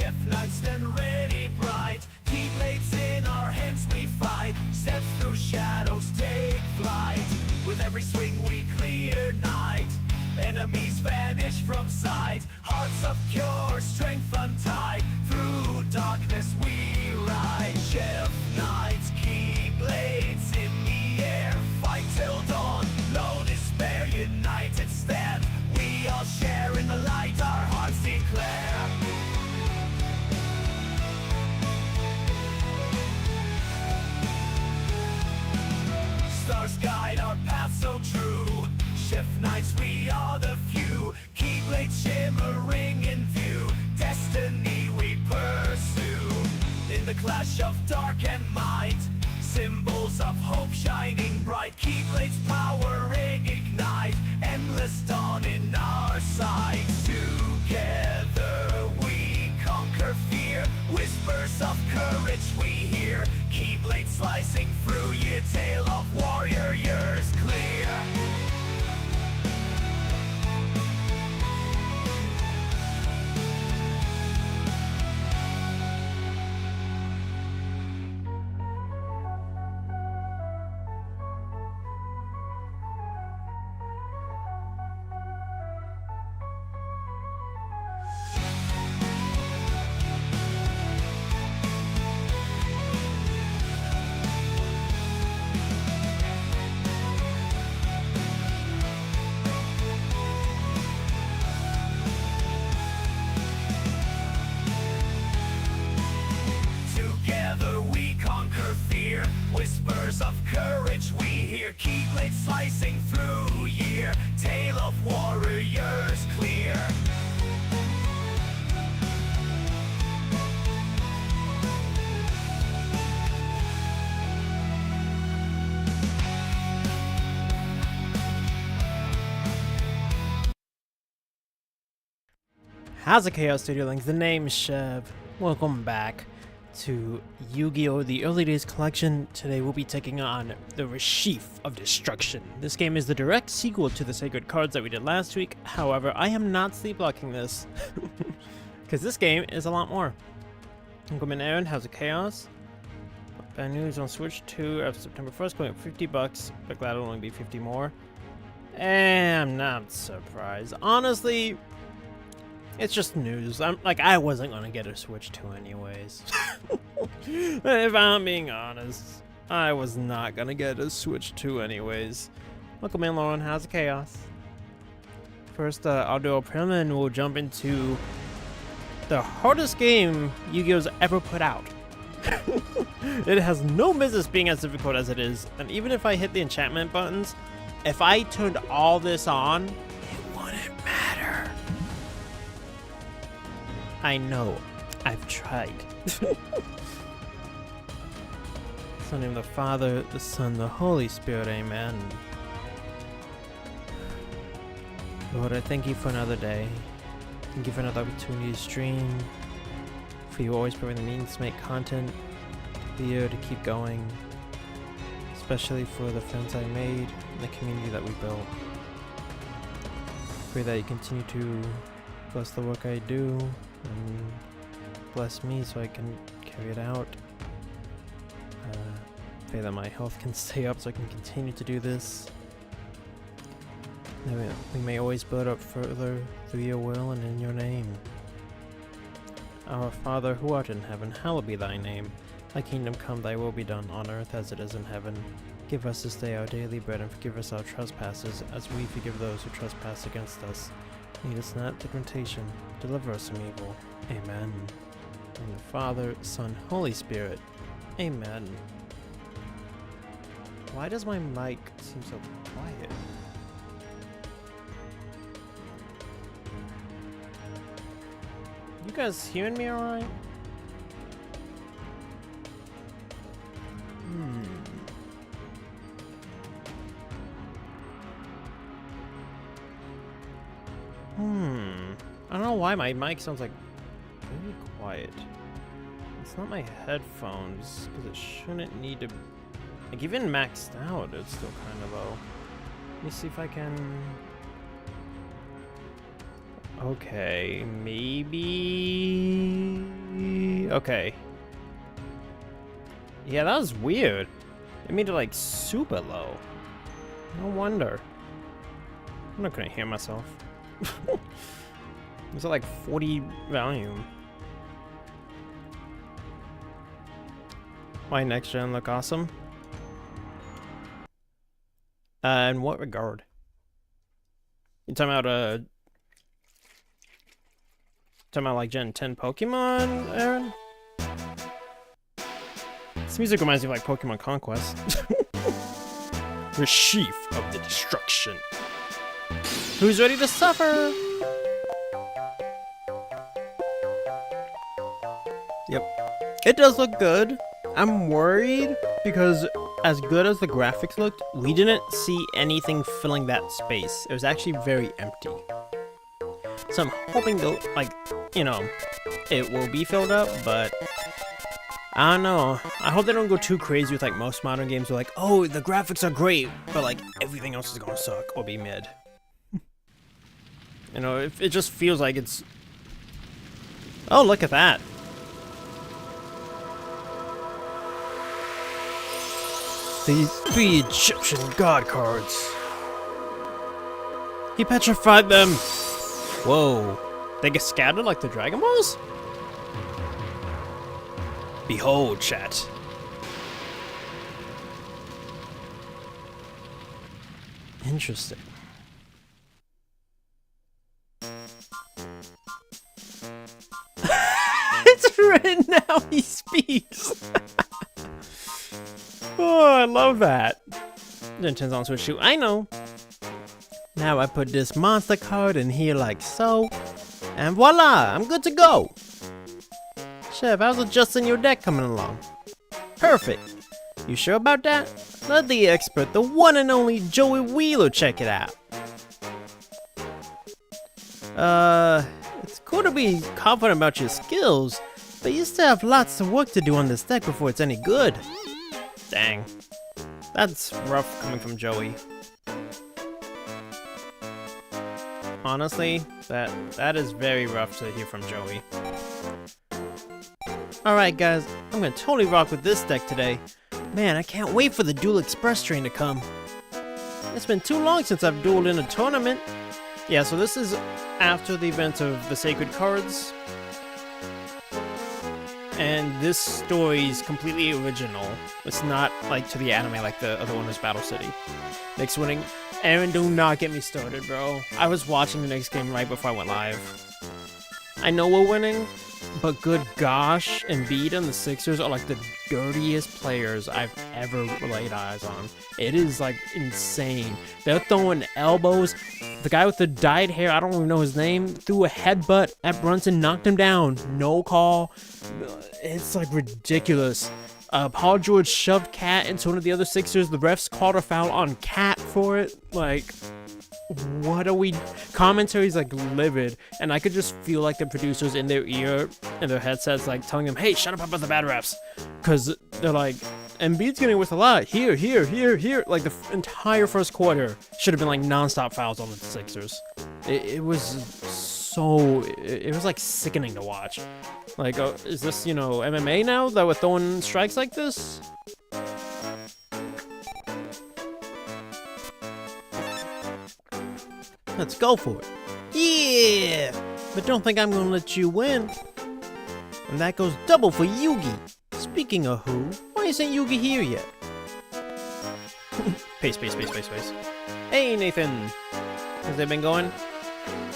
Chef knights stand ready bright, keyblades in our hands we fight, step through shadows, take flight. With every swing we clear night, enemies vanish from sight. Hearts of pure strength untied, through darkness we ride. Chev knights, keyblades in the air, fight till dawn, no despair. United stand, we all share in the light, our hearts declare. Stars guide our path so true, Chef knights we are the few, keyblades shimmering in view, destiny we pursue. In the clash of dark and might, symbols of hope shining bright, keyblades powering ignite, endless dawn in our sight. Together we conquer fear, whispers of courage we hear, keyblades slicing through your tale of warrior years clear. Whispers of courage we hear, keyblades slicing through year, tale of warriors clear. How's it, Chaos Studio Links? The name's Chev. Welcome back to Yu-Gi-Oh! The Early Days Collection. Today we'll be taking on the Reshef of Destruction. This game is the direct sequel to the Sacred Cards that we did last week. However, I am not sleepwalking this because this game is a lot more. Welcome in, Aaron. How's it, Chaos? Bad news on Switch 2 of September 1st, going up $50, but glad it'll only be 50 more. And I'm not surprised. Honestly, it's just news. I wasn't gonna get a Switch 2 anyways. If I'm being honest, I was not gonna get a Switch 2 anyways. Welcome in, Lauren. How's the Chaos? First, I'll do a prim and we'll jump into the hardest game Yu-Gi-Oh's ever put out. It has no business being as difficult as it is, and even if I hit the enchantment buttons, if I turned all this on, it wouldn't matter. I know. I've tried. In the name of the Father, the Son, the Holy Spirit, amen. Lord, I thank you for another day. Thank you for another opportunity to stream. For you always providing the means to make content, to be here to keep going. Especially for the friends I made and the community that we built. Pray that you continue to bless the work I do and bless me so I can carry it out. Pray that my health can stay up so I can continue to do this. That we may always build up further through your will and in your name. Our Father who art in heaven, hallowed be thy name. Thy kingdom come, thy will be done on earth as it is in heaven. Give us this day our daily bread, and forgive us our trespasses as we forgive those who trespass against us. Lead us not into temptation, deliver us from evil. Amen. In the Father, Son, Holy Spirit. Amen. Why does my mic seem so quiet? You guys hearing me alright? I don't know why my mic sounds like very quiet. It's not my headphones, because it shouldn't need to... Like, even maxed out, it's still kind of low. Let me see if I can... Okay, maybe... Okay. Yeah, that was weird. It made it like super low. No wonder. I'm not gonna hear myself. Was it like 40 volume? Why next gen look awesome? In what regard? You talking about like Gen 10 Pokemon, Aaron? This music reminds me of like Pokemon Conquest. Reshef of the Destruction. Who's ready to suffer? Yep. It does look good. I'm worried because as good as the graphics looked, we didn't see anything filling that space. It was actually very empty. So I'm hoping they'll, like, you know, it will be filled up, but I don't know. I hope they don't go too crazy with like most modern games where like, oh, the graphics are great, but like everything else is gonna suck or be mid. You know, it just feels like it's... Oh, look at that. The 3 Egyptian god cards. He petrified them. Whoa. They get scattered like the Dragon Balls? Behold, chat. Interesting. It's written how he speaks. Oh, I love that. Then turns on to a shoe. I know. Now I put this monster card in here like so. And voila, I'm good to go. Chev, how's adjusting your deck coming along? Perfect. You sure about that? Let the expert, the one and only Joey Wheeler, check it out. It's cool to be confident about your skills, but you still have lots of work to do on this deck before it's any good. Dang. That's rough coming from Joey. Honestly, that is very rough to hear from Joey. Alright guys, I'm gonna totally rock with this deck today. Man, I can't wait for the Duel Express train to come. It's been too long since I've dueled in a tournament. Yeah, so this is after the event of the Sacred Cards. And this story is completely original. It's not like to the anime like the other one was Battle City. Next winning. Aaron, do not get me started, bro. I was watching the next game right before I went live. I know we're winning, but good gosh, Embiid and the Sixers are like the dirtiest players I've ever laid eyes on. It is like insane. They're throwing elbows. The guy with the dyed hair, I don't even know his name, threw a headbutt at Brunson, knocked him down. No call. It's like ridiculous. Paul George shoved Cat into one of the other Sixers. The refs called a foul on Cat for it. Like, what are we... Commentary's like livid, and I could just feel like the producers in their ear, in their headsets, like telling them, hey, shut up about the bad refs. Because they're like, Embiid's getting with a lot. Here. Like the entire first quarter should have been like non-stop fouls on the Sixers. It was so... It was like sickening to watch. Like, is this, you know, MMA now that we're throwing strikes like this? Let's go for it. Yeah! But don't think I'm gonna let you win. And that goes double for Yugi. Speaking of who, why isn't Yugi here yet? Pace. Hey, Nathan. Has they been going?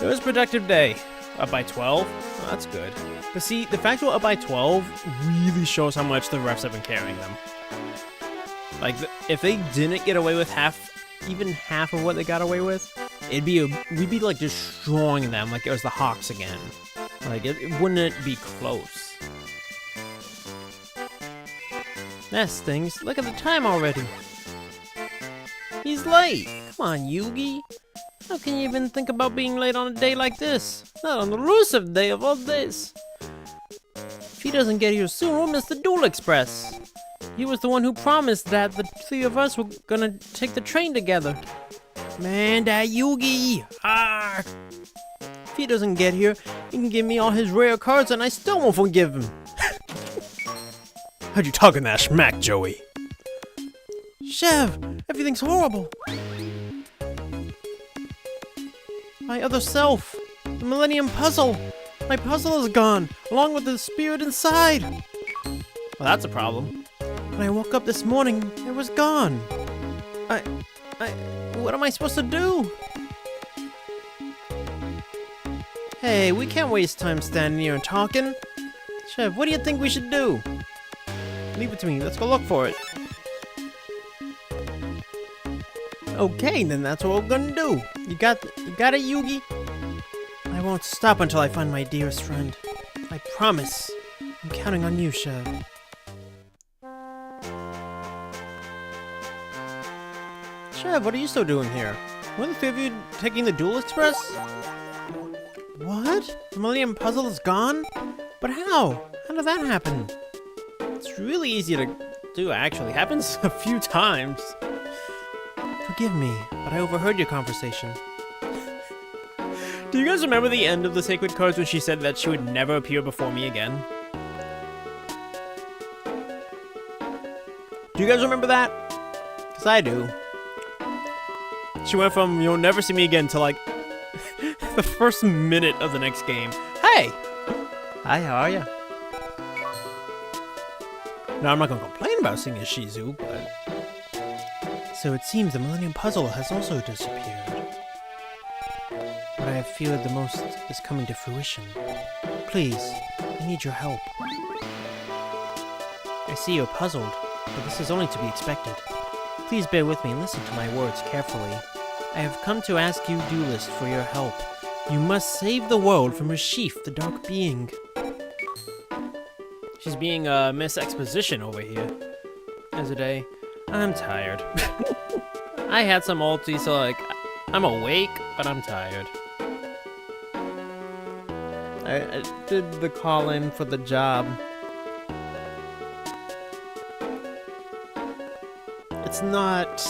It was a productive day. Up by 12? Oh, that's good. But see, the fact we're up by 12 really shows how much the refs have been carrying them. Like, if they didn't get away with even half of what they got away with, we'd be like destroying them like it was the Hawks again. Like, it wouldn't be close. That stings. Look at the time already. He's late. Come on, Yugi. How can you even think about being late on a day like this? Not on the elusive day of all days. If he doesn't get here soon, we'll miss the Duel Express. He was the one who promised that the 3 of us were gonna take the train together. Man, that Yugi! Ah! If he doesn't get here, he can give me all his rare cards and I still won't forgive him. How'd you talking that smack, Joey? Chev, everything's horrible. My other self, the Millennium Puzzle. My puzzle is gone, along with the spirit inside. Well, that's a problem. When I woke up this morning, it was gone. What am I supposed to do? Hey, we can't waste time standing here and talking. Chev, what do you think we should do? Leave it to me, let's go look for it. Okay, then that's what we're gonna do. You got it, Yugi? I won't stop until I find my dearest friend. I promise. I'm counting on you, Chev. Chev, what are you still doing here? Weren't the three of you taking the Duel Express? What? The Millennium Puzzle is gone? But how? How did that happen? It's really easy to do, actually. Happens a few times. Forgive me, but I overheard your conversation. Do you guys remember the end of the Sacred Cards when she said that she would never appear before me again? Do you guys remember that? Because I do. She went from, you'll never see me again, to like, the first minute of the next game. Hey! Hi, how are ya? Now, I'm not gonna complain about seeing a Shizu, but... So it seems the Millennium Puzzle has also disappeared. What I have feared the most is coming to fruition. Please, I need your help. I see you're puzzled, but this is only to be expected. Please bear with me and listen to my words carefully. I have come to ask you, Duelist, for your help. You must save the world from Reshef, the Dark Being. She's being Miss Exposition over here. As a day, I'm tired. I had some ulti, so like, I'm awake, but I'm tired. I did the call-in for the job. It's not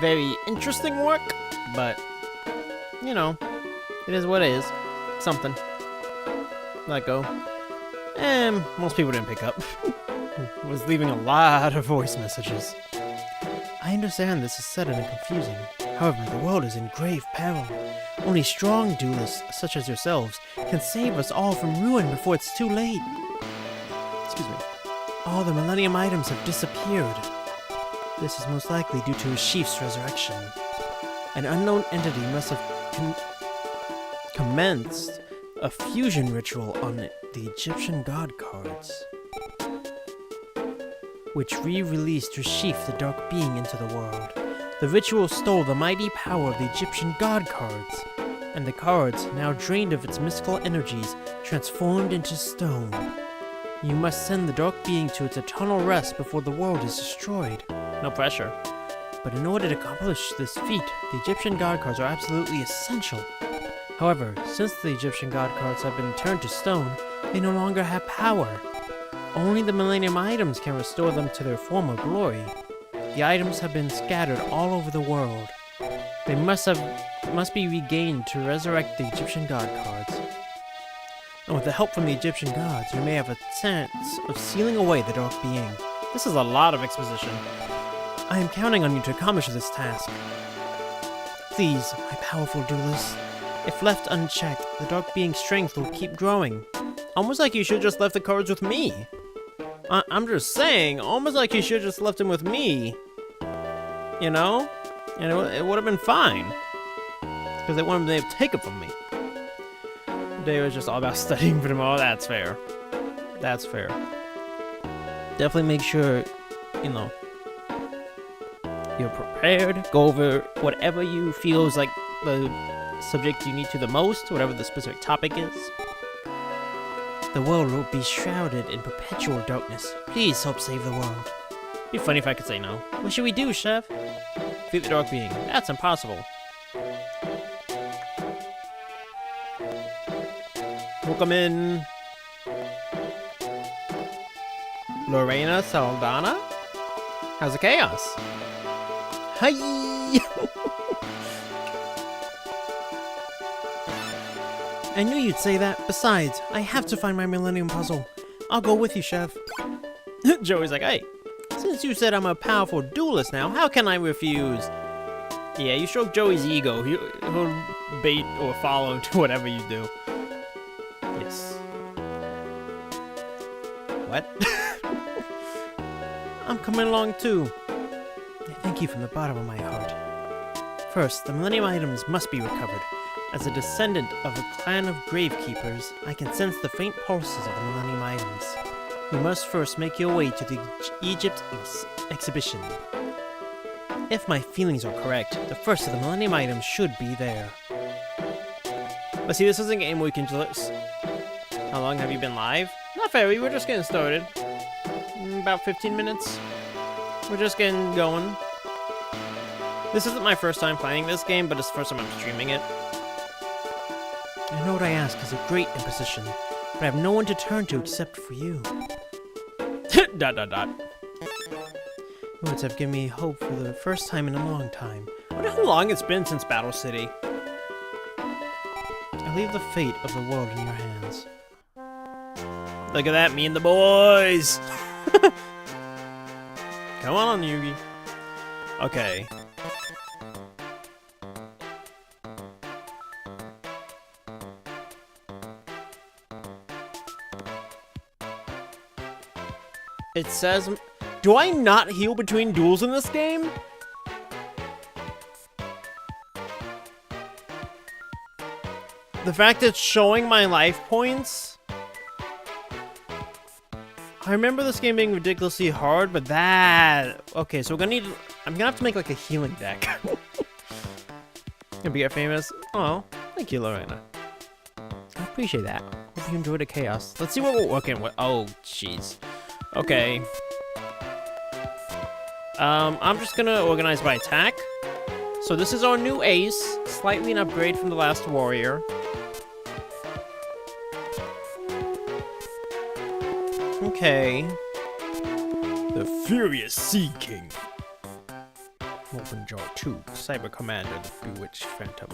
very interesting work, but, you know, it is what it is. Something. Let go. And most people didn't pick up. Was leaving a lot of voice messages. I understand this is sudden and confusing. However, the world is in grave peril. Only strong duelists, such as yourselves, can save us all from ruin before it's too late. Excuse me. All the Millennium items have disappeared. This is most likely due to Reshef's resurrection. An unknown entity must have commenced a fusion ritual on the Egyptian god cards, which re-released Reshef, the Dark Being, into the world. The ritual stole the mighty power of the Egyptian god cards, and the cards, now drained of its mystical energies, transformed into stone. You must send the Dark Being to its eternal rest before the world is destroyed. No pressure. But in order to accomplish this feat, the Egyptian god cards are absolutely essential. However, since the Egyptian god cards have been turned to stone, they no longer have power. Only the Millennium items can restore them to their former glory. The items have been scattered all over the world. They must be regained to resurrect the Egyptian god cards. And with the help from the Egyptian gods, we may have a chance of sealing away the Dark Being. This is a lot of exposition. I am counting on you to accomplish this task. Please, my powerful duelist. If left unchecked, the Dark Being's strength will keep growing. Almost like you should just left the cards with me. I'm just saying, almost like you should just left him with me. You know? And it would have been fine. Because they wouldn't be able to take it from me. Today was just all about studying for tomorrow. That's fair. That's fair. Definitely make sure, you know, you're prepared. Go over whatever you feel is like the subject you need to the most, whatever the specific topic is. The world will be shrouded in perpetual darkness. Please help save the world. It'd be funny if I could say no. What should we do, Chev? Defeat the Dark Being. That's impossible. Welcome in Lorena Saldana. How's the chaos? Hi. I knew you'd say that. Besides, I have to find my Millennium Puzzle. I'll go with you, Chev. Joey's like, hey, since you said I'm a powerful duelist now, how can I refuse? Yeah, you stroke Joey's ego. He'll bait or follow to whatever you do. Yes. What? I'm coming along too. I thank you from the bottom of my heart. First, the Millennium items must be recovered. As a descendant of a clan of gravekeepers, I can sense the faint pulses of the Millennium items. You must first make your way to the Egypt exhibition. If my feelings are correct, the first of the Millennium items should be there. But see, this is a game where you can just... How long have you been live? Not very, we're just getting started. About 15 minutes. We're just getting going. This isn't my first time playing this game, but it's the first time I'm streaming it. I know what I ask is a great imposition, but I have no one to turn to except for you. ... Words have given me hope for the first time in a long time. I wonder how long it's been since Battle City. I leave the fate of the world in your hands. Look at that, me and the boys! Come on, Yugi. Okay. It says... Do I not heal between duels in this game? The fact that it's showing my life points... I remember this game being ridiculously hard, but that... Okay, so we're gonna need... I'm gonna have to make like a healing deck. Gonna be get famous. Oh, thank you, Lorena. I appreciate that. Hope you enjoyed the chaos. Let's see what we're working with. Oh, jeez. Okay. I'm just gonna organize by attack. So this is our new ace, slightly an upgrade from the last warrior. Okay. The Furious Sea King. Open Jaw 2, Cyber Commander, the Bewitched Phantom.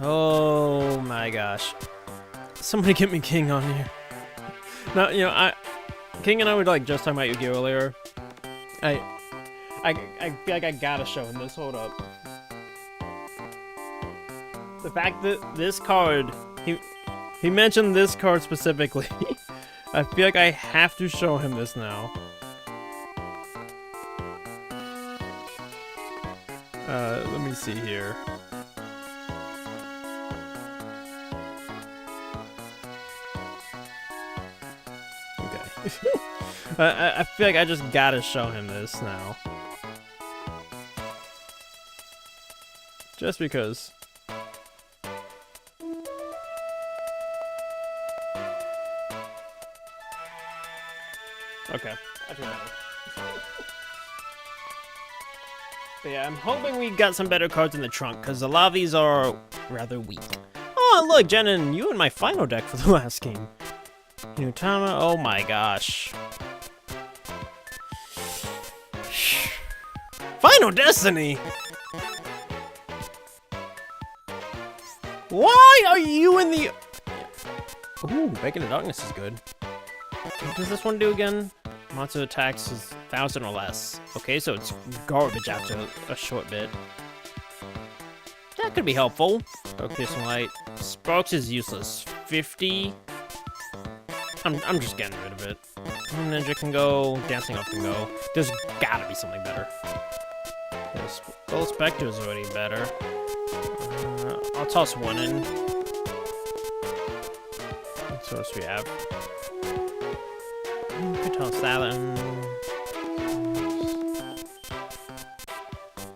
Oh my gosh. Somebody get me King on here. No, you know, King and I were like just talking about Yu-Gi-Oh earlier. I feel like I gotta show him this. Hold up. The fact that this card, he mentioned this card specifically. I feel like I have to show him this now. Let me see here. Okay. I feel like I just gotta show him this now. Just because. Okay. But yeah, I'm hoping we got some better cards in the trunk, because a lot of these are rather weak. Oh, look, Jen, you in my final deck for the last game. Nutama, oh my gosh. Final Destiny! Why are you in the... Ooh, Beacon of Darkness is good. What does this one do again? Monster attacks is 1,000 or less. Okay, so it's garbage after a short bit. That could be helpful. Focus Light. Sparks is useless. 50. I'm just getting rid of it. Ninja can go. Dancing Elf can go. There's gotta be something better. Gold Spectre is already better. I'll toss one in. What else we have? Could toss that in.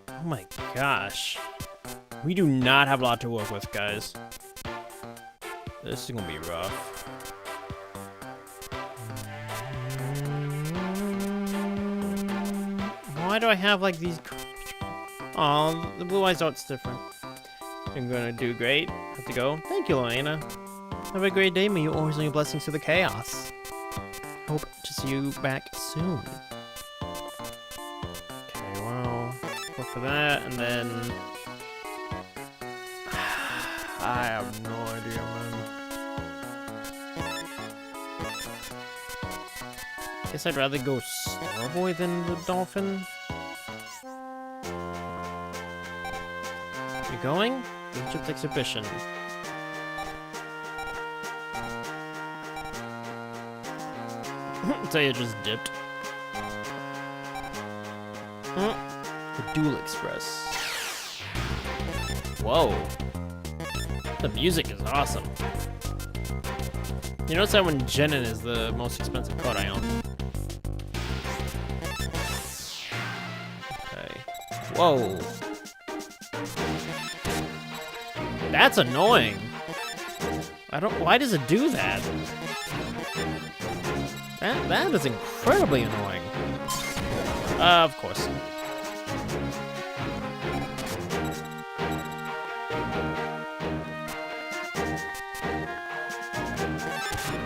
Oh my gosh. We do not have a lot to work with, guys. This is gonna be rough. Why do I have like these? Oh, the blue eyes art's different. I'm gonna do great. Have to go. Thank you, Lorena. Have a great day. May you always bring your blessings to the chaos. Hope to see you back soon. Okay, well, go for that, and then I have no idea, man. Guess I'd rather go Starboy than the dolphin. You going? Egypt exhibition. So you just dipped. The Duel Express. Whoa. The music is awesome. You notice that when Genin is the most expensive card I own. Okay. Whoa. That's annoying. Why does it do that? That is incredibly annoying. Of course.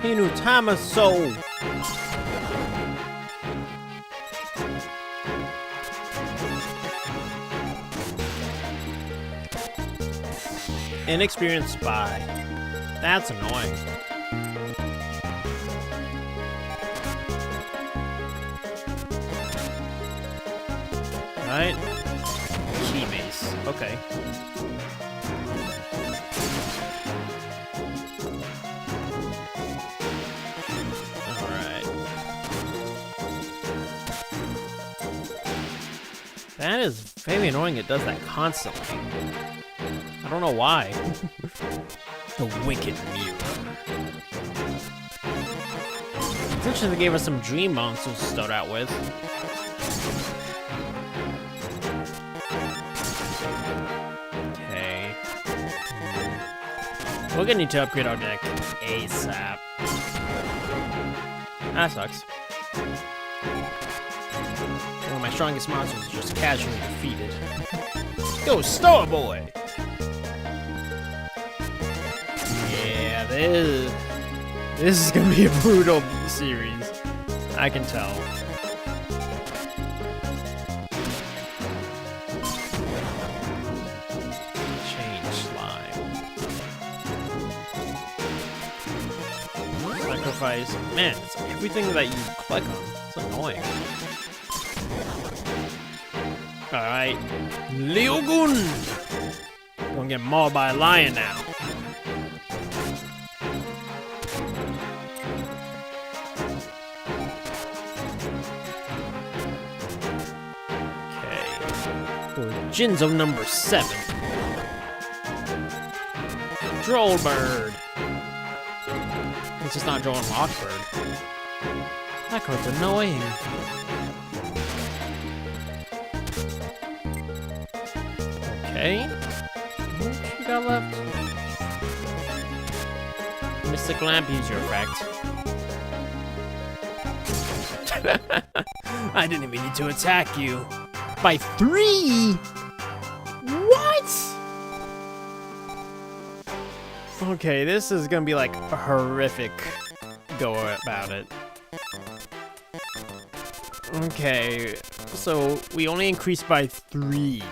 Hinutama Soul. Inexperienced spy. That's annoying. Right? Key mace. Okay. Alright. That is very annoying. It does that constantly. I don't know why. The Wicked Mirror. It's interesting they gave us some dream monsters to start out with. Okay. We're gonna need to upgrade our deck ASAP. That sucks. One of my strongest monsters is just casually defeated. Go Starboy! Yeah, this is gonna be a brutal series. I can tell. Change slime. Sacrifice. Man, it's everything that you click on. It's annoying. Alright. Leogun! Gonna get mauled by a lion now. Jinzo number 7. Drollbird. It's just not Droll and Lockbird. That card's annoying. Okay. What you got left? Mystic Lamp, use your effect. I didn't even need to attack you. By 3? What? Okay, this is gonna be like a horrific go about it. Okay, so we only increased by 3.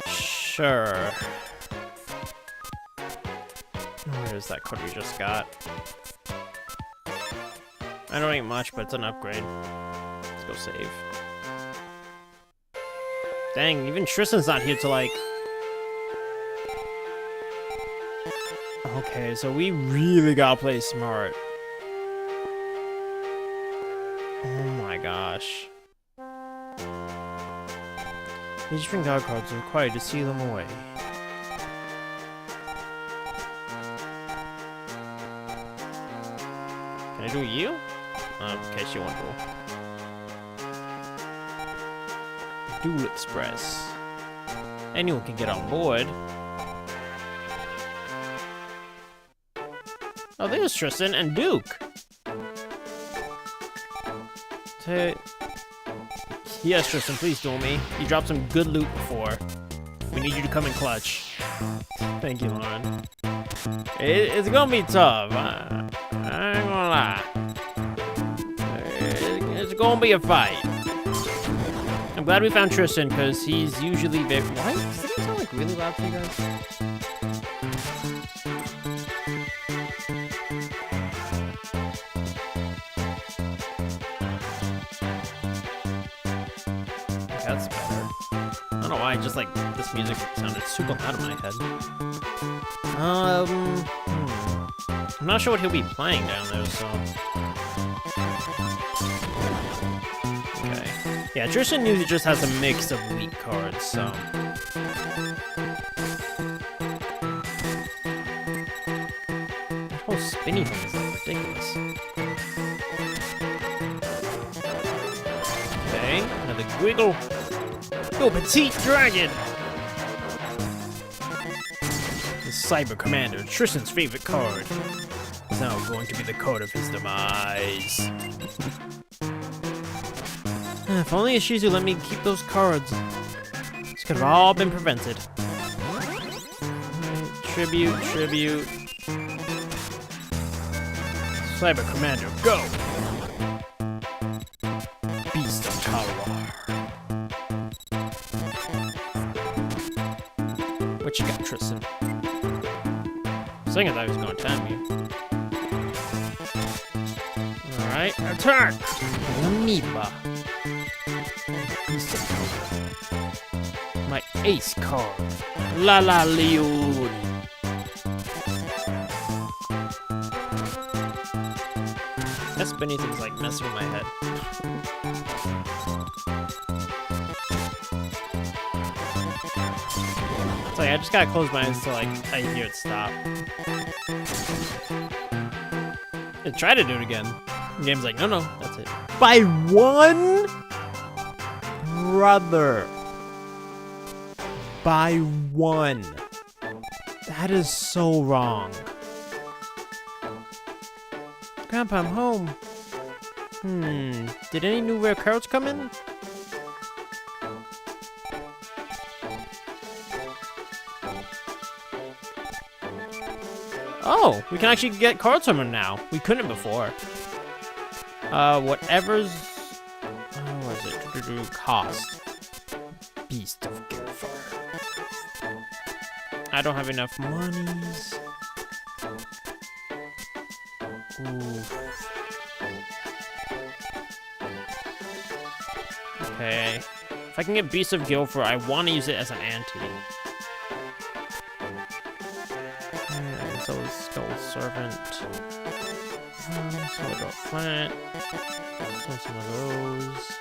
Sure. Where's that card we just got? I don't need much, but it's an upgrade. Let's go save. Dang, even Tristan's not here to like... Okay, so we really gotta play smart. Oh my gosh. Each string god cards are required to seal them away. Can I do you? Okay, she won't go. Duel Express. Anyone can get on board. Oh, there's Tristan and Duke. Yes, Tristan, please duel me. You dropped some good loot before. We need you to come in clutch. Thank you, Lauren. It's gonna be tough. I ain't gonna lie. It's gonna be a fight. I'm glad we found Tristan, because he's usually very... Why? Does it sound like really loud to you guys? That's better. I don't know why, just like this music sounded super loud in my head. I'm not sure what he'll be playing down there, so. Okay. Yeah, Tristan usually just has a mix of weak cards, so. That whole spinny thing is like ridiculous. Okay, another Gwiggle. Go, petite dragon! The Cyber Commander, Tristan's favorite card, is now going to be the card of his demise. If only Ishizu let me keep those cards, this could have all been prevented. Tribute, tribute. Cyber Commander, go! Beast of Tower. What you got, Tristan? Saying I thought he was going to tap me. Alright, attack! Amoeba. My ace card. La La Leon. That spinny thing's like messing with my head. It's like I just gotta close my eyes until like I hear it stop. And try to do it again. The game's like, no, that's it. By one? Brother. By one. That is so wrong. Grandpa, I'm home. Did any new rare cards come in? Oh, we can actually get cards from him now. We couldn't before. Whatever's... what is it? Cost. Beast of Guildford. I don't have enough monies. Ooh. Okay. If I can get Beast of Guildford, I want to use it as an ante. So Skull Servant. So Adult Planet. So some of those.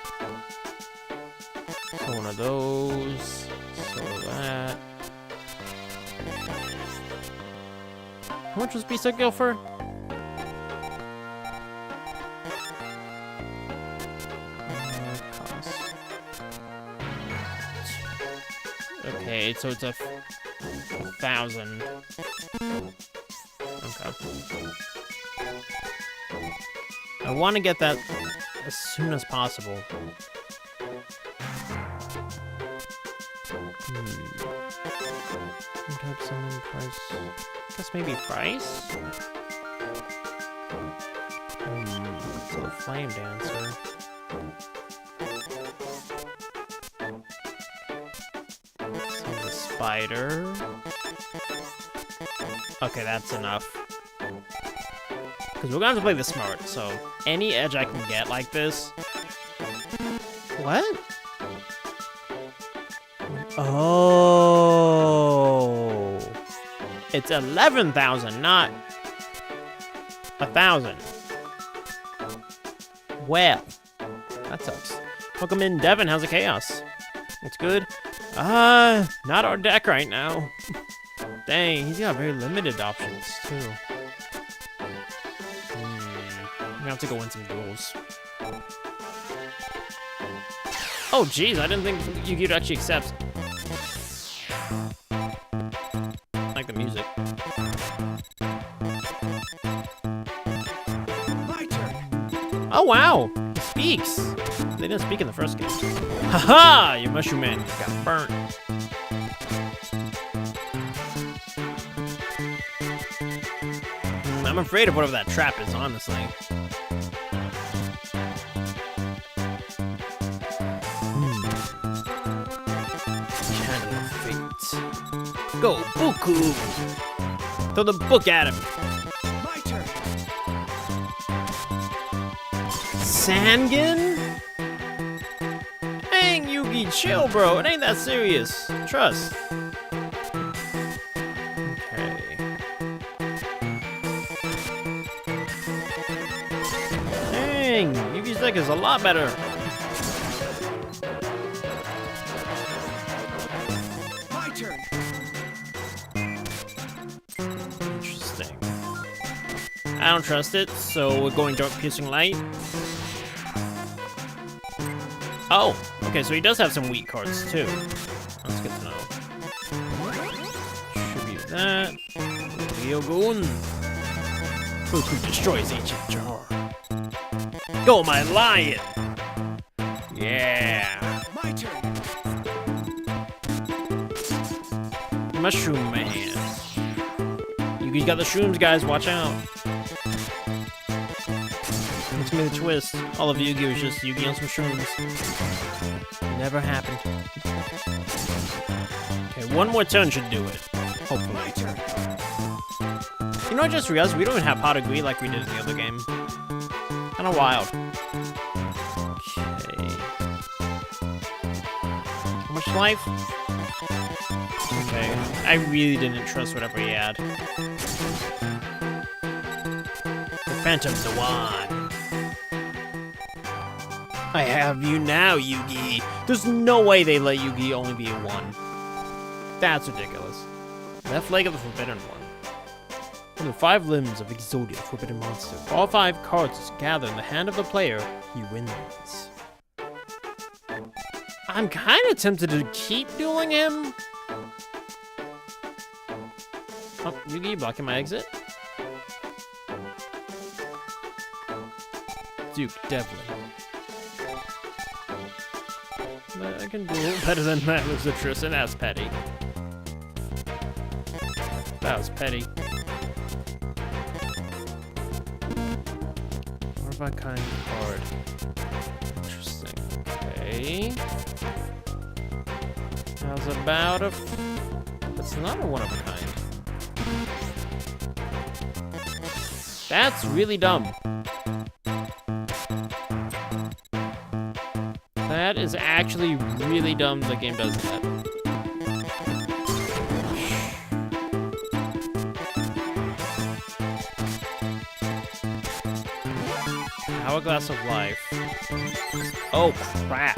So one of those. So that. How much was Beast of Guildford? Okay, so it's 1,000. Okay. I want to get that as soon as possible. Type summon price. I guess maybe price? So the Flame Dancer. So the Spider. Okay, that's enough. Because we're gonna have to play this smart, so any edge I can get like this. What? Oh, it's 11,000, not 1,000. Well, that sucks. Welcome in, Devin. How's the chaos? It's good. Not our deck right now. Dang, he's got very limited options too. I'm gonna have to go win some duels. Oh, jeez, I didn't think Yu-Gi-Oh! Would actually accept. I like the music. My turn. Oh, wow! He speaks! They didn't speak in the first game. Haha! You mushroom man got burnt. I'm afraid of whatever that trap is, honestly. of fate. Go, Buku! Throw the book at him. My turn. Sangan? Dang, Yugi, chill, bro. It ain't that serious. Trust. Okay. Dang, Yugi's deck is a lot better. My turn. Interesting. I don't trust it, so we're going Dark Piercing Light. Oh, okay, so he does have some weak cards too. That's good to know. Tribute that. Ryogun. Goku destroys ancient jar. Go, my lion! Yeah. My turn. Mushroom Man. Yugi's got the shrooms, guys. Watch out. It's gonna be the twist. All of Yu-Gi was just Yugi on some shrooms. Never happened. Okay, one more turn should do it. Hopefully. My turn. You know, I just realized we don't even have pot of greed like we did in the other game. Kinda wild. Okay. How much life? Okay. I really didn't trust whatever he had. The Phantom Zawan. I have you now, Yugi. There's no way they let Yugi only be a 1. That's ridiculous. Left leg of the Forbidden One. One of the 5 limbs of Exodia, the Forbidden Monster. If all 5 cards gather in the hand of the player, he wins. I'm kind of tempted to keep dueling him. Oh, Yugi, blocking my exit. Duke Devlin. But I can do it better than that with the Tristan. That's petty. That was petty. What about kind card? Interesting. Okay. How's about a... That's not a one of a kind. That's really dumb. That is actually really dumb the game does that. Hourglass of Life. Oh, crap.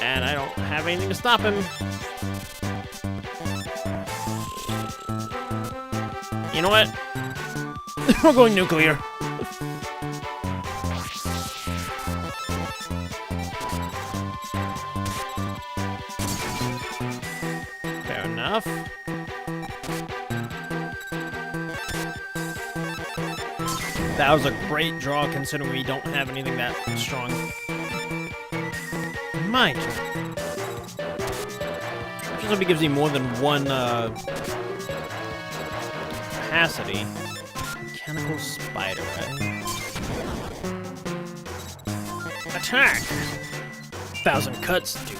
And I don't have anything to stop him. You know what? We're going nuclear. Fair enough. That was a great draw considering we don't have anything that strong. My turn. Just hope he gives me more than one capacity. Mechanical Spider, right? Attack! 1,000 cuts, Duke.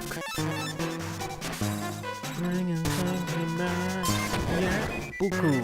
Yeah, Buku.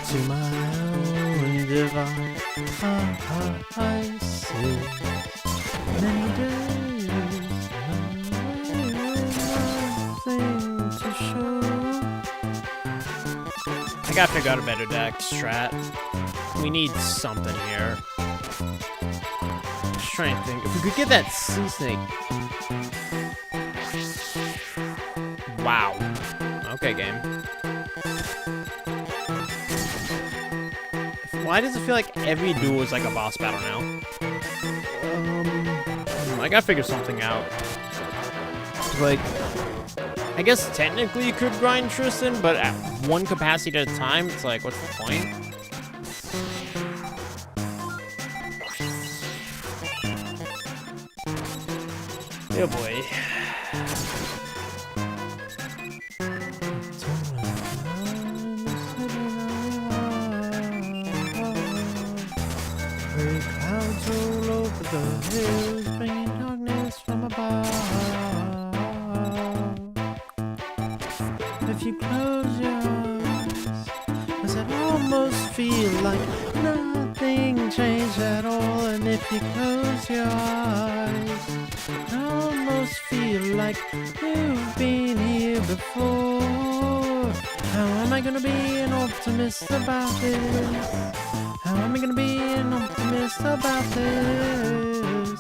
To my own divine I see many days, nothing to show. I gotta figure out a better deck strat. We need something here. Just trying to think. If we could get that sea snake. Wow. Okay, game. Why does it feel like every duel is like a boss battle now? I gotta figure something out. Like, I guess technically you could grind Tristan, but at one capacity at a time, it's like, what's the point? Oh boy. Gray clouds roll over the hills, bringing darkness from above. If you close your eyes, does it almost feel like nothing changed at all? And if you close your eyes, I almost feel like you've been here before. How am I gonna be an optimist about this? How am I gonna be an optimist about this?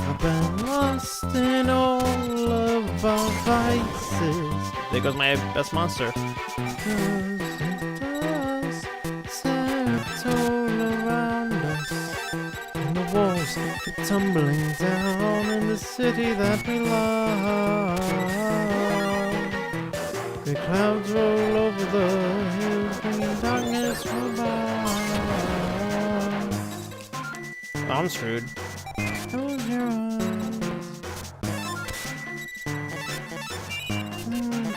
I've been lost in all of our vices. There goes my best monster. 'Cause it does set all around us, and the walls are tumbling down in the city that we love. The clouds roll over the hills, bringing darkness from above. I'm screwed. Close your eyes.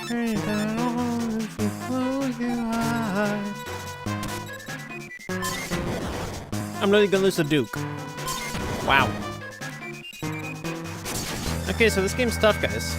Turn that on if you close your eyes. I'm really gonna lose to Duke. Wow. Okay, so this game's tough, guys.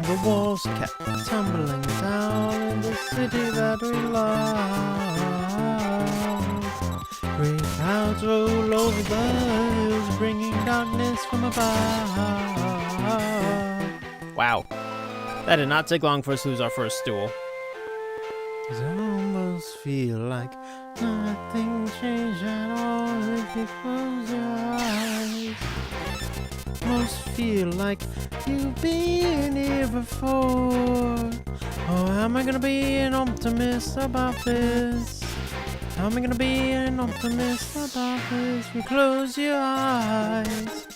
The walls kept tumbling down in the city that we love. Great clouds roll over the hills, bringing darkness from above. Wow. That did not take long for us to lose our first duel. I almost feel like nothing changed at all if you close your eyes. Almost feel like you've been here before. Oh, how am I gonna be an optimist about this? How am I gonna be an optimist about this? You close your eyes.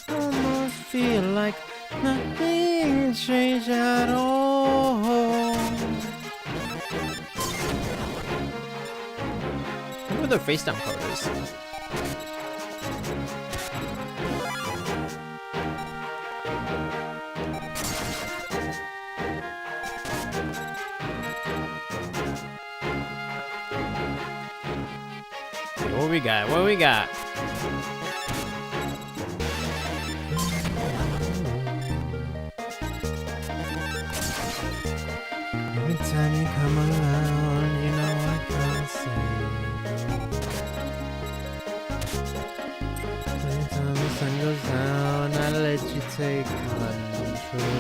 Almost feel like nothing changed at all. I wonder what their face down part is. What we got? What we got? Every time you come around, you know I can't say no. Every time the sun goes down, I let you take control.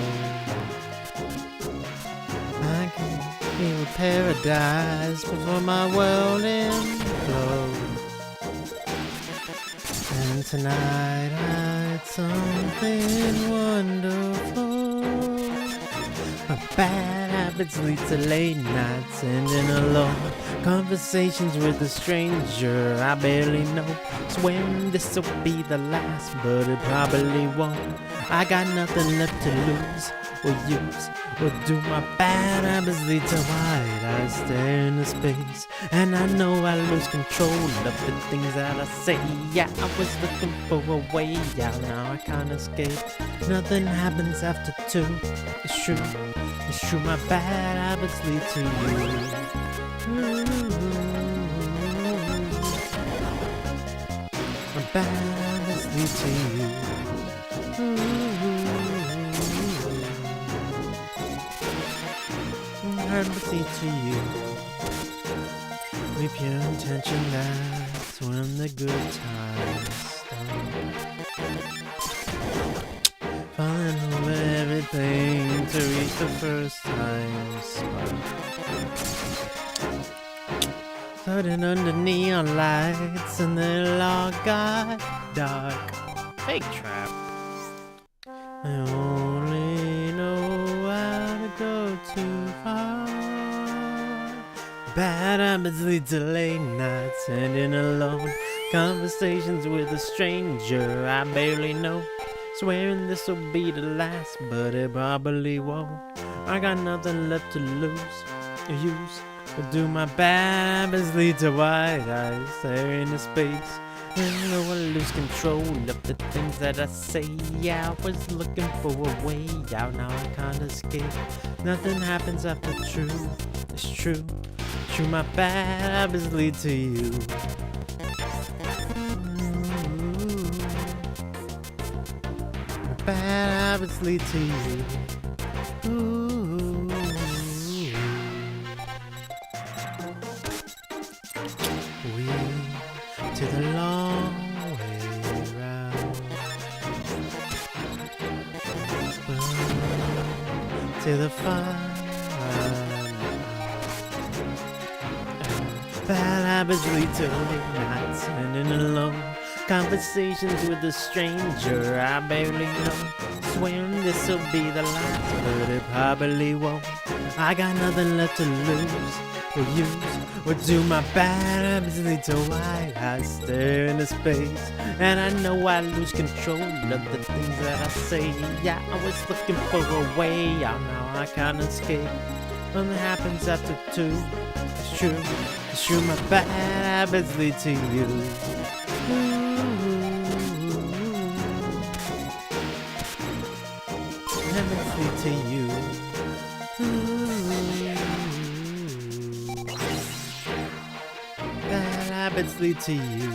I can feel paradise before my world implodes. And tonight I had something wonderful. My bad habits lead to late nights ending alone. Conversations with a stranger I barely know. Swearing this will be the last, but it probably won't. I got nothing left to lose or use or do. My bad habits lead to white eyes stare into space, and I know I lose control of the things that I say. Yeah, I was looking for a way out, now I can't escape. Nothing happens after 2. It's true, it's true. My bad habits lead to you. My bad habits lead to you. Habits lead to you. With pure intention, that's when the good times start. Falling over everything to reach the first time spot. Starting under neon lights and then all got dark. Fake trap. I only know go too far. Bad habits lead to late nights, ending alone. Conversations with a stranger I barely know. Swearing this'll be the last, but it probably won't. I got nothing left to lose or use. But do my bad habits lead to wide eyes staring into space? I know I lose control of the things that I say. Yeah, I was looking for a way out, now I can't escape. Nothing happens after true, it's true. True, my bad habits lead to you. My bad habits lead to you. Ooh. We to the long way round, to the fun. Bad habits lead to late nights, ending alone. Conversations with a stranger I barely know. Swearing this'll be the last, but it probably won't. I got nothing left to lose or use. Or do my bad habits lead to wide eyes stare into space? And I know I lose control of the things that I say. Yeah, I was looking for a way out, now I can't escape. Nothing happens after two, it's true. It's true, my bad habits lead to you. Habits lead to you. Bad habits lead to you.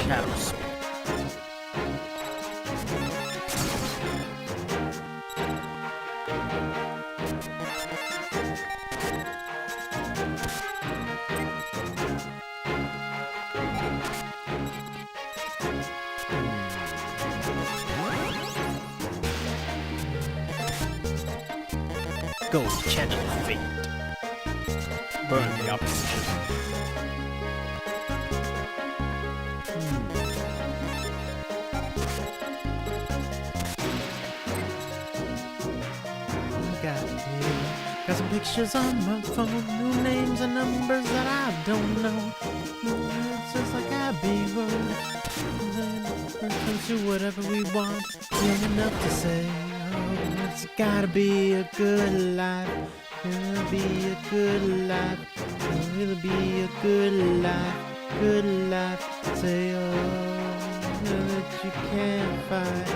Shadows. Go, channel fate. Burn the opposition. Got some pictures on my phone, new names and numbers that I don't know. It's just like I be word. Then we do whatever we want. Young enough to say, oh, it's gotta be a good life. It'll be a good life. It'll be a good life. Good life. Say, oh, that you can't fight.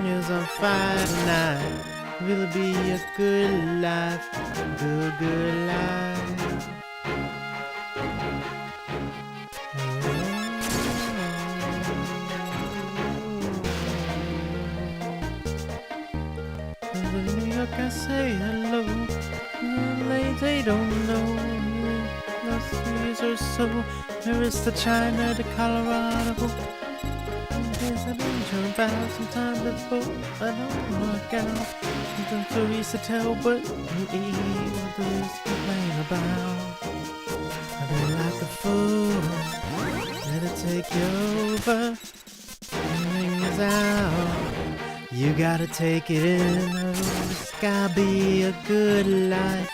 Yes, I'm fine tonight. Will it be a good life, good life? In New York I say hello, late they don't know. Last 2 years or so, Paris to China to Colorado. I don't jump out sometimes before I don't work out. Something so easy to tell, but you eat what others complain about. I've been like a fool, let it take you over. Everything is out, you gotta take it in. Oh, it's gotta be a good life,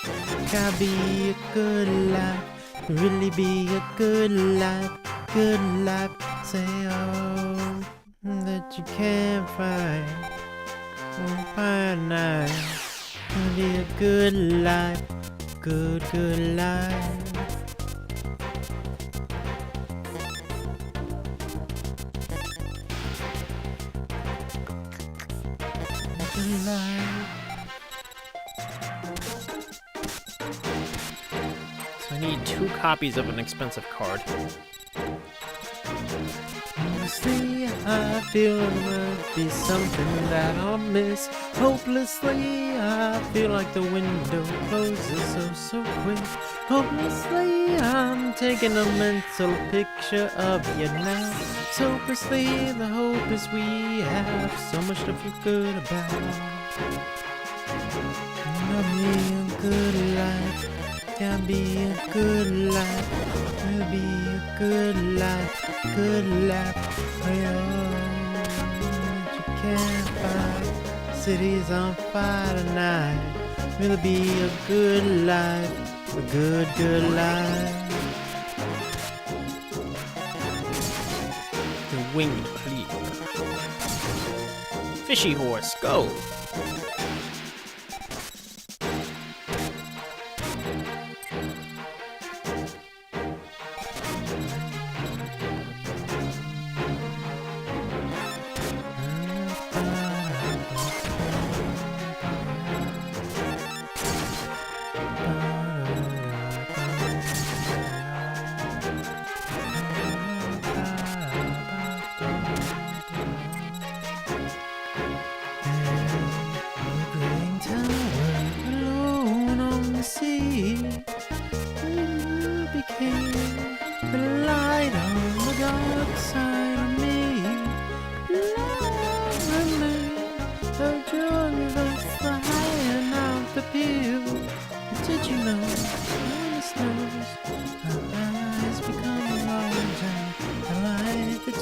gotta be a good life, really be a good life, good life. Say oh, that you can't find. Fine night. It'll be a good life, good life. Good life. So I need 2 copies of an expensive card. Honestly, I feel there might be something that I'll miss. Hopelessly, I feel like the window closes so quick. Hopelessly, I'm taking a mental picture of you now. So hopelessly, the hope is we have so much to feel good about. Not me a good life. Can be a good life, will be a good life, oh. campfire. City's on fire tonight. Will be a good life, a good, good life. The winged cleaver. Fishy horse, go!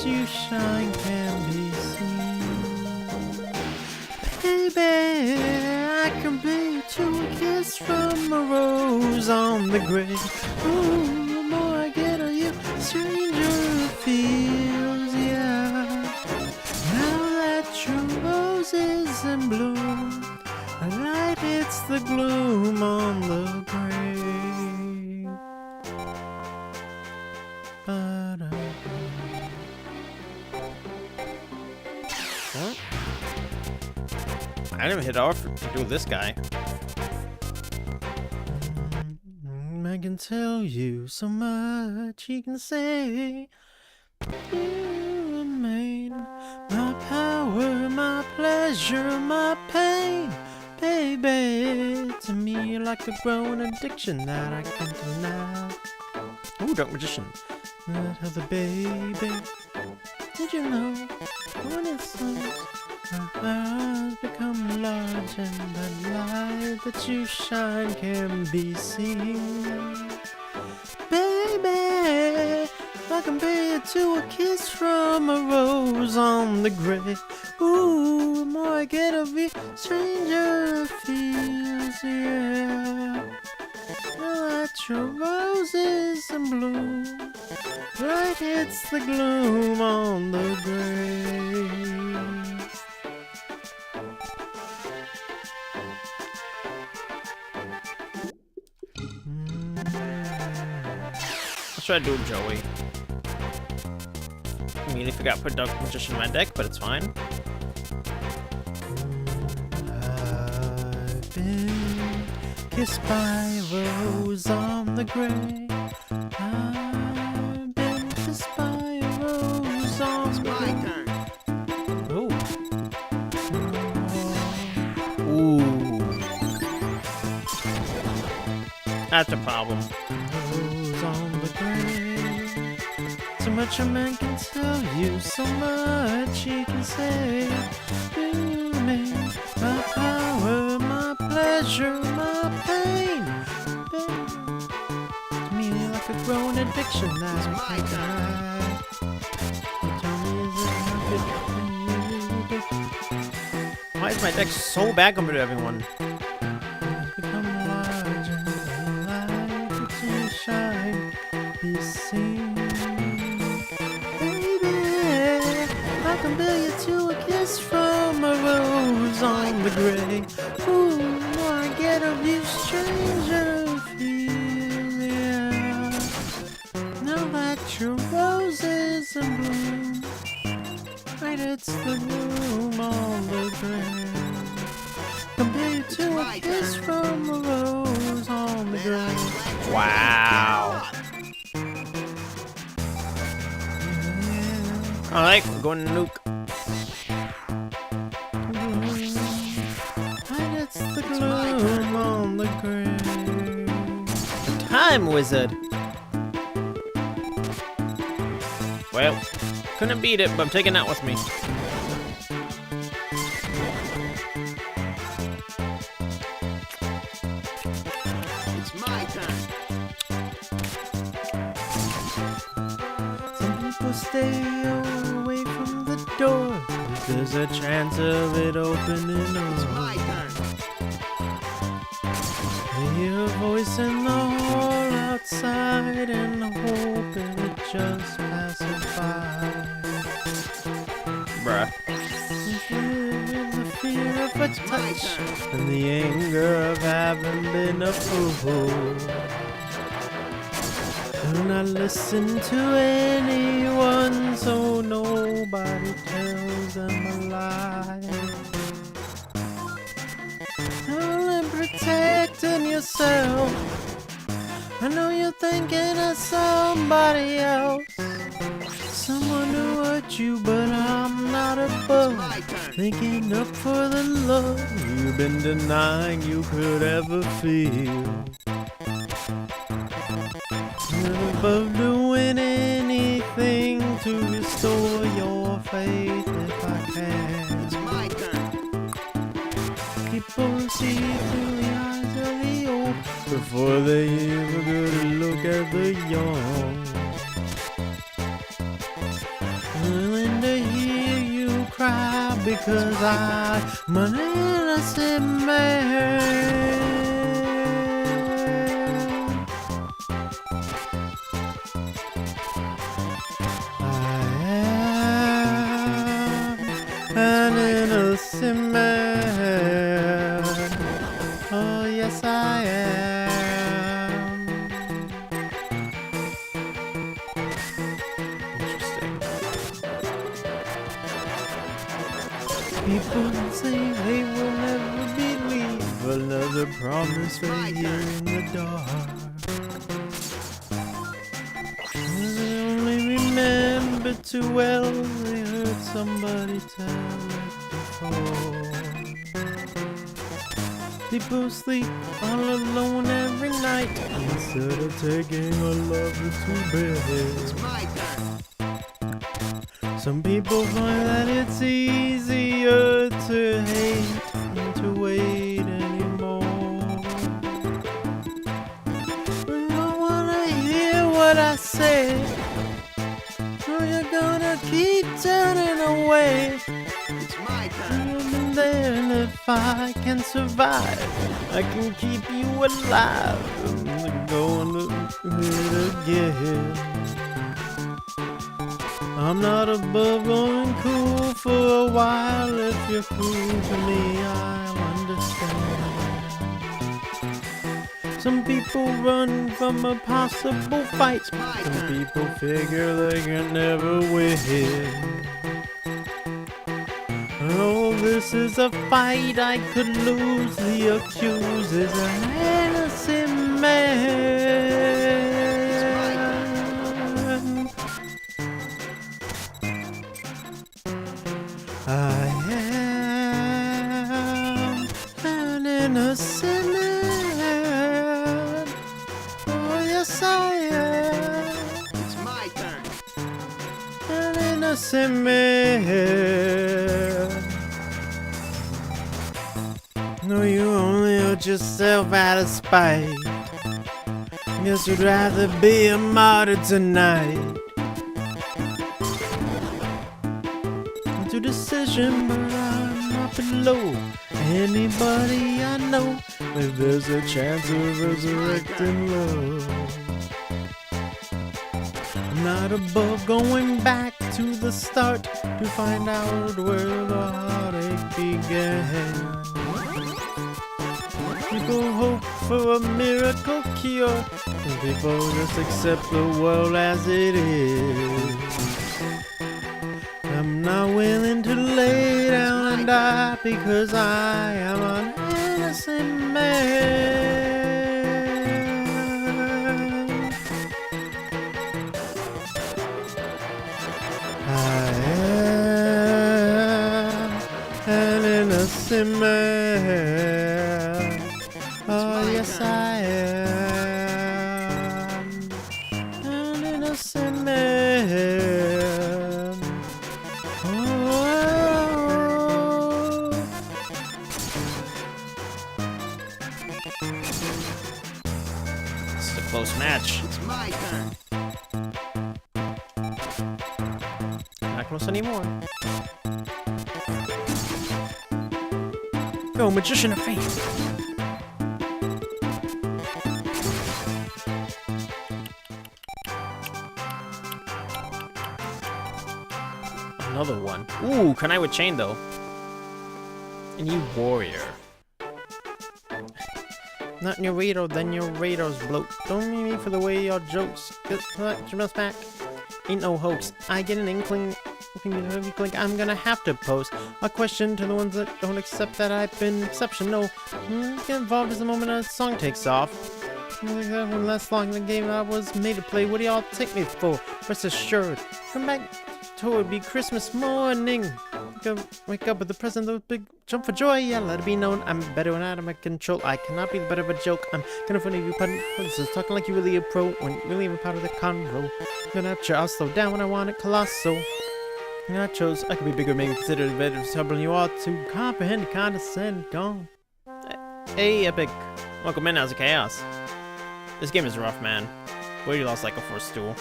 You shine can be seen. Baby, I can be to a kiss from a rose on the grave. Ooh, the more I get of you, stranger it feels, yeah. Now that your rose is in bloom, a light hits the gloom on the grave. Ba-da. Huh? I didn't hit off to do this guy. I can tell you so much, he can say. You remain my power, my pleasure, my pain. Baby, to me you're like a growing addiction that I can't deny. Ooh, Dark Magician. Not have the baby. Did you know when it snows, our eyes become large and the light that you shine can be seen? Baby, I compare you to a kiss from a rose on the grave. Ooh, the more I get of you, stranger it feels, yeah. Now that your rose is in bloom, light hits the gloom on the grave. Let's try to do Joey. Immediately forgot to put Dark Magician in my deck, but it's fine. I've been kissed by a rose on the grave. I've been kissed by a rose on the grave. Oh. Ooh. That's a problem. Rose on the grave. So much a man can tell you, so much he can say. You mean my power, my pleasure, my pain. To me, like a growing addiction that's my time. Why is my deck so bad compared to everyone? Become large and the light that you shine be seen. Baby, I can bear you to a kiss from a rose on the grave. Ooh, the more I get of you, stranger it feels, yeah. Now that your rose is in bloom, right, it's the bloom on the grave. Compare you to a kiss from a rose on the grave. Wow. Alright, we're going to nuke. And it's the gloom on the grave. Time wizard. Well, couldn't beat it, but I'm taking that with me. It's my turn. Some people stay away from the door. The there's a chance of it opening It's up. my turn. I hear a voice in the hall outside and hope it just passes by. Bruh. The fear of a It's my touch turn. and the anger of having been a fool. Do not listen to anyone, so nobody tells them a lie. Only protecting yourself. I know you're thinking of somebody else, someone who hurt you, but I'm not above My turn. thinking up for the love you've been denying you could ever feel. You're above doing anything to restore your faith if I can. It's my turn. People see through the eyes of the old before they ever go to look at the young. Willing to hear you cry because I'm an innocent man. An innocent man. Oh, yes, I am. Interesting. People say they will never believe another promise right here in the dark. They only remember too well they heard somebody tell it before. People sleep all alone every night instead of taking a lover to bed. It's my turn. Some people find that it's easier to hate than to wait anymore. But I wanna hear what I say. So you're gonna keep turning away. It's my turn. You've been there, and if I can survive, I can keep you alive. I'm going to hit again. I'm not above going cool for a while. If you're cool to me, I'll understand. Some people run from a possible fight. Some people figure they can never win. Oh, this is a fight I could lose. The accused is an innocent man. I am an innocent man. Oh, yes, I am It's my turn. an innocent man. No, you only hurt yourself out of spite. Guess you'd rather be a martyr tonight. To decision, but I'm up below. Anybody I know, if there's a chance of resurrecting love. I'm not above going back to the start to find out where the heartache began. People hope for a miracle cure, and people just accept the world as it is. I'm not willing to lay down and die because I am an innocent man. I am an innocent man. Oh, yes, I am an innocent man. Oh. It's a close match. It's my turn. Not close anymore. go, Magician of Fate. Another one. Ooh, Kunai with chain though. And you warrior. Not in your radar, then your radar's bloat. Don't mean me for the way your jokes. Just back. Ain't no hoax. I get an inkling. I'm gonna have to pose a question to the ones that don't accept that I've been exceptional. Get involved as the moment a song takes off. One less long in the game I was made to play. What do y'all take me for? Rest assured, come back to it be Christmas morning. Wake up with the present, the big jump for joy. Yeah, let it be known I'm better when out of my control. I cannot be the better of a joke. I'm gonna funny you putting this is talking like you really a pro when really even part of the convo. Gonna have to I'll slow down when I want it colossal. Nachos, I could be bigger, maybe consider it better trouble you ought to comprehend, condescend, gone. Hey, Epic. Welcome in, how's the chaos? This game is rough, man. Where you lost like a first stool.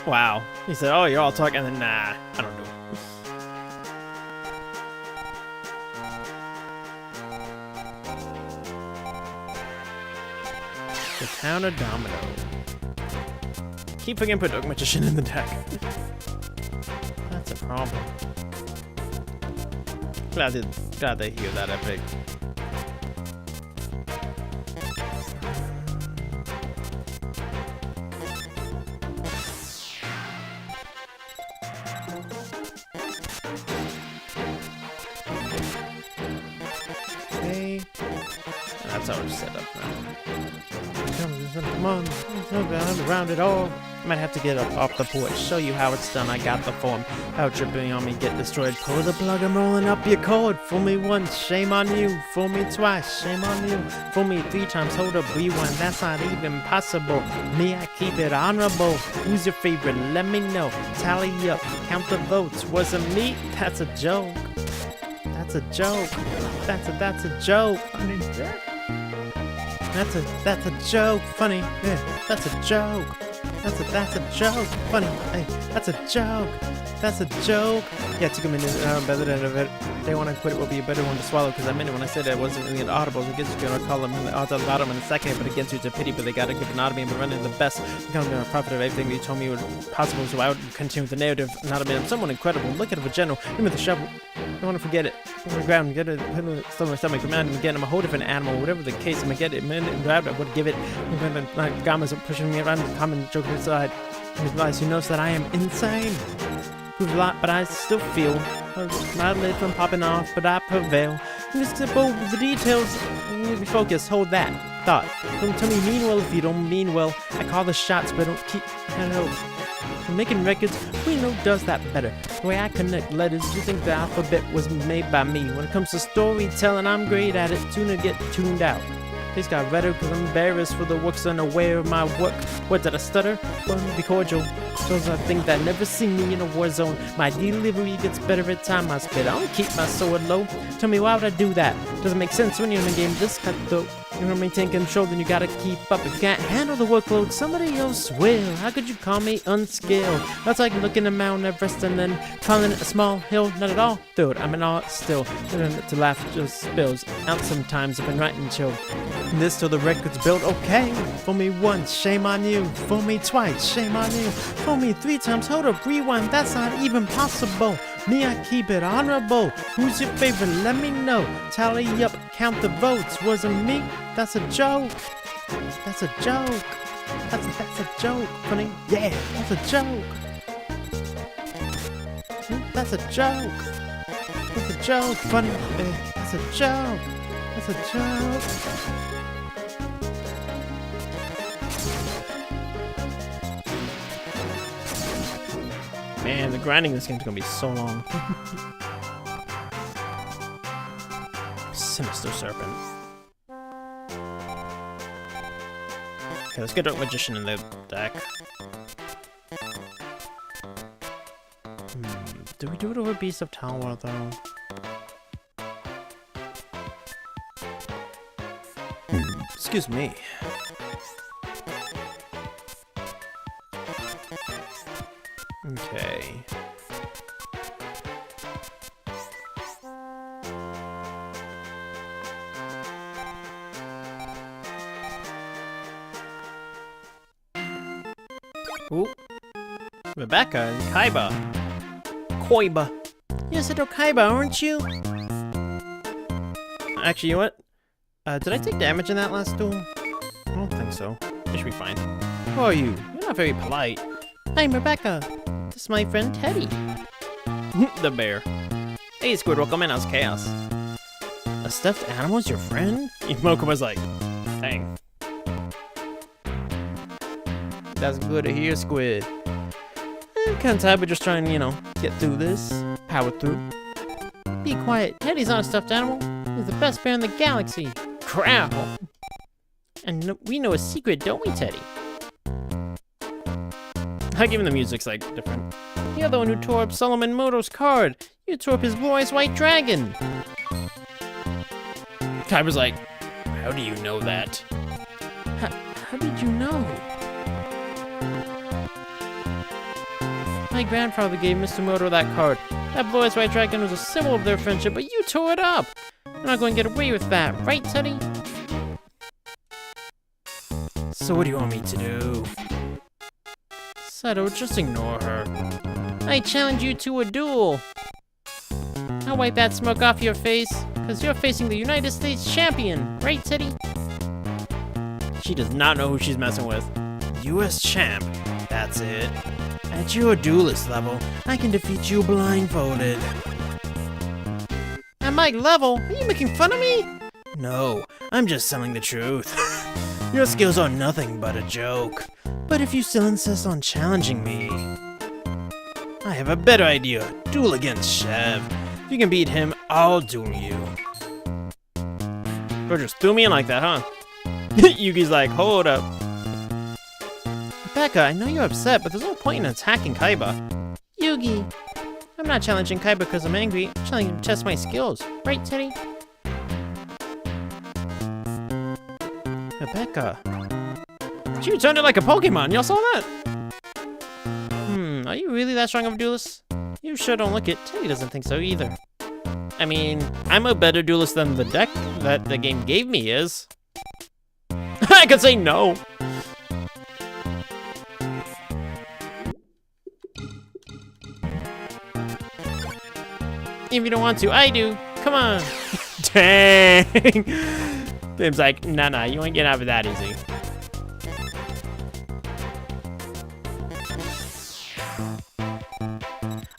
Wow. He said, oh, you're all talking, and then, nah, I don't do it. The Town of Domino. Keep forgetting to put Dark Magician in the deck. That's a problem. Glad they hear that, Epic. Okay. That's how it's set up now. Come on, around it all. Might have to get up off the porch, show you how it's done. I got the form. How tripping on me, get destroyed. Pull the plug, I'm rolling up your cord. Fool me once, shame on you. Fool me twice, shame on you. Fool me 3 times, hold up, rewind. That's not even possible. Me, I keep it honorable. Who's your favorite? Let me know. Tally up, count the votes. Wasn't me? That's a joke. That's a joke. That's a joke. That's a joke. Funny. Yeah, that's a joke. That's a joke. Funny. Hey, that's a joke. That's a joke. Yeah, it took a minute. Better than it. They want to quit it will be a better one to swallow because I meant it when I said I wasn't really an audible. I guess you're going to call them the odds on the bottom in a second, but against you it's a pity, but they got to give an audible and running the best. I'm going to profit of everything you told me was possible, so I would continue with the narrative. Not a bit. I'm someone incredible. Look at it for general. Give me the shovel. I want to forget it. On the ground, get it, put it on my stomach, command him again. I'm a whole different animal, whatever the case. I'm gonna get it, man, and grab it. I would give it. My gammas are pushing me around, common joke inside. His lies, he knows that I am insane. Proves a lot, but I still feel. My lid from popping off, but I prevail. Just simple, the details. Need to be focused. Hold that thought. Don't tell me mean well if you don't mean well. I call the shots, but don't keep. I don't know. Making records, we know does that better. The way I connect letters, you think the alphabet was made by me. When it comes to storytelling, I'm great at it. Tuna get tuned out. This got better because I'm embarrassed for the works unaware of my work. What did I stutter? Well, be cordial. Those are things that never see me in a war zone. My delivery gets better every time I spit. I don't keep my sword low. Tell me why would I do that? Doesn't make sense when you're in a game this cutthroat. You don't maintain control, then you gotta keep up. If you can't handle the workload, somebody else will. How could you call me unskilled? That's like looking at Mount Everest and then calling it a small hill. Not at all, dude. I'm in awe still. To laugh just spills out sometimes. I've been writing chill. This till the record's built. Okay, fool me once, shame on you. Fool me twice, shame on you. Fool me 3 times, hold up, rewind. That's not even possible. Me, I keep it honorable. Who's your favorite? Let me know. Tally up, count the votes. Wasn't me? That's a joke. That's a joke. That's a joke. Funny. Yeah, that's a joke. That's a joke. That's a joke. Funny. That's a joke. That's a joke. Man, the grinding in this game is gonna be so long. Sinister Serpent. Okay, let's get Dark Magician in the deck. Do we do it over Beast of Tower though? Excuse me. Okay. Ooh. Rebecca and Kaiba. Koiba. You're Seto Kaiba, aren't you? Actually, you know what? Did I take damage in that last duel? I don't think so. I should be fine. Who are you? You're not very polite. I'm Rebecca. This is my friend Teddy. The bear. Hey, Squidward, come in. How's chaos? A stuffed animal's your friend? Imoka was like, dang. That's good to hear, Squid. I'm kind of tired, but just trying to, you know, get through this. Power through. Be quiet. Teddy's not a stuffed animal. He's the best bear in the galaxy. Growl. And we know a secret, don't we, Teddy? Like, even the music's, like, different. You're the one who tore up Solomon Moto's card. You tore up his glorious white dragon. Kaiba's like, how do you know that? How did you know? My grandfather gave Mr. Moto that card. That glorious white dragon was a symbol of their friendship, but you tore it up. I'm not going to get away with that, right, Teddy? So what do you want me to do? Seto, just ignore her. I challenge you to a duel. I'll wipe that smoke off your face, because you're facing the United States champion, right, Teddy? She does not know who she's messing with. US champ, that's it. At your duelist level, I can defeat you blindfolded. At my level? Are you making fun of me? No, I'm just telling the truth. Your skills are nothing but a joke. But if you still insist on challenging me, I have a better idea. Duel against Chev. If you can beat him, I'll duel you. Bro just threw me in like that, huh? Yugi's like, hold up. Rebecca, I know you're upset, but there's no point in attacking Kaiba. Yugi, I'm not challenging Kaiba because I'm angry. I'm challenging him to test my skills. Right, Teddy? Rebecca. She turned it like a Pokemon. Y'all saw that? Are you really that strong of a duelist? You sure don't look it. Teddy doesn't think so either. I mean, I'm a better duelist than the deck that the game gave me is. I could say no. If you don't want to, I do. Come on. Dang. Bim's like, nah, you ain't getting out of it that easy.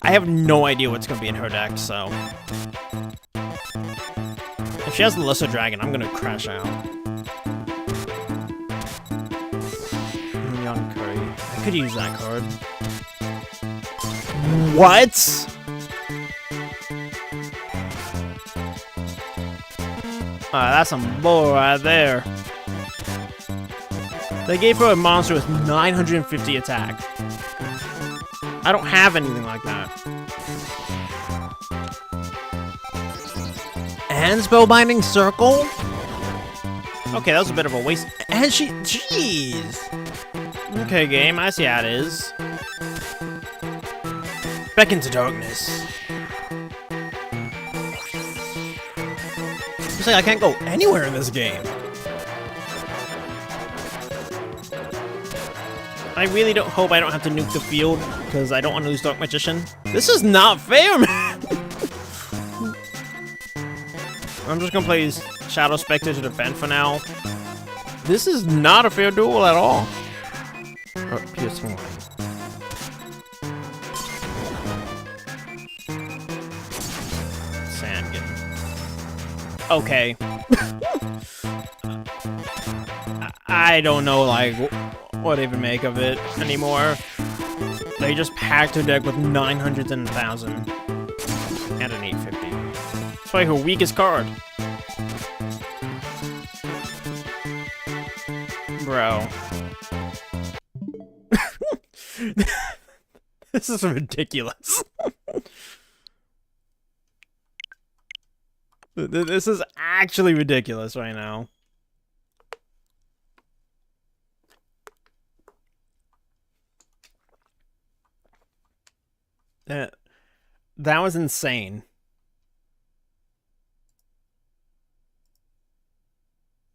I have no idea what's gonna be in her deck, so. If she has the Lesser Dragon, I'm gonna crash out. Young Curry. I could use that card. What? That's some bull right there. They gave her a monster with 950 attack. I don't have anything like that. And Spellbinding Circle? Okay, that was a bit of a waste. And she... Jeez! Okay, game, I see how it is. Back into darkness. It's like I can't go anywhere in this game. I really don't hope I don't have to nuke the field, because I don't want to lose Dark Magician. This is not fair, man! I'm just gonna play Shadow Spectre to defend for now. This is not a fair duel at all. Oh, PS1. Sandkin. Okay. I don't know, like, what to even make of it anymore. They just packed her deck with 900s and 1,000. And an 850. That's probably her weakest card. Bro. This is ridiculous. This is actually ridiculous right now. That was insane.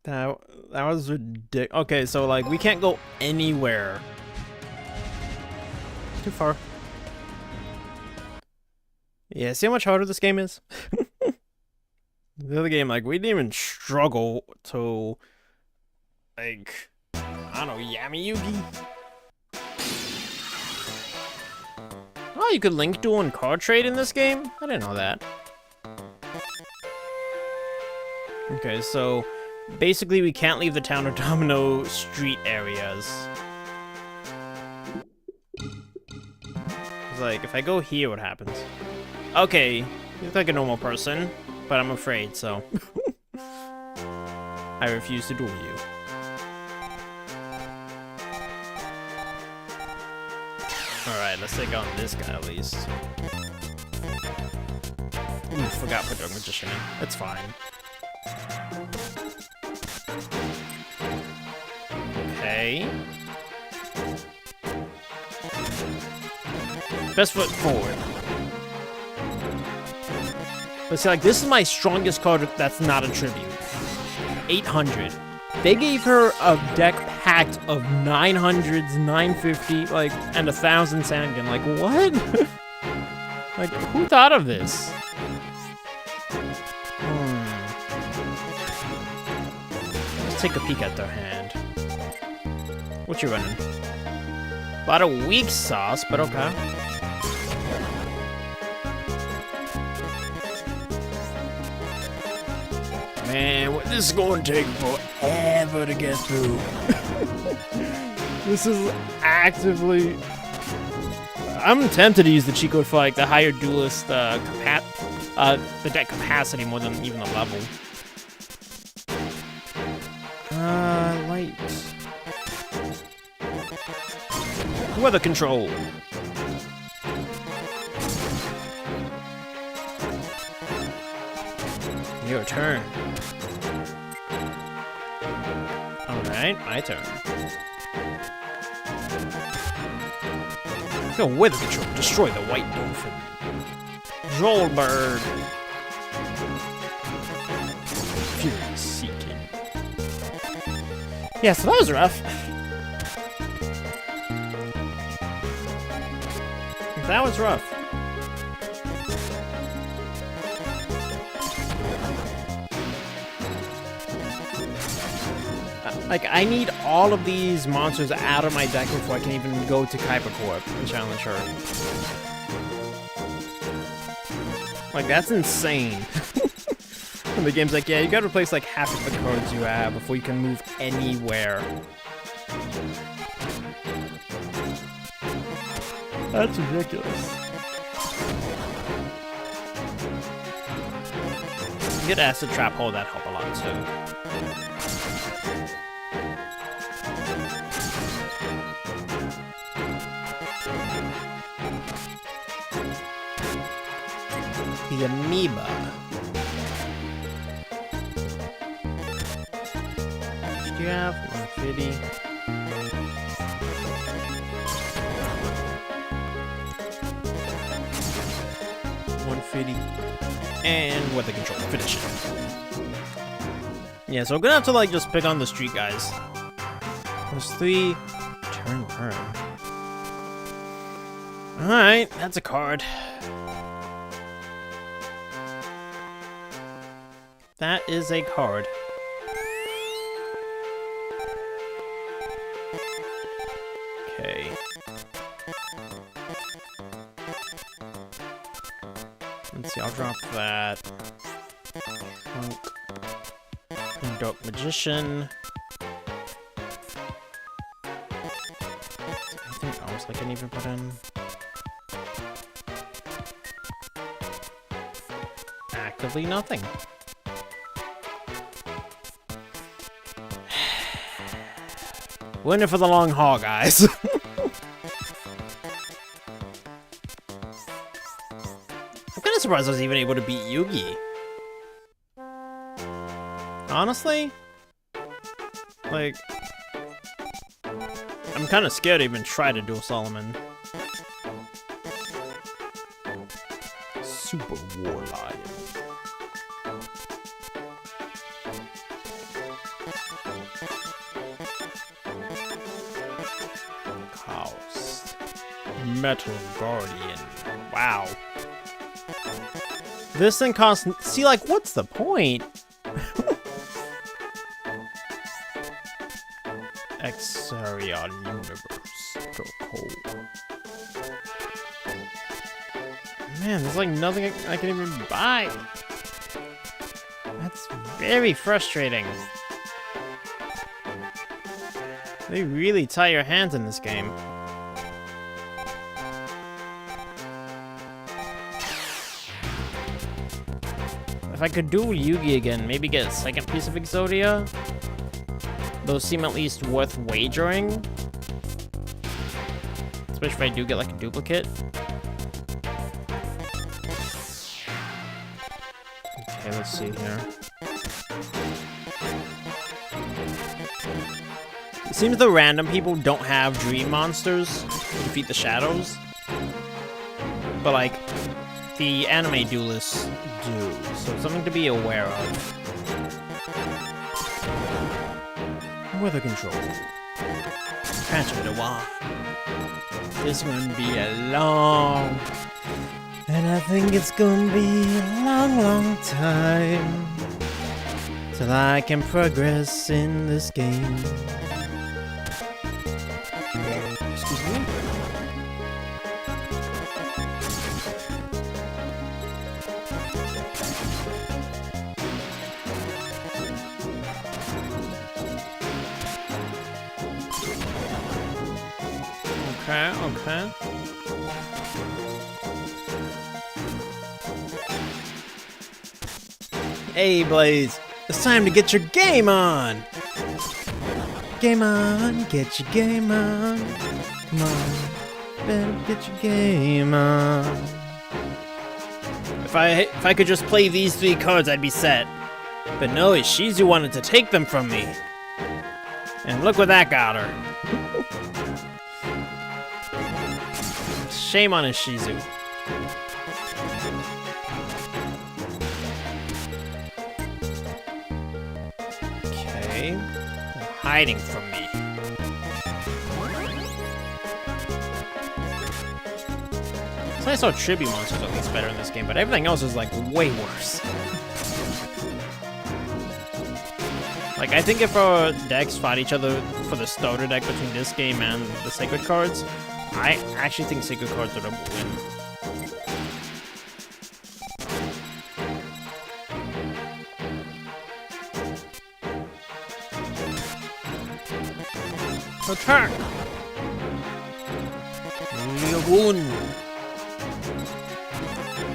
That was ridiculous. Okay, so like we can't go anywhere too far. Yeah, see how much harder this game is? The other game, like, we didn't even struggle to, like, I don't know, Yami Yugi? Oh, you could link duel and card trade in this game? I didn't know that. Okay, so basically we can't leave the town or domino street areas. It's like, if I go here, what happens? Okay, you look like a normal person, but I'm afraid, so I refuse to duel you. Alright, let's take on this guy at least. Ooh, forgot to put Dark Magician in. That's fine. Okay. Best foot forward. But see, like, this is my strongest card that's not a tribute. 800. They gave her a deck packed of 900s, 950, like, and 1,000 Sangan. Like, what? Like, who thought of this? Let's take a peek at their hand. What you running? A lot of weak sauce, but okay. Man, this is going to take forever to get through. This is actively... I'm tempted to use the cheat code for, like, the higher duelist the deck capacity more than even the level. Light. Weather control. Your turn. Alright, my turn. Go weather control. Destroy the white dolphin. Joelbird. Fury seeking. Yeah, so that was rough. That was rough. Like, I need all of these monsters out of my deck before I can even go to Kuiper Corp and challenge her. Like, that's insane. And the game's like, yeah, you gotta replace like half of the cards you have before you can move anywhere. That's ridiculous. Get Acid Trap Hole, that help a lot too. The amoeba. Do you have 150? And weather control. Finish it. Yeah, so I'm gonna have to like just pick on the street guys. There's 3 turn. Alright, that's a card. That is a card. Okay. Let's see, I'll drop that. Trunk. Dark Magician. Anything else I can even put in? Actively nothing. We're in it for the long haul, guys. I'm kind of surprised I was even able to beat Yugi. Honestly? Like... I'm kind of scared to even try to duel Solomon. Super War Lion. Metal Guardian. Wow. This thing costs... See, like, what's the point? Exarion Universe. Go cold. Man, there's like nothing I can even buy. That's very frustrating. They really tie your hands in this game. If I could duel Yugi again, maybe get a second piece of Exodia. Those seem at least worth wagering. Especially if I do get like a duplicate. Okay, let's see here. It seems the random people don't have dream monsters to defeat the shadows. But like, the anime duelists do. So it's something to be aware of. Weather control. Transfer to wall. This one be a long... And I think it's gonna be a long, long time till I can progress in this game. Excuse me? Okay, okay. Hey, Blaze, it's time to get your game on! Game on, get your game on. Come on, better get your game on. If I could just play these 3 cards, I'd be set. But no, Ishizu wanted to take them from me. And look what that got her. Shame on Ishizu. Okay. They're hiding from me. So I saw tribute monsters at least better in this game, but everything else is like way worse. Like, I think if our decks fought each other for the starter deck between this game and the Sacred cards, I actually think Sacred cards would win. Attack! Lagoon!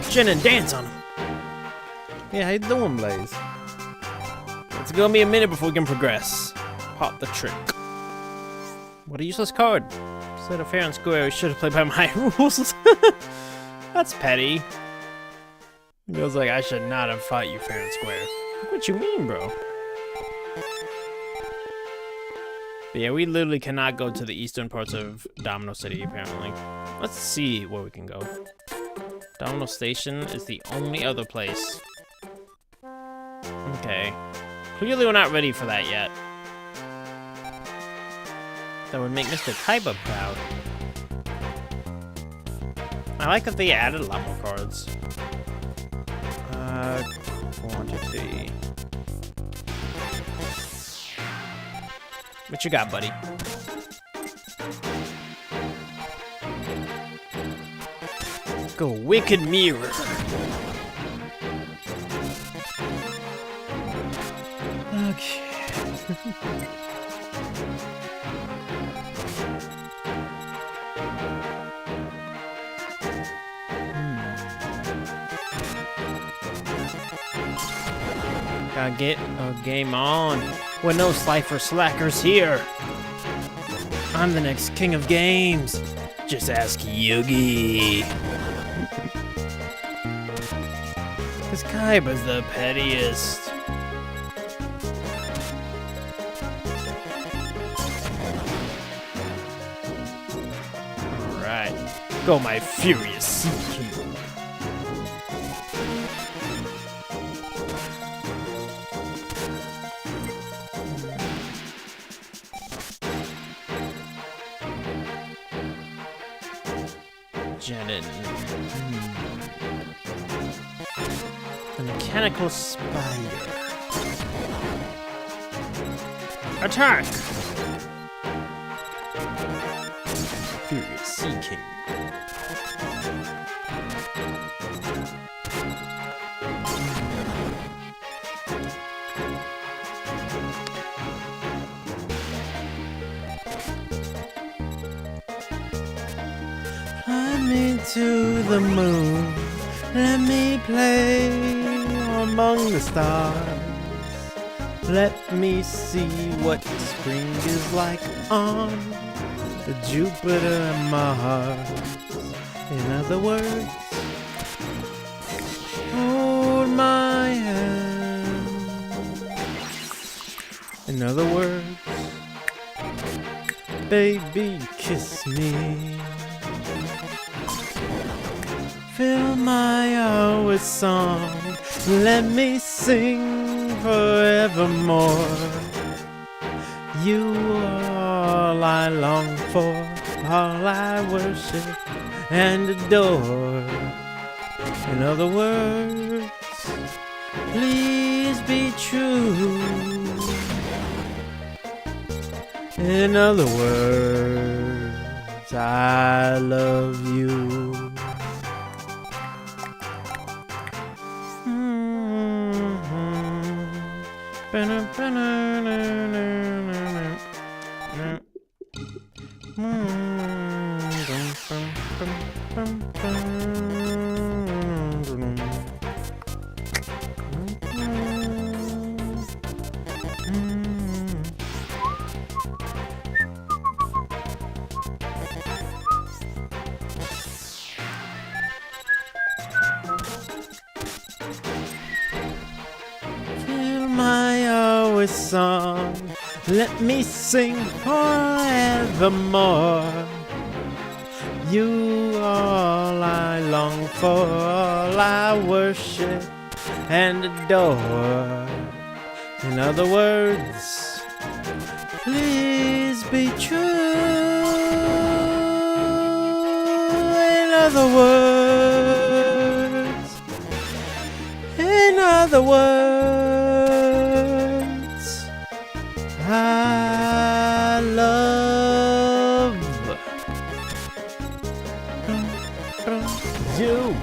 Chin and dance on him! Yeah, how you doing, Blaze? It's gonna be a minute before we can progress. Pop the trick. What a useless card. Instead of fair and square, we should have played by my rules. That's petty. He goes like, I should not have fought you fair and square. What you mean, bro? But yeah, we literally cannot go to the eastern parts of Domino City, apparently. Let's see where we can go. Domino Station is the only other place. Okay. Clearly we're not ready for that yet. That would make Mr. Kaiba proud. I like that they added a lot more cards. Quantity. What you got, buddy? Go Wicked Mirror. Okay. Gotta get a game on. With no Slifer slackers here. I'm the next king of games. Just ask Yugi. This Kaiba's the pettiest. Alright. Go my furious CQ. Janin. A mechanical spider. Attack! Furious Sea King. Fly me to the moon. Let me play among the stars. Let me see what spring is like on Jupiter and Mars. In other words, hold my hand. In other words, baby, kiss me. Fill my heart with song. Let me sing forevermore. You are all I long for, all I worship and adore. In other words, please be true. In other words, I love you. My always song, let me sing forevermore. You all I long for, all I worship and adore. In other words, please be true. In other words, I love you.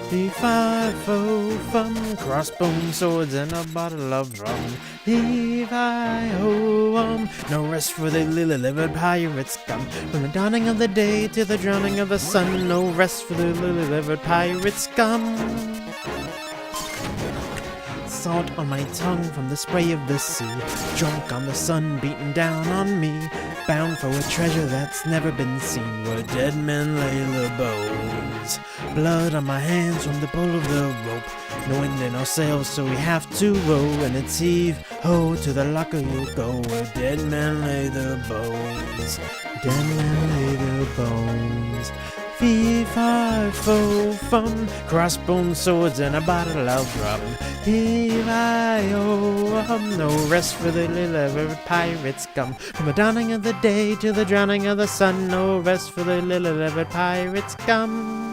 Fee-fi-fo fum, crossbone swords and a bottle of rum. Fee-fi-ho no rest for the lily-livered pirates come. From the dawning of the day to the drowning of the sun, no rest for the lily-livered pirates come. Salt on my tongue from the spray of the sea, drunk on the sun beaten down on me, bound for a treasure that's never been seen, where dead men lay their bones. Blood on my hands from the pull of the rope, no wind and no sails, so we have to row, and it's heave-ho to the locker you'll go, where dead men lay their bones. Dead men lay their bones. Fee-fi-fo-fum, crossbone swords and a bottle of rum. Fee-fi-o-hum, no rest for the lily-livered pirates come. From the dawning of the day to the drowning of the sun, no rest for the lily-livered pirates come.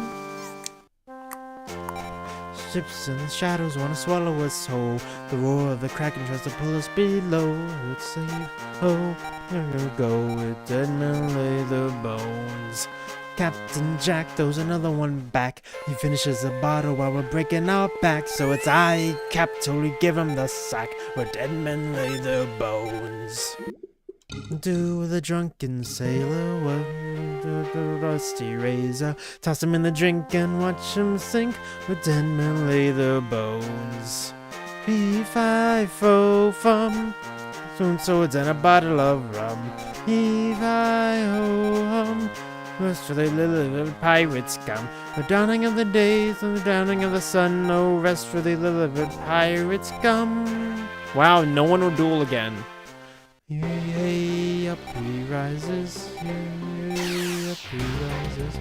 Ships in the shadows wanna swallow us whole. The roar of the kraken tries to pull us below. It's safe, oh, here we go. With dead men lay their bones. Captain Jack throws another one back. He finishes a bottle while we're breaking our back. So it's I, Cap, totally give him the sack, where dead men lay their bones. Do the drunken sailor work the rusty razor, toss him in the drink and watch him sink, where dead men lay their bones. Fee-fi-fo-fum, stone swords and a bottle of rum. Fee-fi-ho-hum, rest for the lily-livered pirates come. The dawning of the days and the dawning of the sun, no rest for the lily-livered pirates come. Wow, no one will duel again. Yay, up he rises. Yay, up he rises.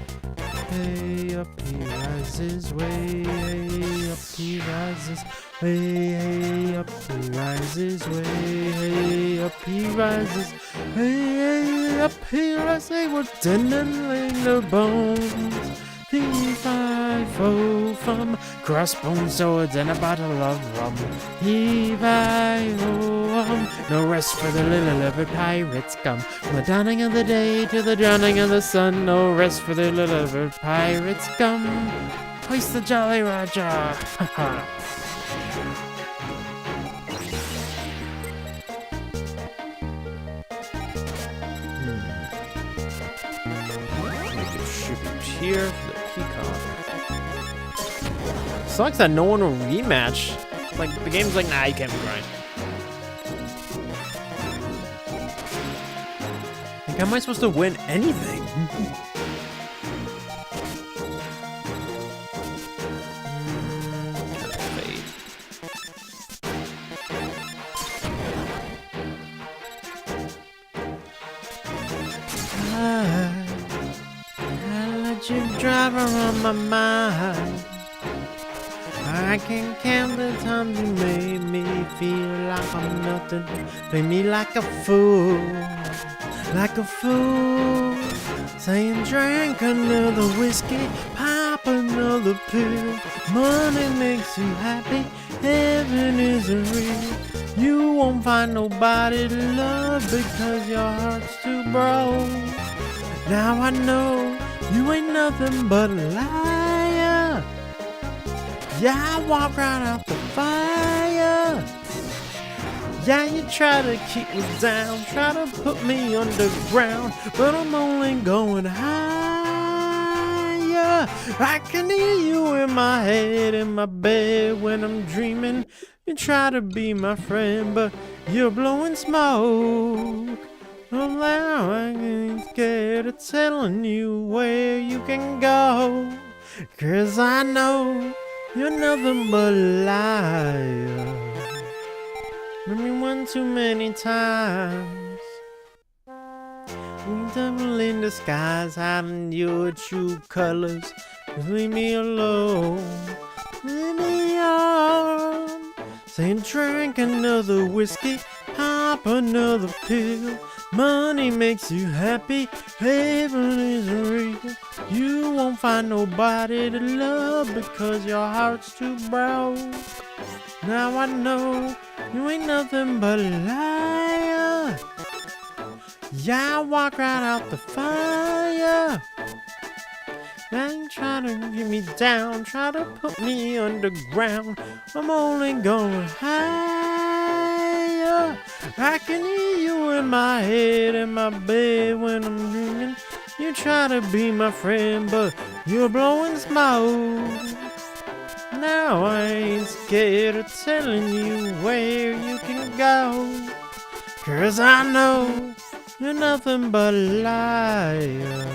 Way up he rises, way up he rises, way up he rises, way up he rises, way up he rises. They were tending their bones. He-fi-fo from crossbone swords and a bottle of rum. He-fi-ho-hum, no rest for the little leopard pirates come. From the dawning of the day to the drowning of the sun, no rest for the little leopard pirates come. Hoist the Jolly Roger! Ha ha! Make it tribute here for the peacock. Sucks that no one will rematch. Like, the game's like, nah, you can't be grind. Like, how am I supposed to win anything? I let you drive around my mind. I can count the times you made me feel like I'm nothing. Play me like a fool, like a fool. Saying drink another whiskey, pop another pill. Money makes you happy, heaven isn't real. You won't find nobody to love because your heart's too broke. Now I know you ain't nothing but a liar. Yeah, I walk right out the fire. Yeah, you try to keep me down, try to put me underground, but I'm only going higher. I can hear you in my head, in my bed when I'm dreaming. You try to be my friend, but you're blowing smoke. I'm now I ain't scared of telling you where you can go, 'cause I know you're nothing but a liar. Let me one too many times. We devil in disguise, hiding your true colors. Just leave me alone. Leave me on. Saying drink another whiskey, pop another pill. Money makes you happy, heaven isn't real. You won't find nobody to love because your heart's too broke. Now I know you ain't nothing but a liar. Yeah, I walk right out the fire. Now you try to get me down, try to put me underground. I'm only going higher. I can hear you in my head, in my bed when I'm dreaming. You try to be my friend, but you're blowing smoke. Now I ain't scared of telling you where you can go, 'cause I know you're nothing but a liar.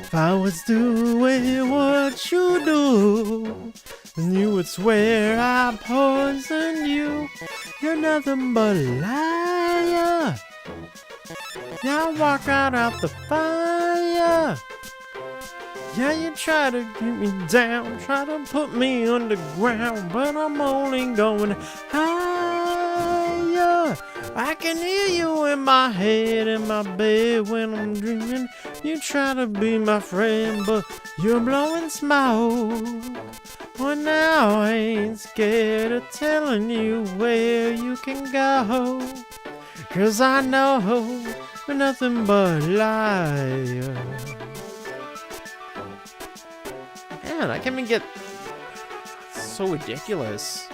If I was doing what you do, then you would swear I poisoned you. You're nothing but a liar. Yeah, I walk right out the fire. Yeah, you try to get me down, try to put me underground, but I'm only going higher. I can hear you in my head, in my bed when I'm dreaming. You try to be my friend, but you're blowing smoke. Well, now I ain't scared of telling you where you can go, 'cause I know you're nothing but a liar. Man, I can't even get so ridiculous.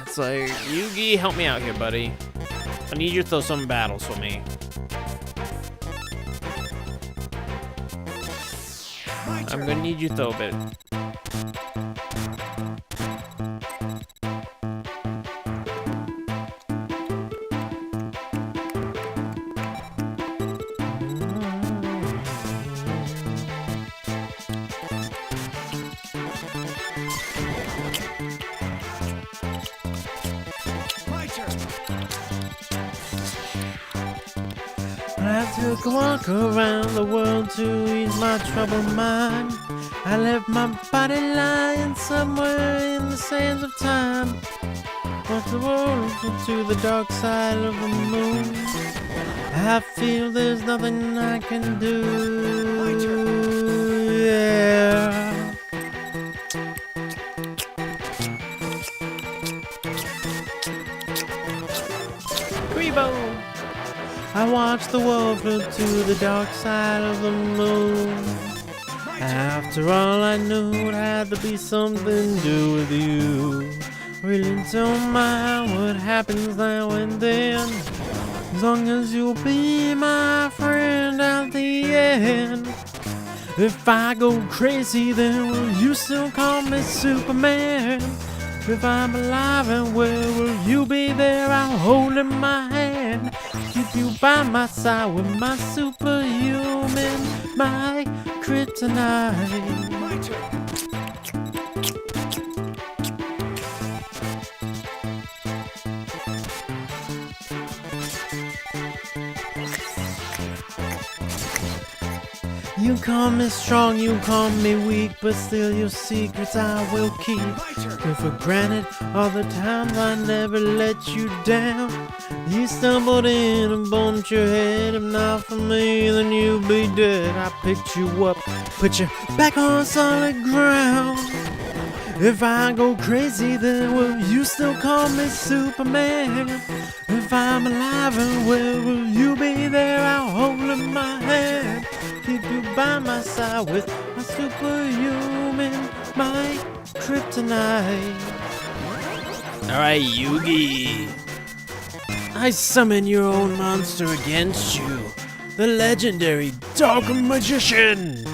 It's like, Yugi, help me out here, buddy. I need you to throw some battles for me. I'm gonna need you to throw a bit. I took a walk around the world to ease my troubled mind. I left my body lying somewhere in the sands of time. Walked the world to the dark side of the moon. I feel there's nothing I can do. Yeah. Grebo! I watched the world float to the dark side of the moon. After all, I knew it had to be something to do with you. Really don't mind what happens now and then, as long as you'll be my friend at the end. If I go crazy, then will you still call me Superman? If I'm alive and well, will you be there? I'll hold in my hand, keep you by my side with my superhuman, my kryptonite. My turn. You call me strong, you call me weak, but still your secrets I will keep. Took for granted all the times I never let you down. You stumbled in and bumped your head. If not for me, then you'd be dead. I picked you up, put you back on solid ground. If I go crazy, then will you still call me Superman? If I'm alive and well, will you be there? I'll hold in my hand, keep you by my side with my superhuman, my kryptonite. Alright, Yugi. I summon your own monster against you, the legendary Dog Magician.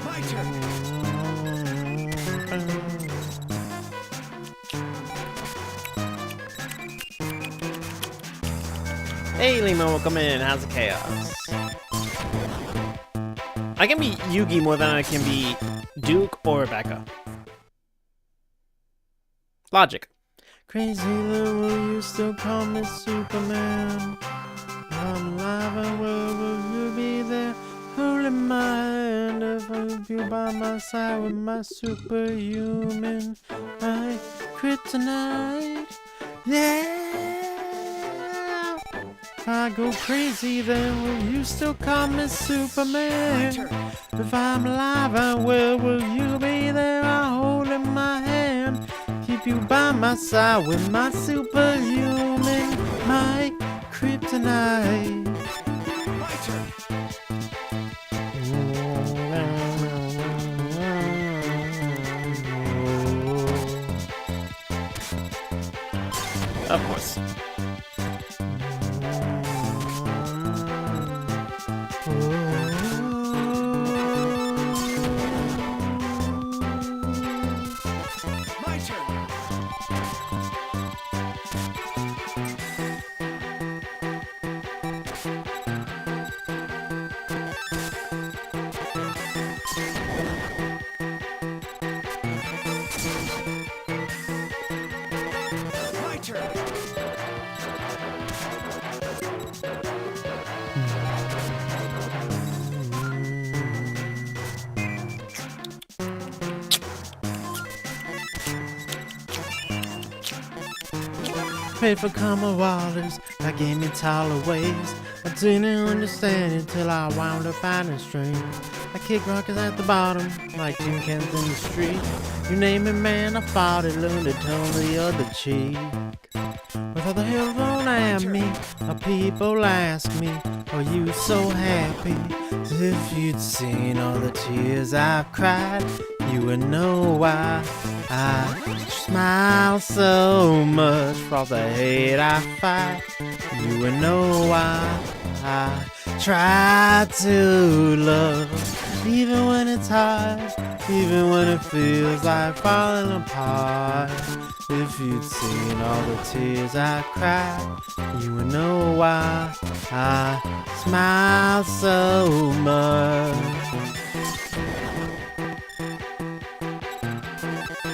My turn. Hey Lima, welcome in. How's the chaos? I can be Yugi more than I can be Duke or Rebecca. Logic. Crazy then will you still call me Superman? If I'm alive and well, will you be there? Holding my hand if I leave you by my side with my superhuman, my kryptonite. Yeah! If I go crazy, then will you still call me Superman? If I'm alive and well, will you be there? I'll hold in my hand, keep you by my side with my superhuman, my kryptonite. My turn. Of course. My turn. My turn. Prayed for calmer waters that gave me taller waves. I didn't understand it till I wound up at a stream. I kick rockets at the bottom like tin cans in the street. You name it, man, I fought it, learned to turn the other cheek. With all the hell thrown at me, people ask me, are you so happy? If you'd seen all the tears I've cried, you would know why I smile so much for the hate I fight. You would know why I try to love, even when it's hard, even when it feels like falling apart. If you'd seen all the tears I cried, you would know why I smile so much.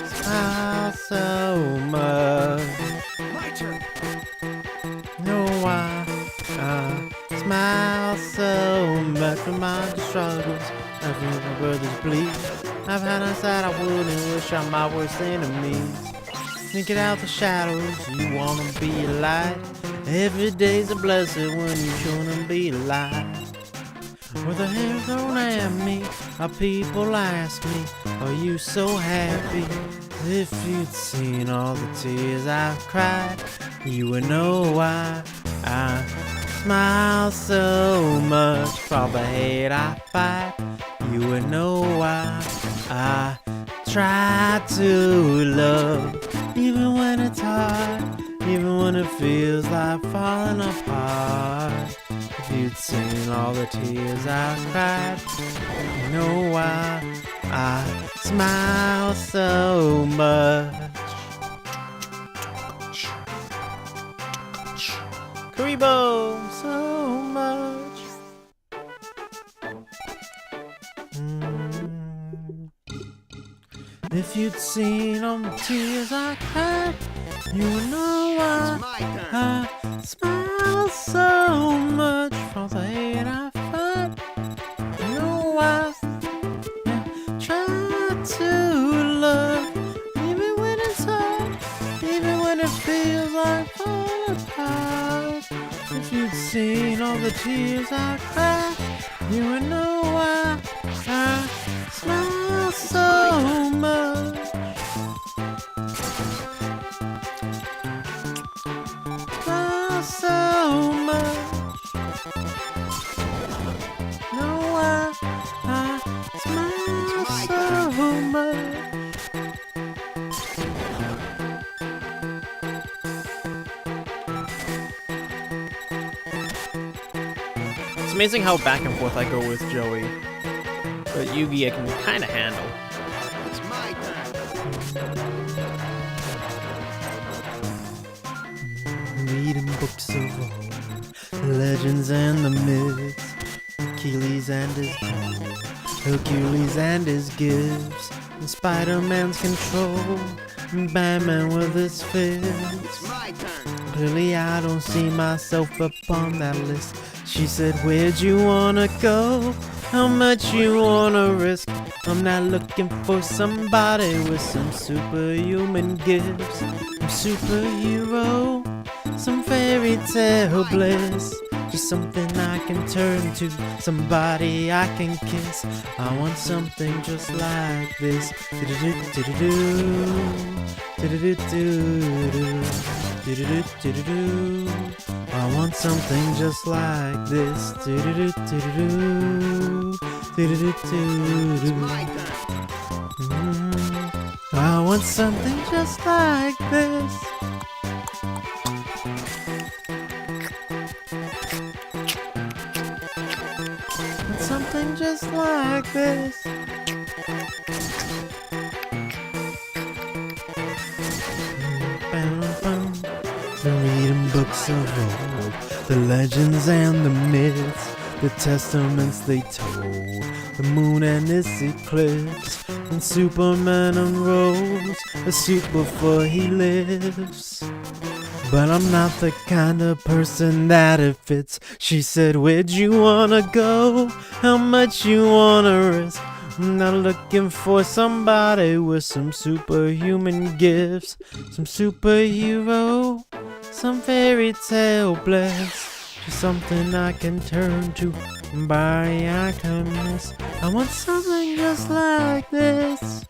Smile so much. My turn. Know why my brothers bleed. I've had nights that I wouldn't wish on my worst enemies. Think it out the shadows, you wanna be a light. Every day's a blessing when you gonna be alive. With a hair thrown at me, our people ask me, are you so happy? If you'd seen all the tears I've cried, you would know why I smile so much for the hate I fight. You would know why I try to love, even when it's hard, even when it feels like falling apart. If you'd seen all the tears I've cried, you know why I smile so much. Karibo, so much. If you'd seen all the tears I cried, you would know why My turn. I smile so much for the hate I fight. You know why I try to love, even when it's hard, even when it feels like falling apart. If you'd seen all the tears I cried, you would know why I smile so much. Smile so much. Know why I smile so much. It's amazing how back and forth I go with Joey, but Yugi I can kind of handle. It's my turn. Reading books of old, the legends and the myths, Achilles and his gold, Hercules and his gifts, and Spider-Man's control, and Batman with his fists. It's my turn. Clearly I don't see myself upon that list. She said, where'd you wanna go? How much you wanna risk? I'm not looking for somebody with some superhuman gifts, some superhero, some fairy tale bliss. Just something I can turn to, somebody I can kiss. I want something just like this. I want something just like this. It's my turn. I want something just like this. Want something just like this. Been reading books of old, the legends and the myths, the testaments they told, the moon and its eclipse, and Superman unrolls a suit before he lives. But I'm not the kind of person that it fits. She said, where'd you wanna go? How much you wanna risk? I'm not looking for somebody with some superhuman gifts, some superhero, some fairy tale bliss. Just something I can turn to, somebody I can miss. I want something just like this.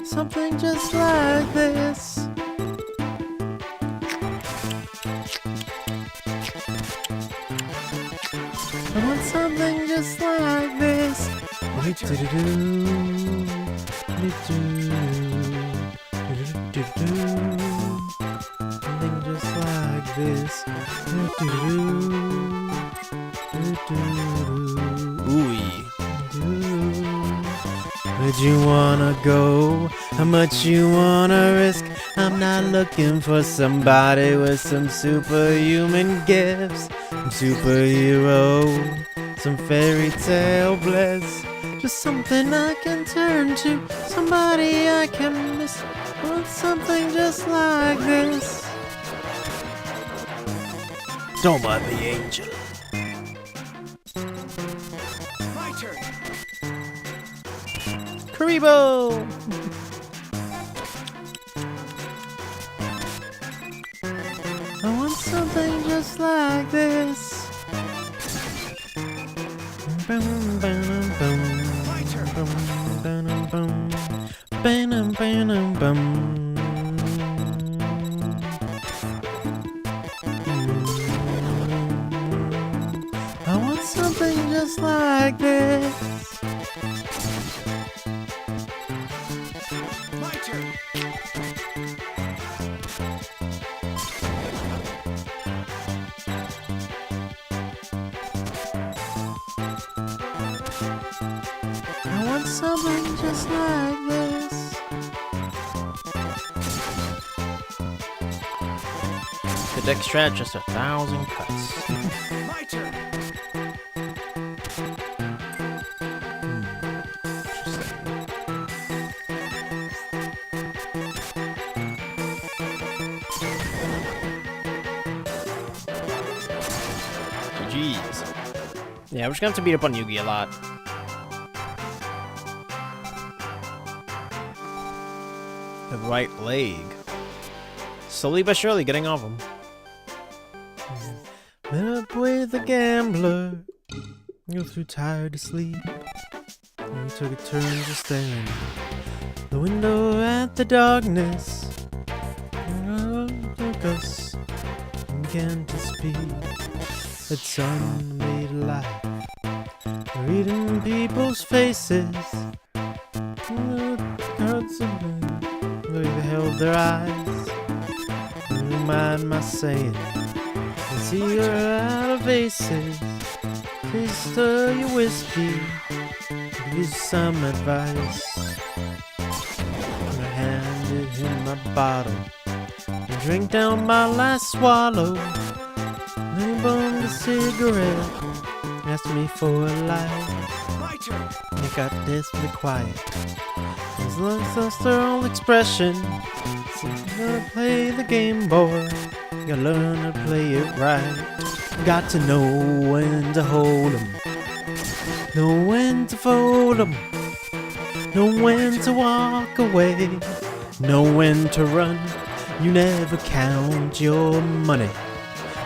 Something just like this. I want something just like this. Something just like this. Where'd you wanna go? How much you wanna risk? I'm not looking for somebody with some superhuman gifts, some superhero, some fairy tale bliss. Just something I can turn to, somebody I can miss. I want something just like this. Doma the Angel. My turn. Karibo! I want something just like this. Bum, bum, bum, My turn. bum, bum, bum, bum, bum. I want something just like this. My turn. I want something just like this. The deck strat just 1,000 cuts. My turn. GG's. Yeah, we're just gonna have to beat up on Yugi a lot. The right leg. Slowly but surely getting off him. Met up with a gambler. You're too tired to sleep. We took a turn just staring the window at the darkness. Took us and began to speak. That sun made life. Reading people's faces. They held their eyes. You mind my saying? See you're out of aces. Please stir your whiskey. Give you some advice. I handed him my bottle and drank down my last swallow. Then he bummed a cigarette. Asked me for a light. My turn. It got deathly quiet. As long as that's their own expression. So you gotta play the game, boy. You gotta learn to play it right. Got to know when to hold 'em, know when to fold 'em, know when to walk away, know when to run. You never count your money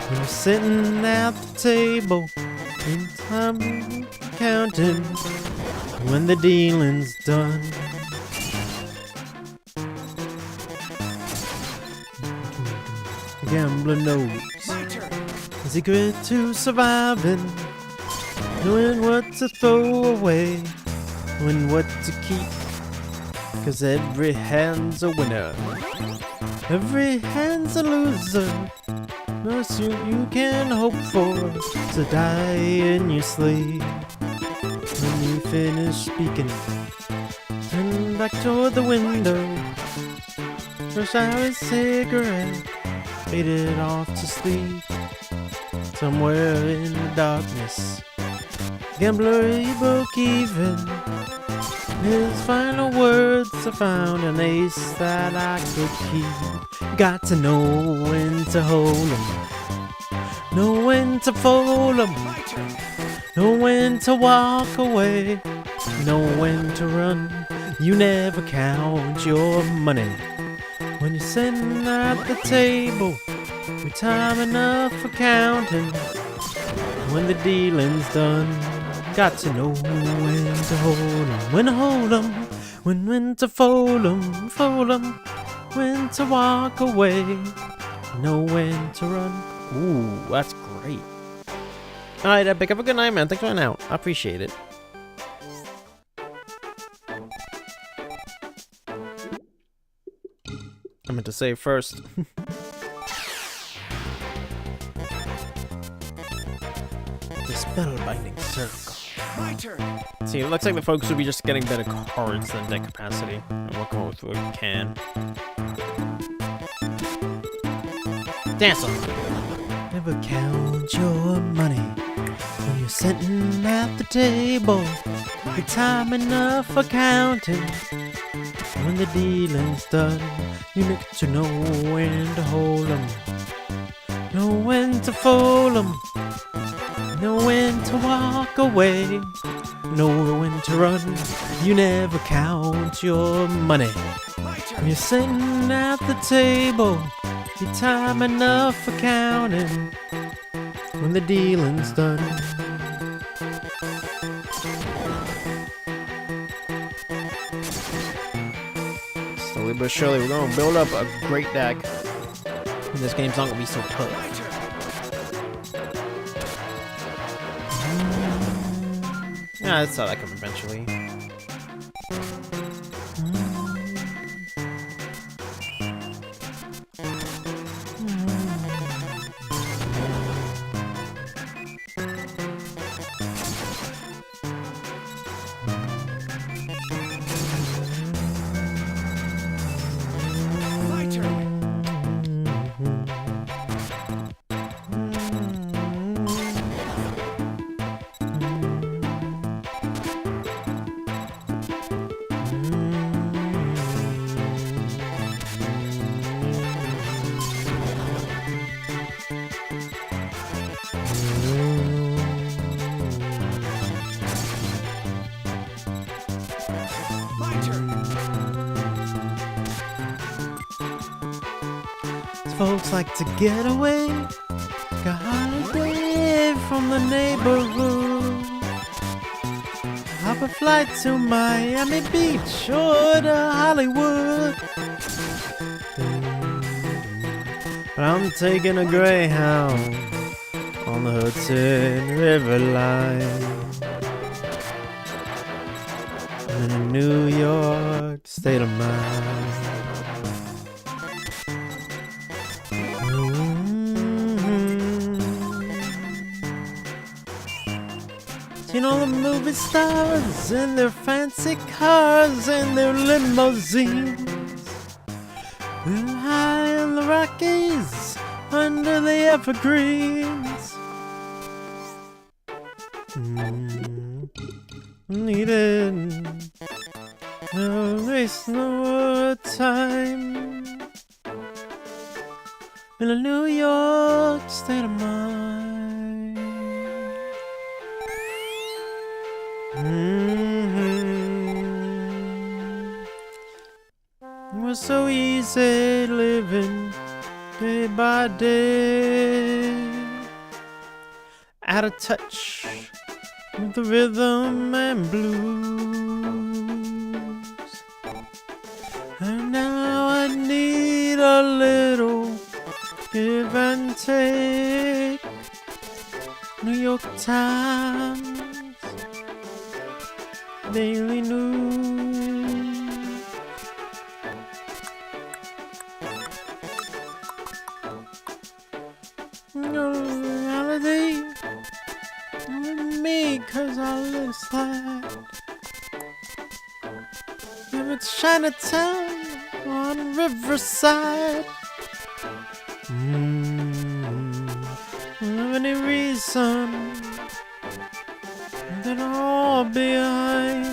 when you're sitting at the table. In time counting when the dealing's done. Gambler knows My turn. the secret to surviving, knowing what to throw away, knowing what to keep. 'Cause every hand's a winner, every hand's a loser. No suit you can hope for to die in your sleep. When you finish speaking, turn back toward the window, brush out his cigarette, faded off to sleep. Somewhere in the darkness, gambler he broke even. His final words, I found an ace that I could keep. Got to know when to hold 'em, know when to fold 'em, My turn. know when to walk away, know when to run. You never count your money when you're sitting at the table. With time enough for counting when the dealing's done. Got to know when to hold 'em, when to hold 'em, when to fold 'em, when to walk away, know when to run. Ooh, that's great. Alright, Epic, have a good night, man. Thanks for hanging out. I appreciate it. I meant to save first. The spellbinding circle. My turn. See, it looks like the folks will be just getting better cards than deck capacity. And we'll come up with what we can. Dance on. Never count your money when you're sitting at the table. The time enough for counting. When the dealing's done, you need to know when to hold 'em, know when to fold 'em, know when to walk away, know when to run. You never count your money. My turn. You're sitting at the table, your time enough for counting when the dealing's done. Slowly but surely, we're gonna build up a great deck. And this game's not gonna be so My tough. turn. Yeah, I saw that come eventually. My turn. My turn. Folks like to get away, take a holiday from the neighborhood. Hop a flight to Miami Beach or to Hollywood. But I'm taking a Greyhound on the Hudson River line. I'm in a New York state of mind. You know the movie stars and their fancy cars and their limousines. They're high in the Rockies under the evergreens. Needed no waste no time in a New York state of mind. It was so easy living day by day, out of touch with the rhythm and blues. And now I need a little give and take. New York Times, Daily News. No reality with me, 'cause I live slide. If it's Chinatown on Riverside, any reason, then all behind.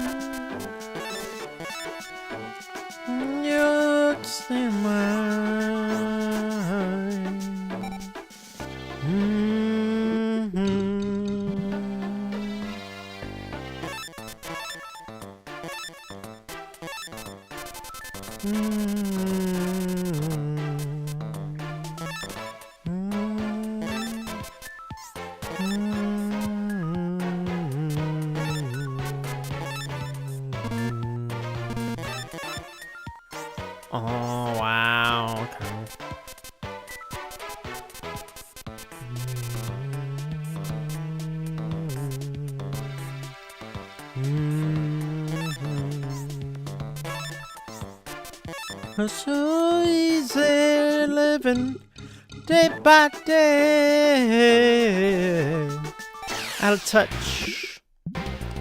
You're stay mine. Oh, wow. Okay. It's so easy living day by day, out of touch,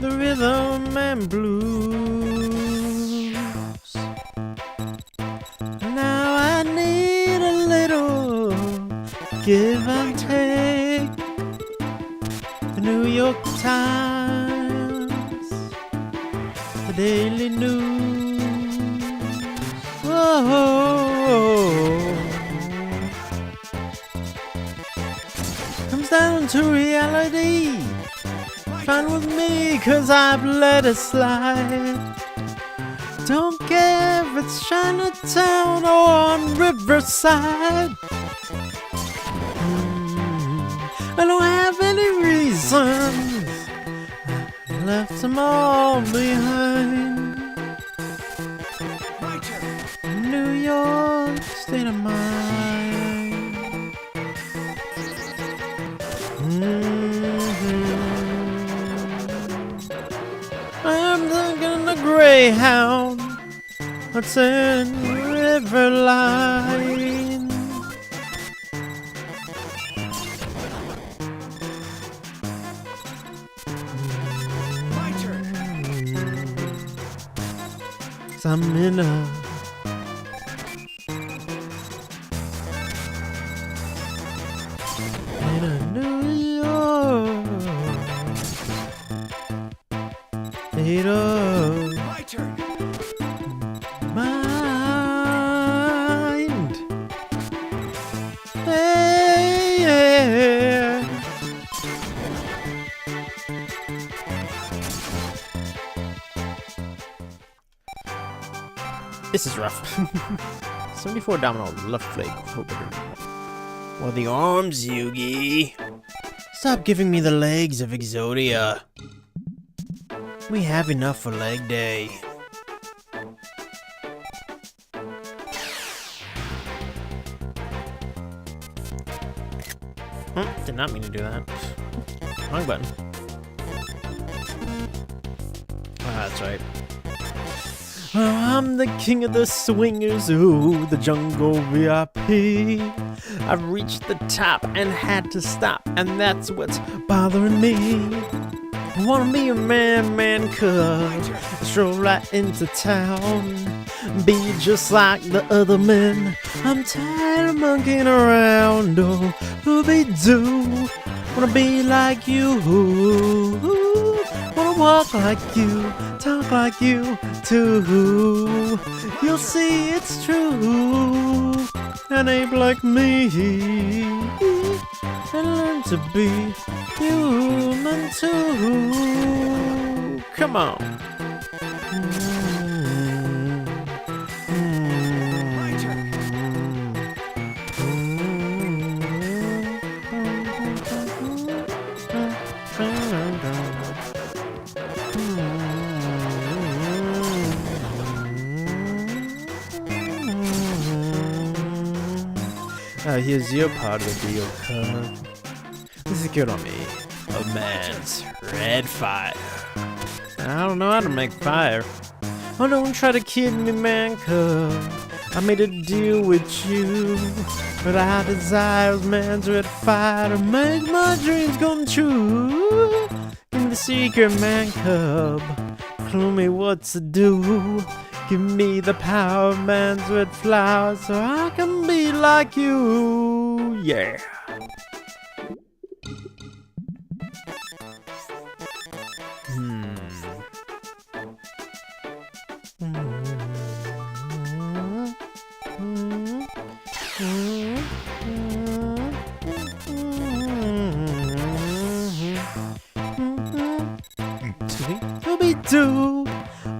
the rhythm and blues. Now I need a little give and take. The New York Times, the Daily News. Whoa. return to reality. My Fine turn. with me, cause I've let it slide. Don't care if it's Chinatown or on Riverside. I don't have any reasons. I left them all behind. My turn. New York state of mind. I'm thinking the Greyhound. What's in Riverline? My turn. 'Cause I'm in a New York state of My turn. mind. Hey, yeah. This is rough. 74 domino left flank. Well, the arms, Yugi. Stop giving me the legs of Exodia. We have enough for leg day. Did not mean to do that. Wrong button. Ah, that's right. I'm the king of the swingers, ooh, the jungle VIP. I've reached the top and had to stop, and that's what's bothering me. I wanna be a man cub, stroll right into town, be just like the other men. I'm tired of monkeying around, oh, ooby-doo. Wanna be like you, wanna walk like you, talk like you too. You'll see it's true, an ape like me, and learn to be human too. Come on. My turn. Here's your part of the deal, cub. This is good on me. A man's red fire. I don't know how to make fire. Oh, don't try to kid me, man, cub. I made a deal with you, but I desire man's red fire to make my dreams come true. Give me the secret, man, cub. Clue me what to do. Give me the power of man's red flower so I can be like you. Yeah. Scooby-Doo,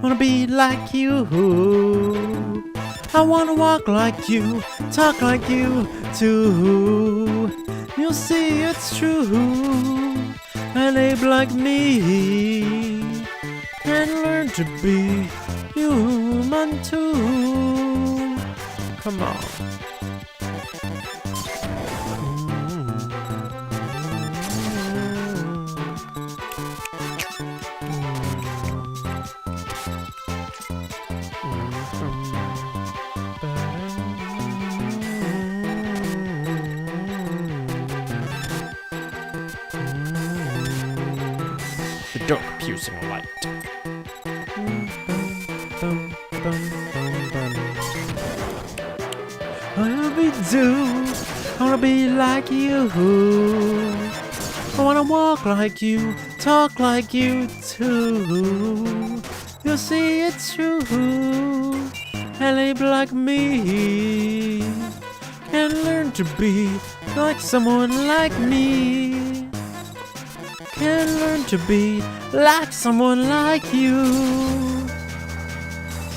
wanna be like you. I wanna walk like you, talk like you too. You'll see it's true. An ape like me can learn to be human too. Come on. The dark piercing light. I wanna be like you. I wanna walk like you, talk like you too. You'll see it's true. An ape like me can learn to be like someone like me. can learn to be like someone like you.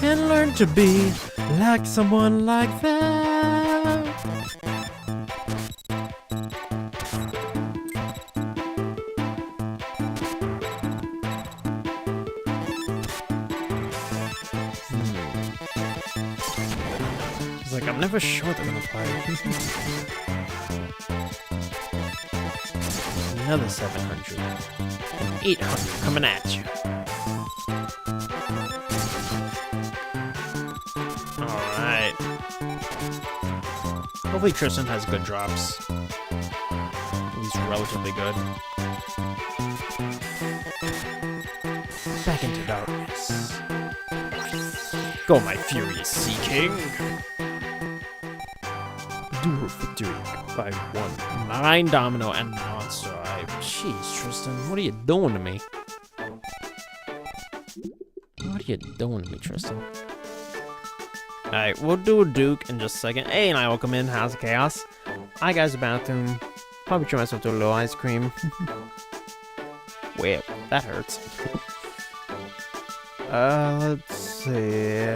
Can learn to be like someone like that. It's like, I'm never sure they're gonna play. Another 700 and 800 coming at you. Alright. Hopefully Tristan has good drops. At least relatively good. Back into darkness. Go, my furious Sea King! Dual victory by 1. 9 domino and monster. Jeez, Tristan, what are you doing to me? What are you doing to me, Tristan? Alright, we'll do a Duke in just a second. Hey, and I welcome in House of Chaos. I guys, the bathroom. Probably treat myself to a little ice cream. Wait, that hurts. Let's see.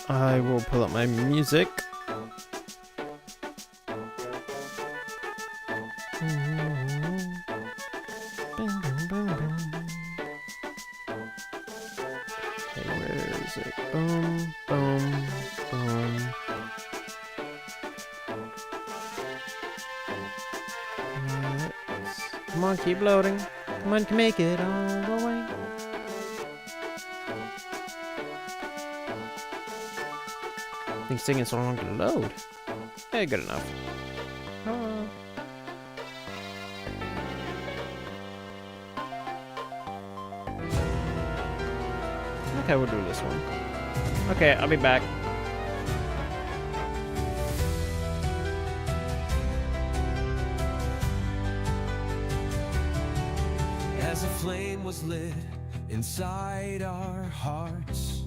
I will pull up my music. Okay, where is it? Boom, boom, boom. Come on, keep loading. Come on, can make it all the way. I think taking so long to load. Hey, good enough. Okay, we'll do this one. Okay, I'll be back. As a flame was lit inside our hearts,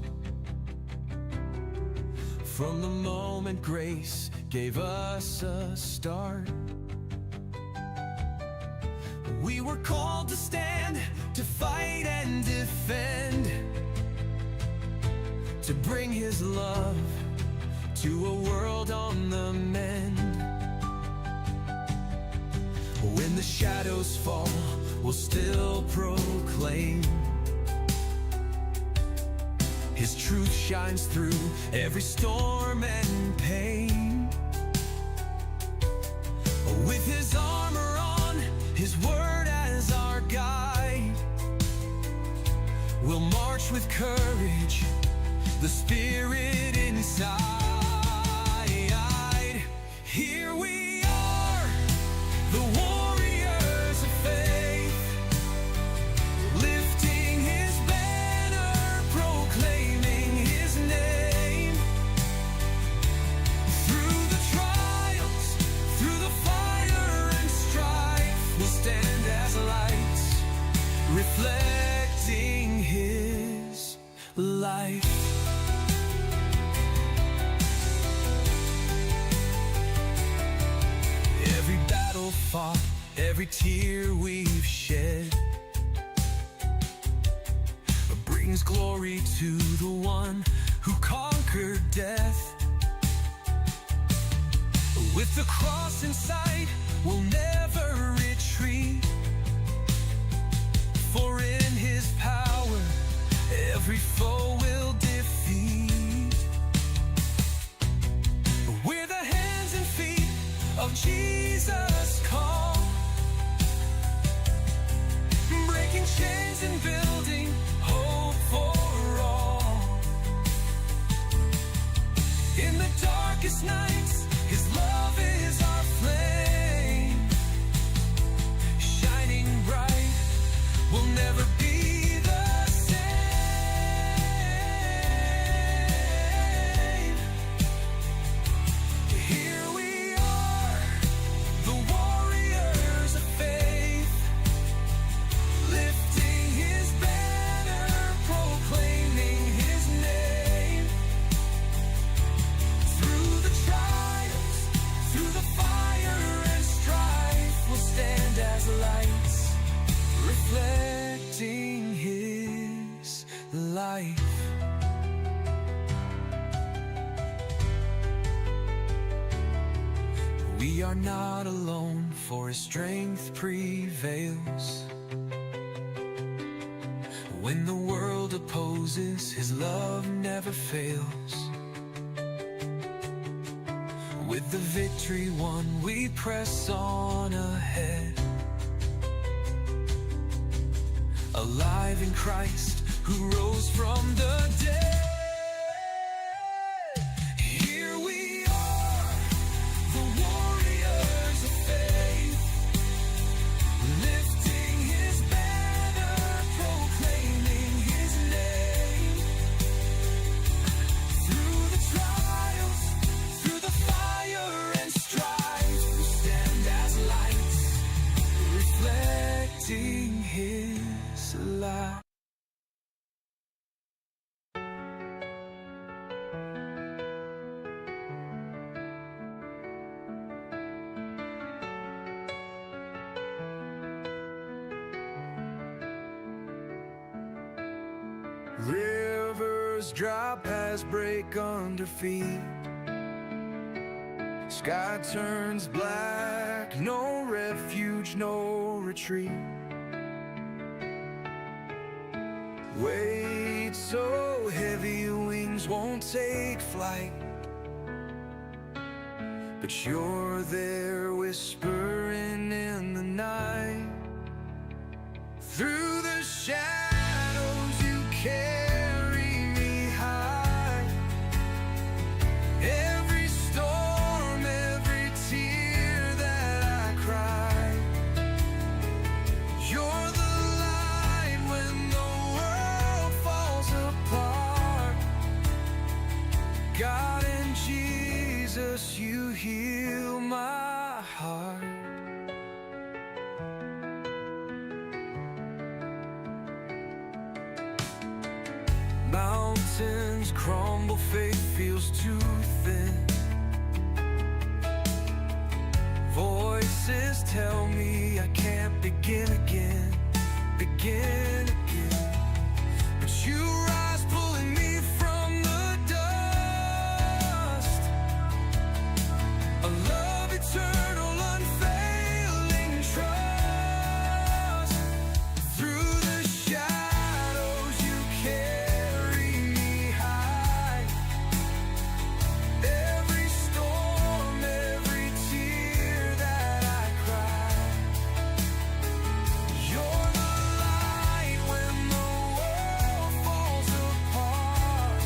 from the moment grace gave us a start, we were called to stand, to fight and defend, to bring his love to a world on the mend. When the shadows fall, we'll still proclaim his truth shines through every storm and pain. With his armor on, his word as our guide, we'll march with courage, the spirit inside. Here we are, the warriors of faith, lifting his banner, proclaiming his name. Through the trials, through the fire and strife, we'll stand as lights, reflecting his life. Every battle fought, every tear we've shed, brings glory to the one who conquered death. With the cross in sight, we'll never retreat, for in his power, every foe will defeat. We're the hands and feet of Jesus' call, breaking chains and building hope for all. In the darkest nights, his love is our flame. are not alone, for His strength prevails. When the world opposes, His love never fails. With the victory won, we press on ahead. Alive in Christ, who rose from the dead. Here we are, the warriors of faith, lifting His banner, proclaiming His name. Through the trials, through the fire and strife, we stand as lights, reflecting His light. Rivers dry past break under feet. Sky turns black, no refuge, no retreat. Weight so heavy your wings won't take flight, but you're there whispering in the night. Through the shadows you carry me high. Every storm, every tear that I cry, you're the light when the world falls apart. God and Jesus, you heal my heart. Mountains crumble, faith feels too thin. Voices tell me I can't begin again, begin again. But you rise, pulling me from the dust. A love eternal, unfailing trust. Through the shadows you carry me high. Every storm, every tear that I cry, you're the light when the world falls apart.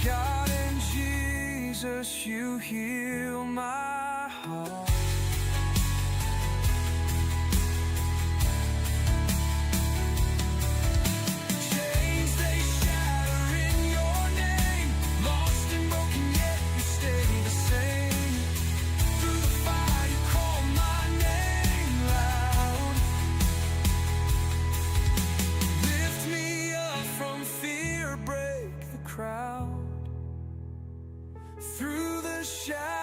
God and Jesus, you heal my heart. Chains they shatter in your name, lost and broken yet you stay the same. Through the fire you call my name loud. Lift me up from fear, break the crowd. Through the shadows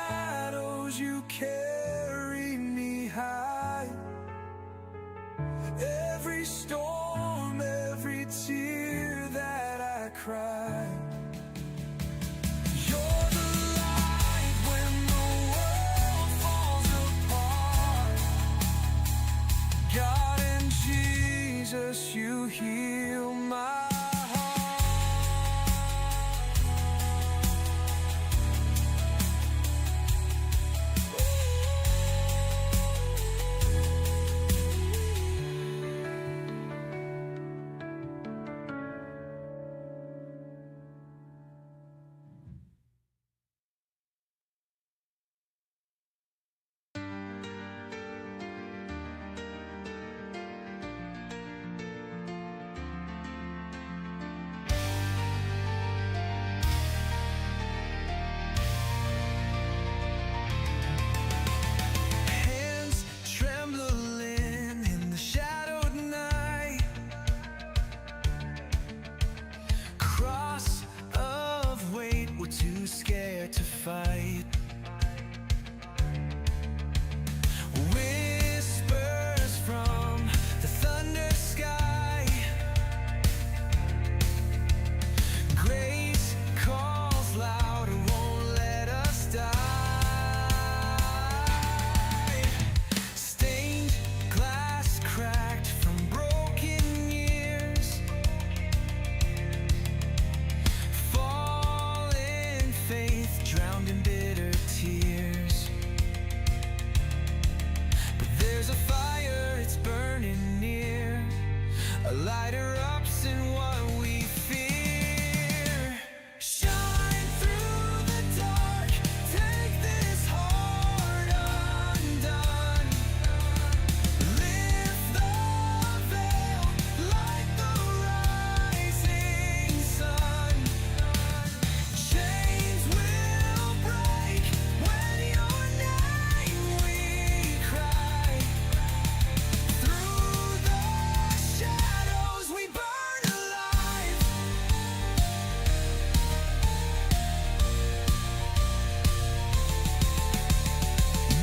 there's a fire, it's burning near. A light erupts in what we fear. Shine through the dark, take this heart undone. Lift the veil like the rising sun. Chains will break when your name we cry. Through the shadows we burn alive.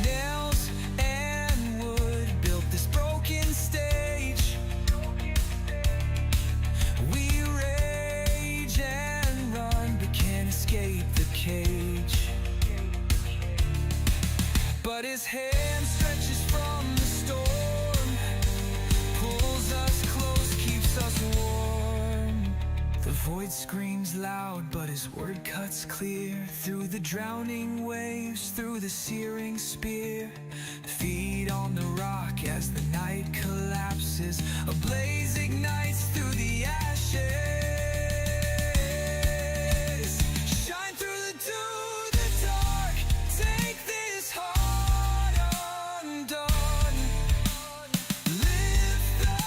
Nails and wood built this broken stage. We rage and run but can't escape the cage. But his hand stretches from the storm, pulls us close, keeps us warm. The void screams loud, but his word cuts clear. Through the drowning waves, through the searing spear. Feet on the rock as the night collapses. A blaze ignites through the ashes. Shine through the dark, take this heart undone. Lift the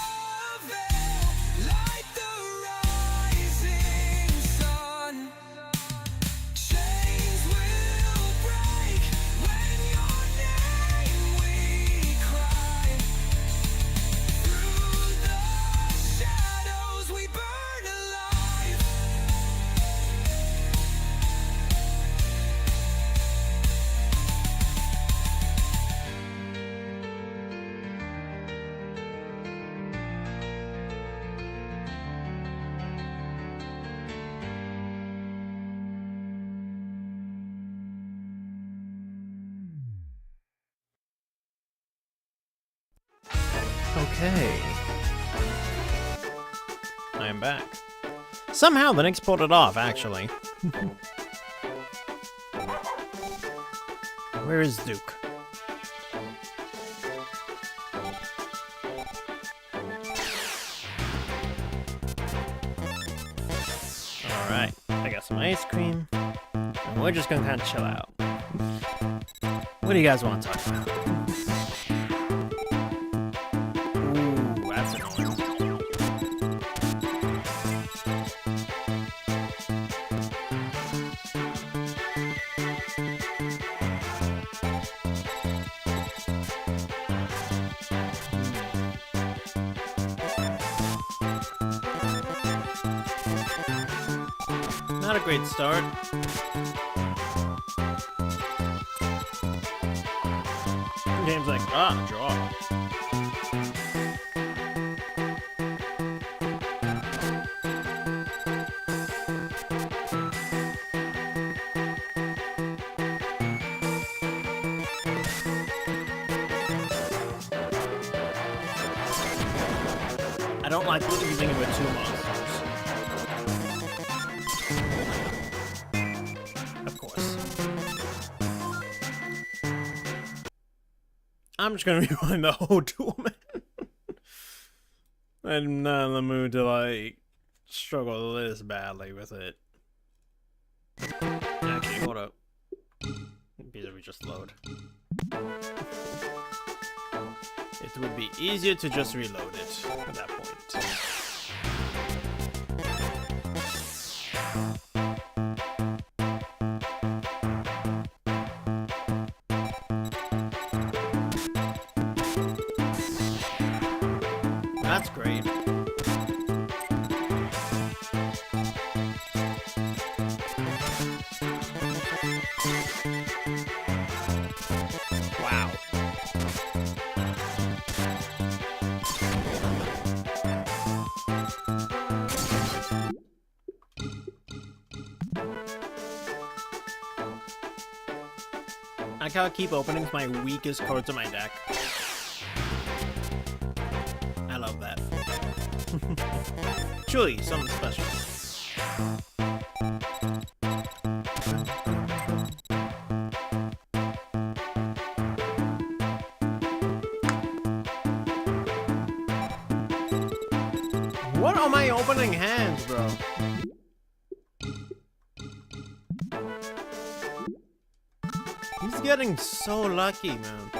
veil, light the rising sun. Chains will break when your name we cry. Through the shadows we burn alive. Okay. I am back. Somehow the Knicks pulled it off, actually. Where is Duke? Alright, I got some ice cream. And we're just gonna kind of chill out. What do you guys want to talk about? Ooh, that's annoying. Not a great start. Game's like, draw. I don't like using it with two monsters. Of course. I'm just gonna rewind the whole tournament. I'm not in the mood to, like, struggle this badly with it. Actually, hold up. Because we just load. It would be easier to just reload it at that point. That's great. Wow. I gotta keep opening my weakest cards in my deck. I love that. Truly, something special. What are my opening hands, bro? He's getting so lucky, man.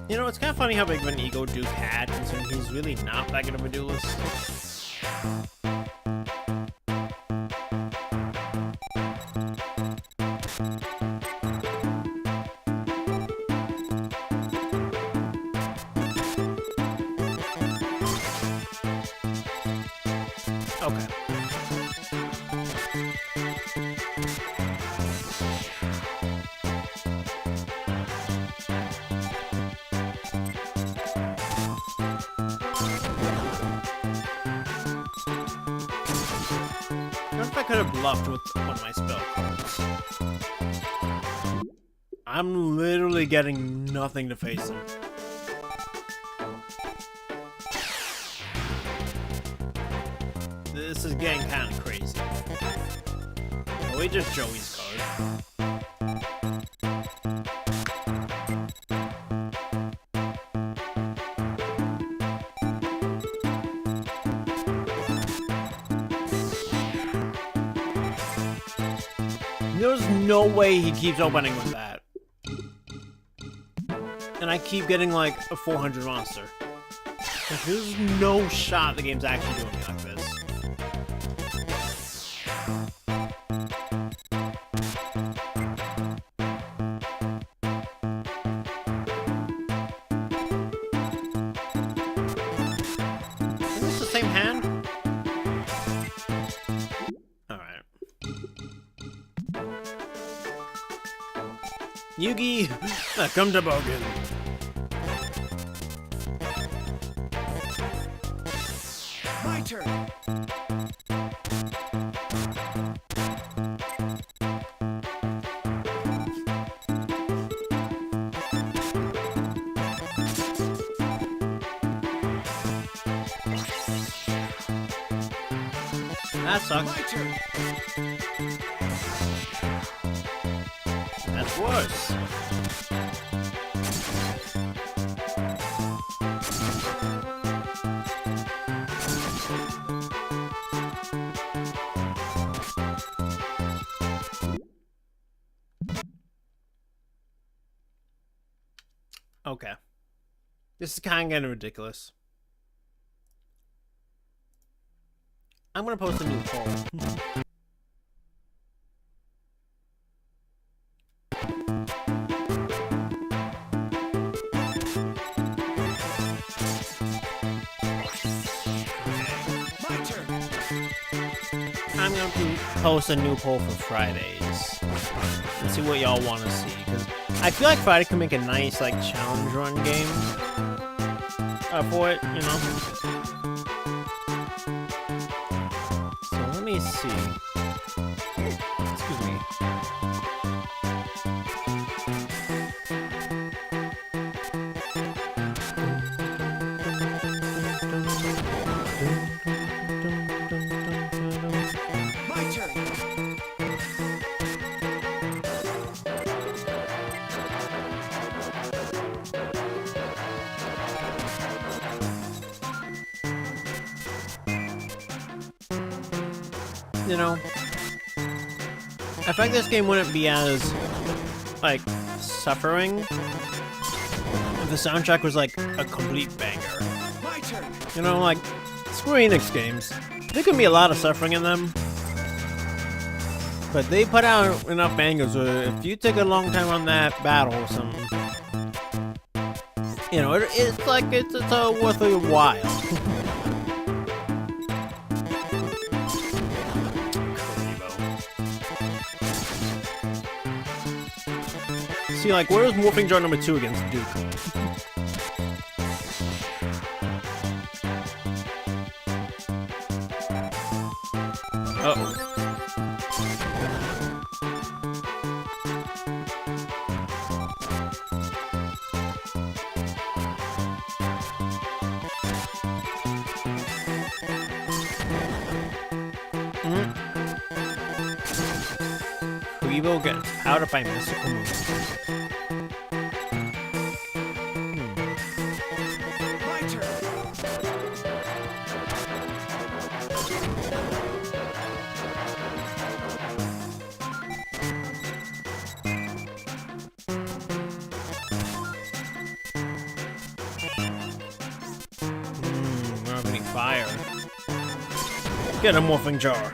You know, it's kind of funny how big of an ego Duke had, considering he's really not that good of a duelist. Okay. I wonder if I could have bluffed with one of my spell cards. I'm literally getting nothing to face him. This is getting kind of crazy. Oh, we just Joey's card. There's no way he keeps opening with that. And I keep getting like a 400 monster. Like, there's no shot the game's actually doing me like this. Is this the same hand? Alright. Yugi, come to Bogan. My turn. That sucks. My turn. That's worse. Okay. This is kind of getting ridiculous. I'm gonna post a new poll. My turn. I'm gonna post a new poll for Fridays and see what y'all want to see, because I feel like Friday can make a nice like challenge run game for it, you know. So let me see. Excuse me. My turn. You know, I think this game wouldn't be as, like, suffering if the soundtrack was, like, a complete banger. My turn. You know, like, Square Enix games, there can be a lot of suffering in them, but they put out enough bangers where if you take a long time on that battle or something, you know, it's like, it's worth a while. See, like, where's Morphing Jar number 2 against Duke? Uh-oh. Weevil gets powdered by mystical moves. My turn. fire. Get a morphing jar.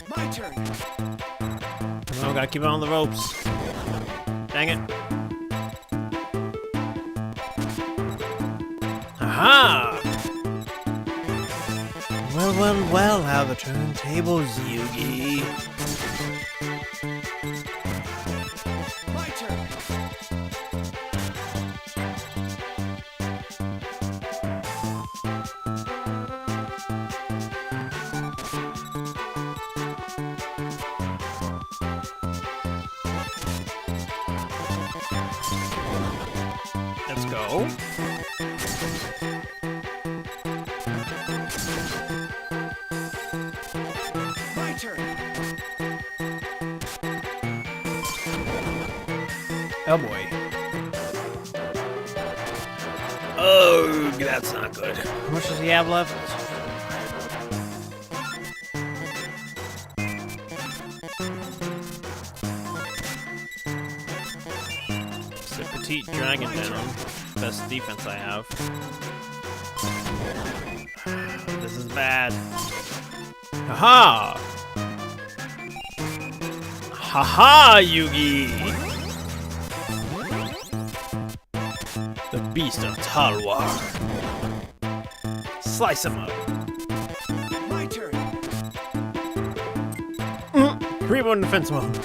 My turn. Oh, gotta keep it on the ropes. Dang it. Aha! Well, well, well, how the turntables, Yugi. My turn. Let's go. My turn. Oh boy. Oh, that's not good. How much does he have left? It's a petite dragon down. Best defense I have. This is bad. Haha! Haha, Yugi! The beast of Talwar. Slice him up. My turn. Kribo in defense mode.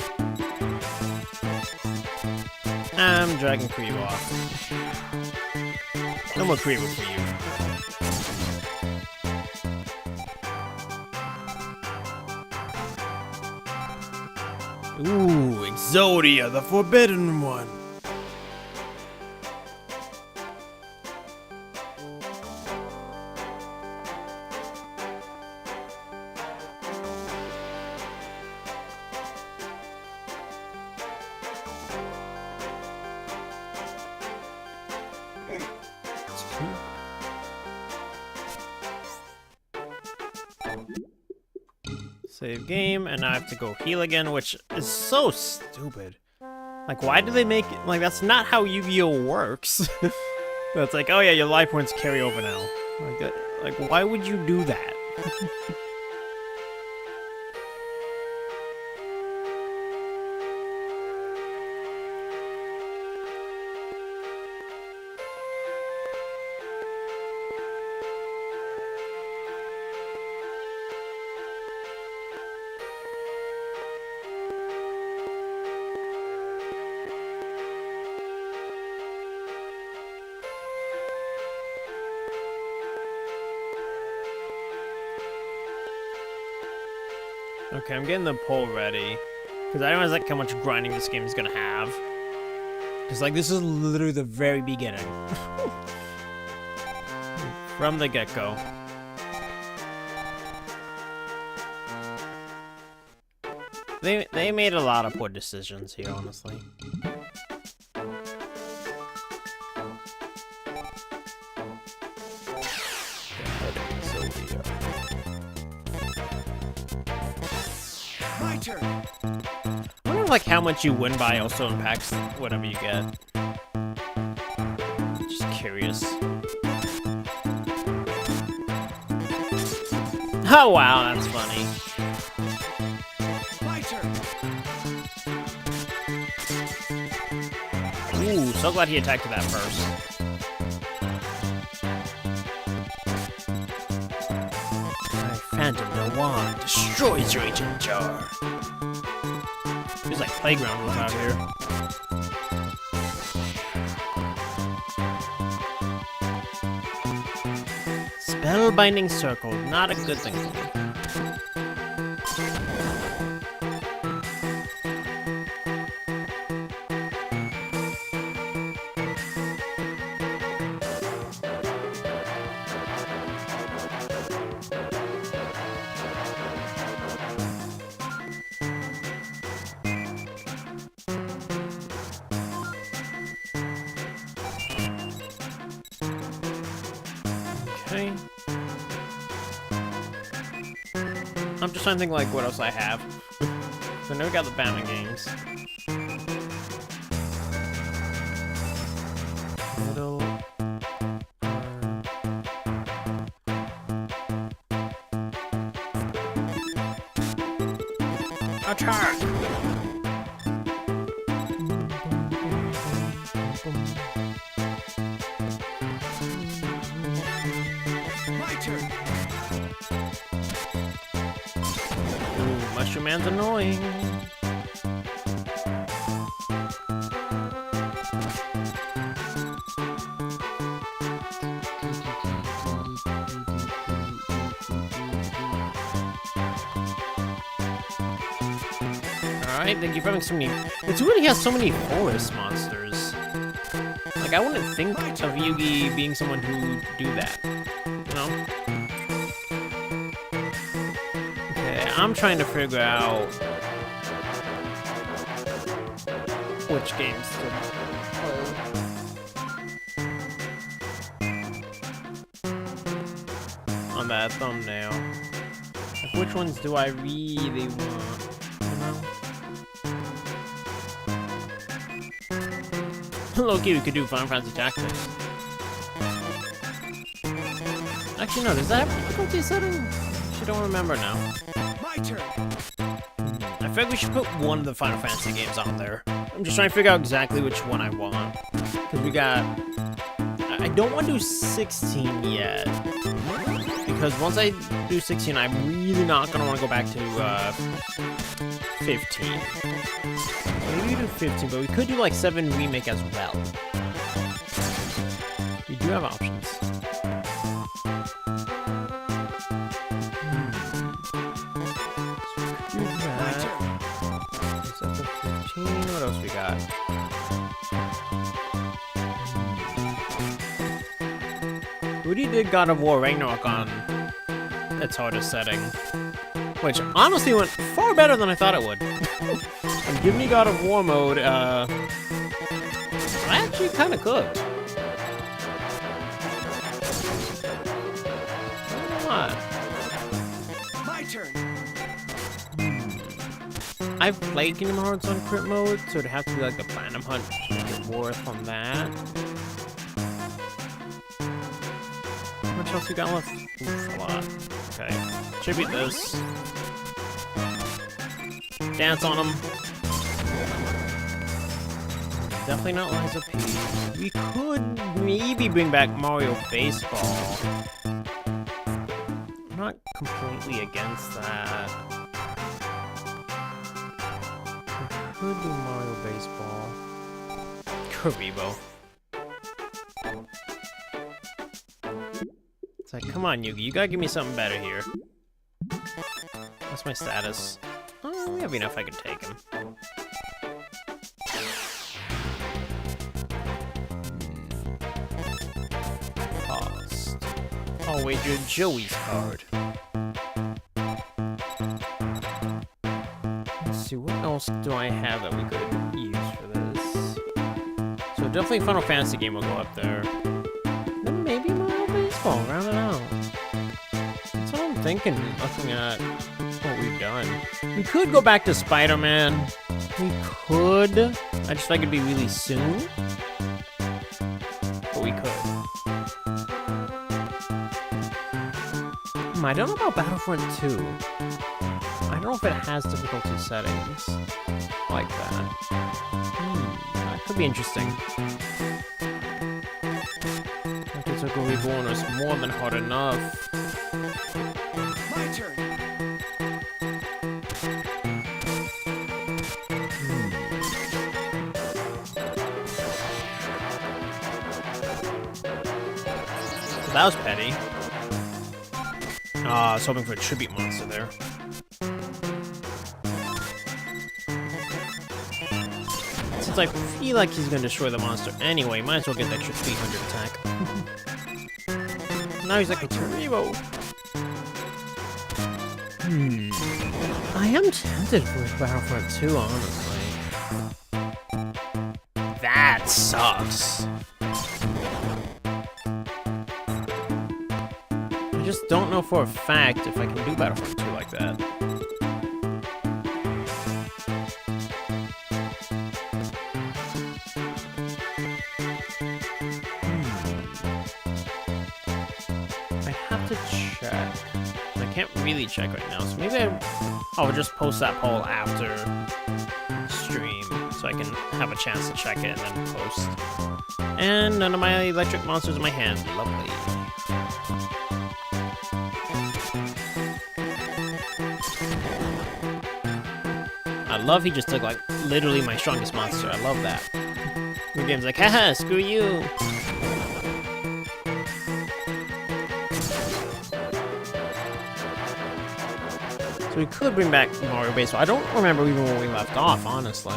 I'm dragging Kribo off. No more Kribo for you. Ooh, Exodia, the Forbidden One. Save game, and I have to go heal again, which is so stupid. Like, why do they make it? Like, that's not how Yu-Gi-Oh! Works. It's like, oh yeah, your life points carry over now. Like, that, like, why would you do that? Okay, I'm getting the poll ready. Because I don't realize like how much grinding this game is gonna have. Because like this is literally the very beginning. From the get-go. They made a lot of poor decisions here, honestly. My turn. I wonder if, like how much you win by also impacts whatever you get. Just curious. Oh wow, that's funny. My turn. Ooh, so glad he attacked that first. Phantom No One destroys your ancient jar. Feels like playground rules out here. Spellbinding circle, not a good thing for me. Okay. I'm just trying to think like what else I have. So I never got the Batman games. Middle. Attack! My turn. Ooh, Mushroom Man's annoying. Alright, thank you for having so many. It's weird he has so many forest monsters. Like, I wouldn't think of Yugi being someone who do that. You know? Okay, I'm trying to figure out which games to play on that thumbnail. Like, which ones do I really want? You know? Low-key, we could do Final Fantasy Tactics. Actually, no, does that have difficulty setting? I don't remember now. My turn. I feel like we should put one of the Final Fantasy games on there. I'm just trying to figure out exactly which one I want. Because we got... I don't want to do 16 yet. Because once I do 16, I'm really not going to want to go back to 15. Maybe we do 15, but we could do like 7 Remake as well. We do have options. Do that. Set to 15. What else we got? We already did God of War Ragnarok on its hardest setting, which honestly went far better than I thought it would. And give me God of War mode, I actually kind of cooked. What? My turn. I've played Kingdom Hearts on crit mode, so it'd have to be like the Platinum Hunt to make it worth on that. How much else we got left? Oof, a lot. Okay. Tribute this. Dance on them. Definitely not Liza P. We could maybe bring back Mario Baseball. I'm not completely against that. We could do Mario Baseball. Karibo. It's like, come on, Yugi, you gotta give me something better here. What's my status? Oh, we have enough I can take him. Cost. I'll wager Joey's card. Let's see, what else do I have that we could use for this? So definitely Final Fantasy game will go up there. Then maybe Mario Baseball, round it out. That's what I'm thinking, looking at what we've done. We could go back to Spider-Man. We could. I just think it'd be really soon. But we could. I don't know about Battlefront 2. I don't know if it has difficulty settings like that. That could be interesting. Tokyo Reborn was more than hard enough. My turn. That was petty. I was hoping for a tribute monster there. Since I feel like he's gonna destroy the monster anyway, might as well get the extra 300 attack. Now he's like a Torebo. I am tempted for Battlefront 2, honestly. That sucks. I just don't know for a fact if I can do Battlefront 2 like that. check. I can't really check right now, so maybe I'll just post that poll after stream so I can have a chance to check it and then post. And none of my electric monsters in my hand. Lovely. I love he just took like literally my strongest monster. I love that. The game's like, haha, screw you. So we could bring back Mario Baseball. I don't remember even where we left off, honestly.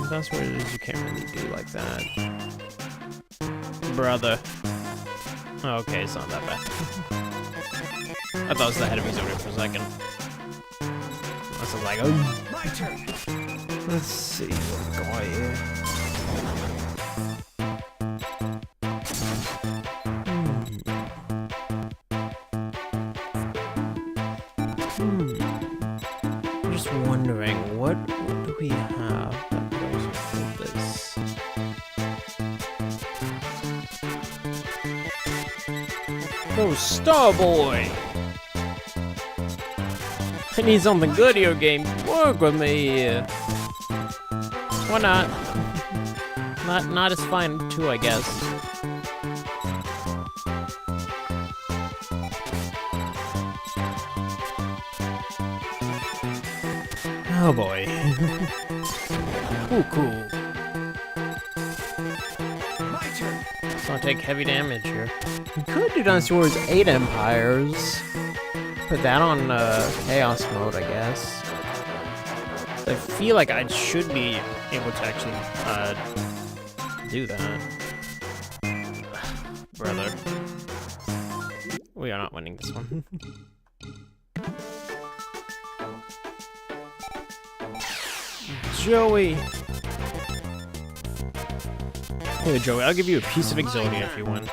That's what it is, you can't really do like that. Brother. Okay, it's not that bad. I thought it was the head of his order for a second. I was like, oh. My turn. Let's see what we got here. I'm just wondering, what do we have that goes with this? Oh, Starboy! I need something good here, game. Work with me. Why not? Not as fine too, I guess. Oh boy. Ooh, cool. My turn. So I'll take heavy damage here. We could do Dinosaurs 8 Empires. Put that on Chaos mode, I guess. I feel like I should be able to actually do that. Brother. We are not winning this one. Joey! Here, Joey, I'll give you a piece of Exodia if you win.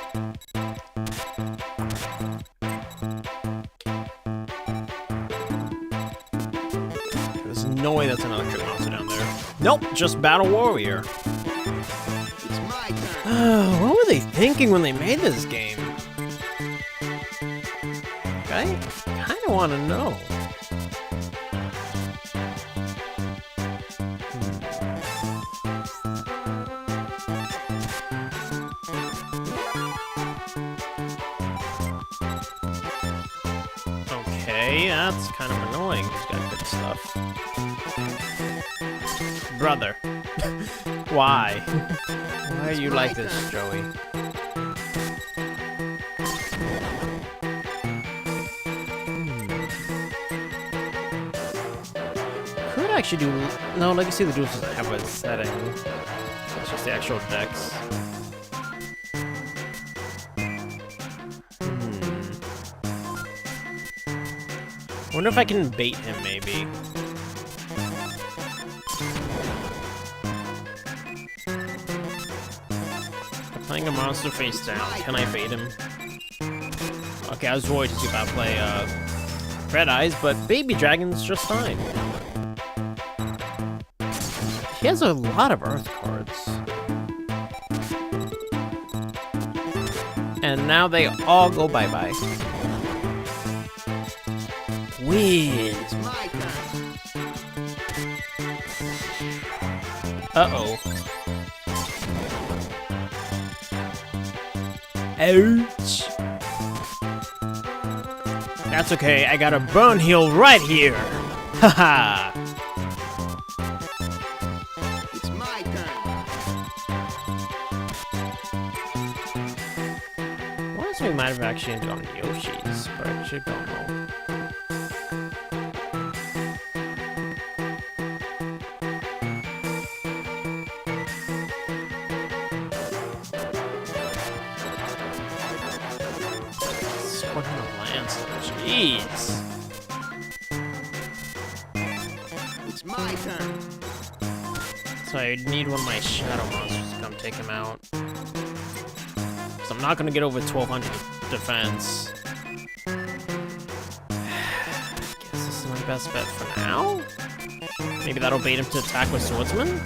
There's no way that's an electric monster down there. Nope, just Battle Warrior. It's my turn. What were they thinking when they made this game? I kinda wanna know. Okay, that's kind of annoying. He's got good stuff. Brother. Why? Why are you like this, Joey? Could actually do... No, Legacy of the Duels doesn't have a setting. It's just the actual decks. I wonder if I can bait him, maybe. I'm playing a monster face down. Can I bait him? Okay, I was worried to see if I play Red Eyes, but Baby Dragon's just fine. He has a lot of Earth cards. And now they all go bye-bye. Win. It's my turn. Uh-oh. Ouch. That's okay, I got a burn heal right here. Haha. It's my turn. Well, we might have actually ended on Yoshi's, but I actually don't know. Jeez. It's my turn. So I need one of my shadow monsters to come take him out. So I'm not gonna get over 1200 defense. Guess this is my best bet for now. Maybe that'll bait him to attack with Swordsman.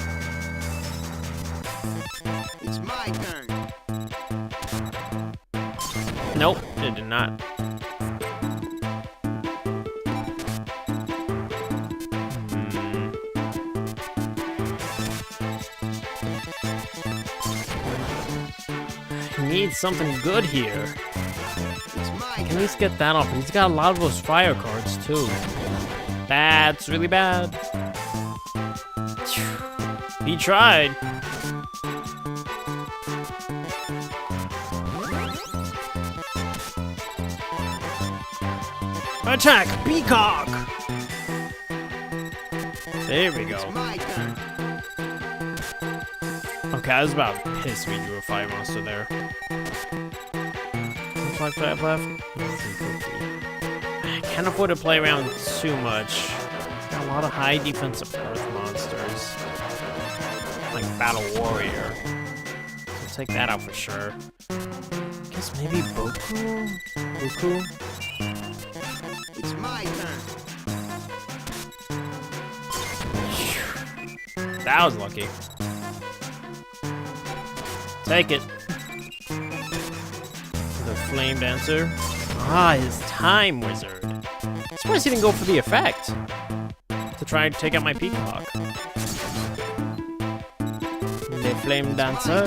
It's my turn. Nope, it did not. He needs something good here. I can at least get that off. He's got a lot of those fire cards too. That's really bad. He tried. Attack! Peacock! There we go. Okay, I was about pissed we drew a fire monster there. 5 left. I can't afford to play around too much. Got a lot of high defensive earth monsters. Like Battle Warrior. So take that out for sure. Guess maybe Boku? Boku? It's my turn. That was lucky. Take it. The Flame Dancer. Ah, his Time Wizard. I'm surprised he didn't go for the effect. To try and take out my Peacock. The Flame Dancer.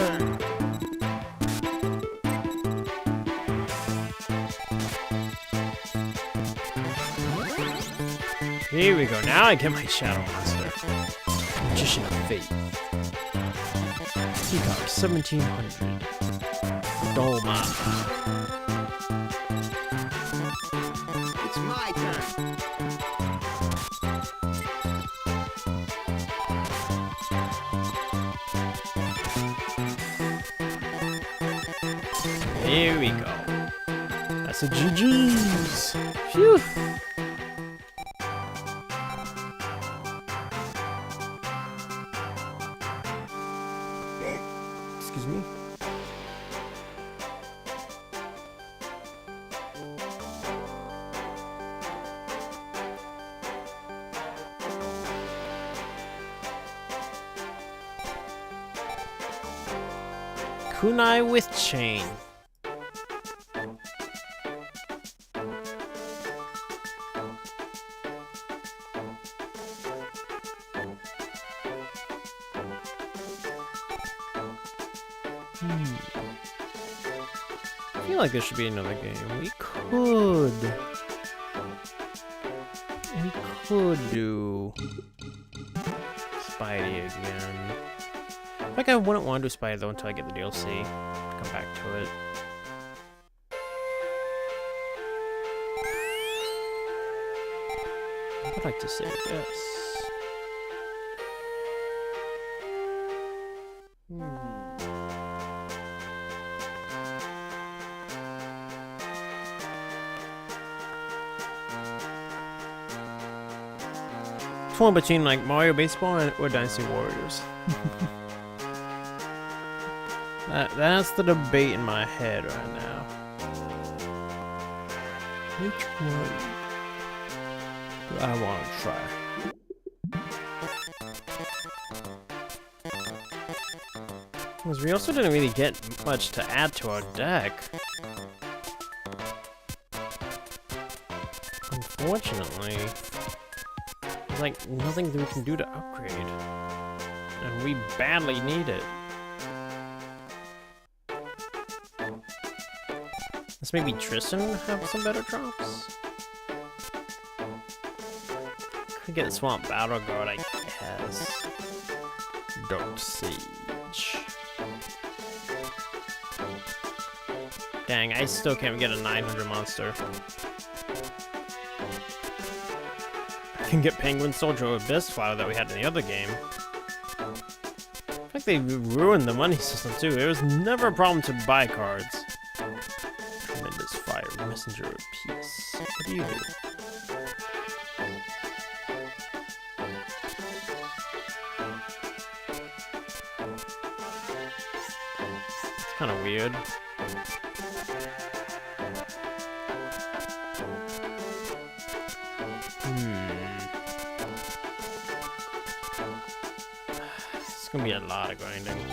Here we go. Now I get my Shadow Monster. Magician of Fate. Peacock 1700. Dolma. It's my turn. Here we go. That's a GG's. Phew. Excuse me. Kunai with chain. I feel like there should be another game. We could do Spidey again. Like I wouldn't want to do Spidey though until I get the DLC. Come back to it. I would like to say yes. It's one between like Mario Baseball or Dynasty Warriors. That's the debate in my head right now. Which one do I want to try? Because we also didn't really get much to add to our deck. Unfortunately. There's like nothing that we can do to upgrade. And we badly need it. Let's maybe Tristan have some better drops? Could get Swamp Battle Guard, I guess. Dark Siege. Dang, I still can't get a 900 monster. I can get Penguin Soldier or Abyss Flower that we had in the other game. I think they ruined the money system too. There was never a problem to buy cards. Tremendous Fire, Messenger of Peace. What do you do? It's kind of weird. It's gonna be a lot of grinding. 「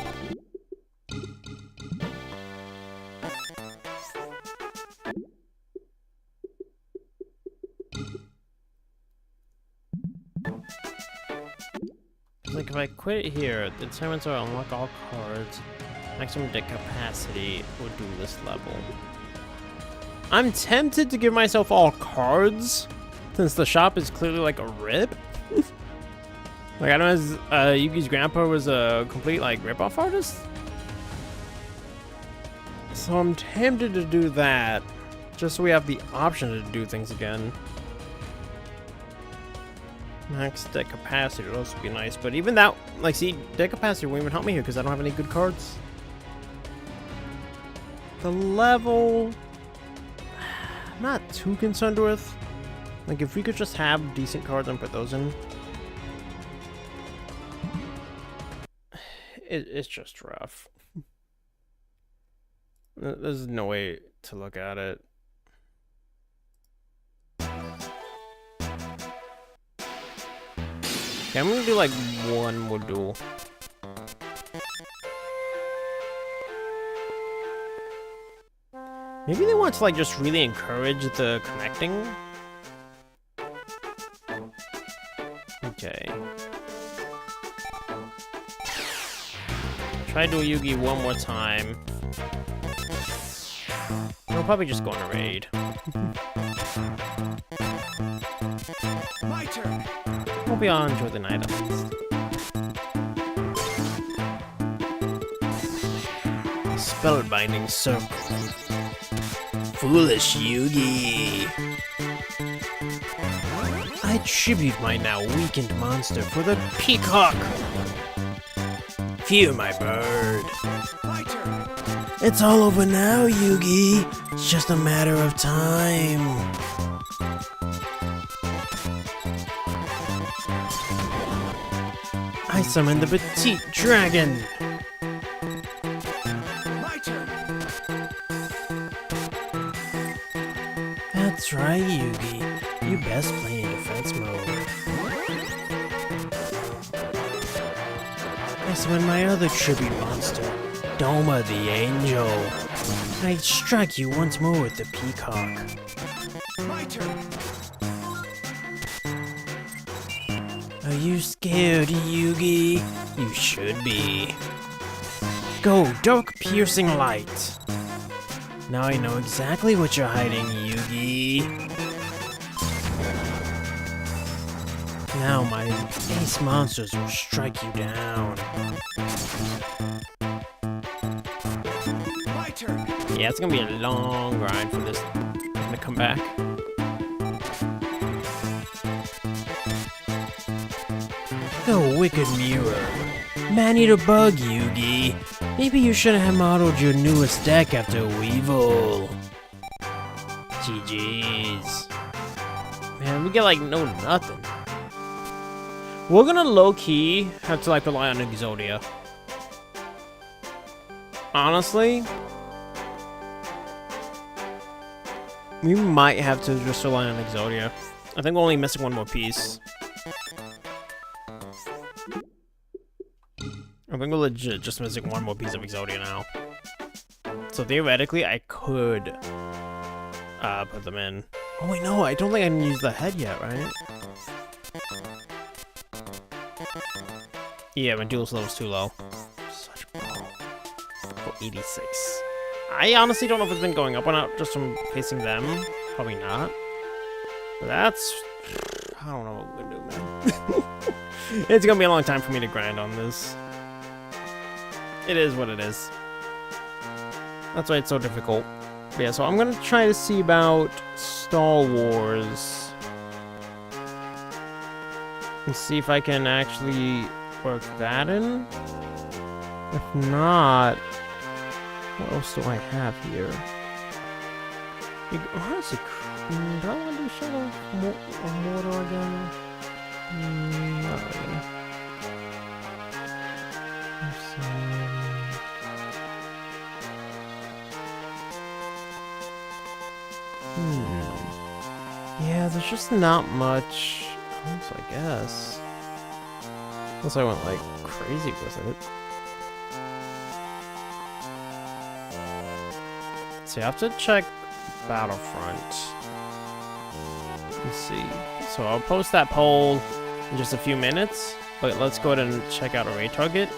Like if I quit here, the assignments are unlock all cards. Maximum deck capacity will do this level. I'm tempted to give myself all cards, since the shop is clearly like a rip. Like I don't know, Yugi's grandpa was a complete like rip-off artist. So I'm tempted to do that, just so we have the option to do things again. Max deck capacity would also be nice, but even that, like, see, deck capacity won't even help me here because I don't have any good cards. The level, I'm not too concerned with. Like, if we could just have decent cards and put those in, it's just rough. There's no way to look at it. Okay, I'm gonna do like one more duel. Maybe they want to like just really encourage the connecting. Okay. Try dual Yugi one more time. We'll probably just go on a raid. My turn. Hope you all enjoy the night at least. Spellbinding circle. Foolish Yugi. I tribute my now weakened monster for the peacock. Fear my bird. My turn. It's all over now, Yugi. It's just a matter of time. I summon the petite dragon. My turn. That's right, Yugi. You best play in defense mode. I summon my other tribute monster, Doma the Angel. I strike you once more with the peacock. My turn. Are you scared, Yugi? You should be. Go, dark piercing light. Now I know exactly what you're hiding, Yugi. Now my ace monsters will strike you down. My turn. Yeah, it's gonna be a long grind for this to come back. The Wicked Mirror. Man-eater bug, Yugi. Maybe you should have modeled your newest deck after Weevil. GG's. Man, we get like no nothing. We're gonna low-key have to like rely on Exodia. Honestly, we might have to just rely on Exodia. I think we're only missing one more piece. I think we're legit just missing one more piece of Exodia now. So theoretically, I could put them in. Oh wait, no, I don't think I can use the head yet, right? Yeah, my duel's level's too low. Such a ball. Oh, 86. I honestly don't know if it's been going up or not just from facing them. Probably not. But that's... I don't know what we're gonna do, man. It's gonna be a long time for me to grind on this. It is what it is. That's why it's so difficult. But yeah, so I'm gonna try to see about Star Wars. And see if I can actually work that in. If not, what else do I have here? Honestly, do I want to do Shadow of Mordor again? Not really. Yeah, there's just not much else, I guess. Unless I went like crazy with it. So you have to check Battlefront. Let's see. So I'll post that poll in just a few minutes. But let's go ahead and check out our raid target.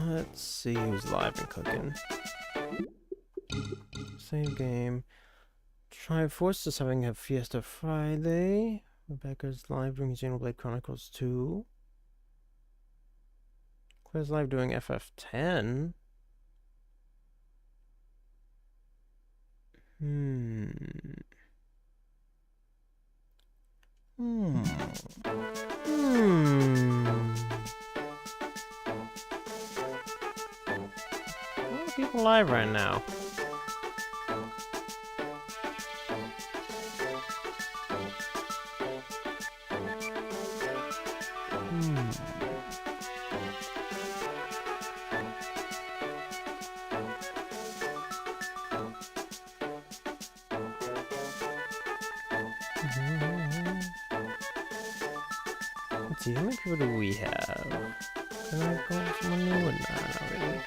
Let's see who's live and cooking. Save game. Triforce is having a Fiesta Friday. Rebecca's live doing Xenoblade Chronicles 2. Claire's live doing FF10. A lot of people live right now. Let's see, how many people do we have? Can I go with someone new or not really?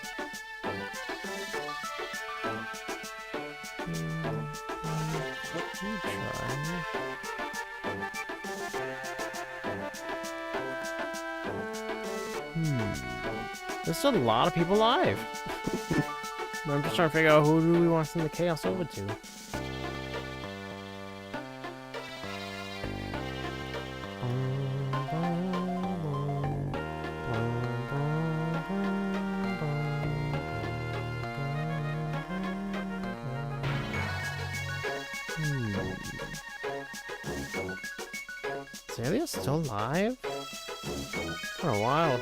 Let me try. There's still a lot of people live. I'm just trying to figure out who do we want to send the chaos over to. Is Alias still live? Kind of wild.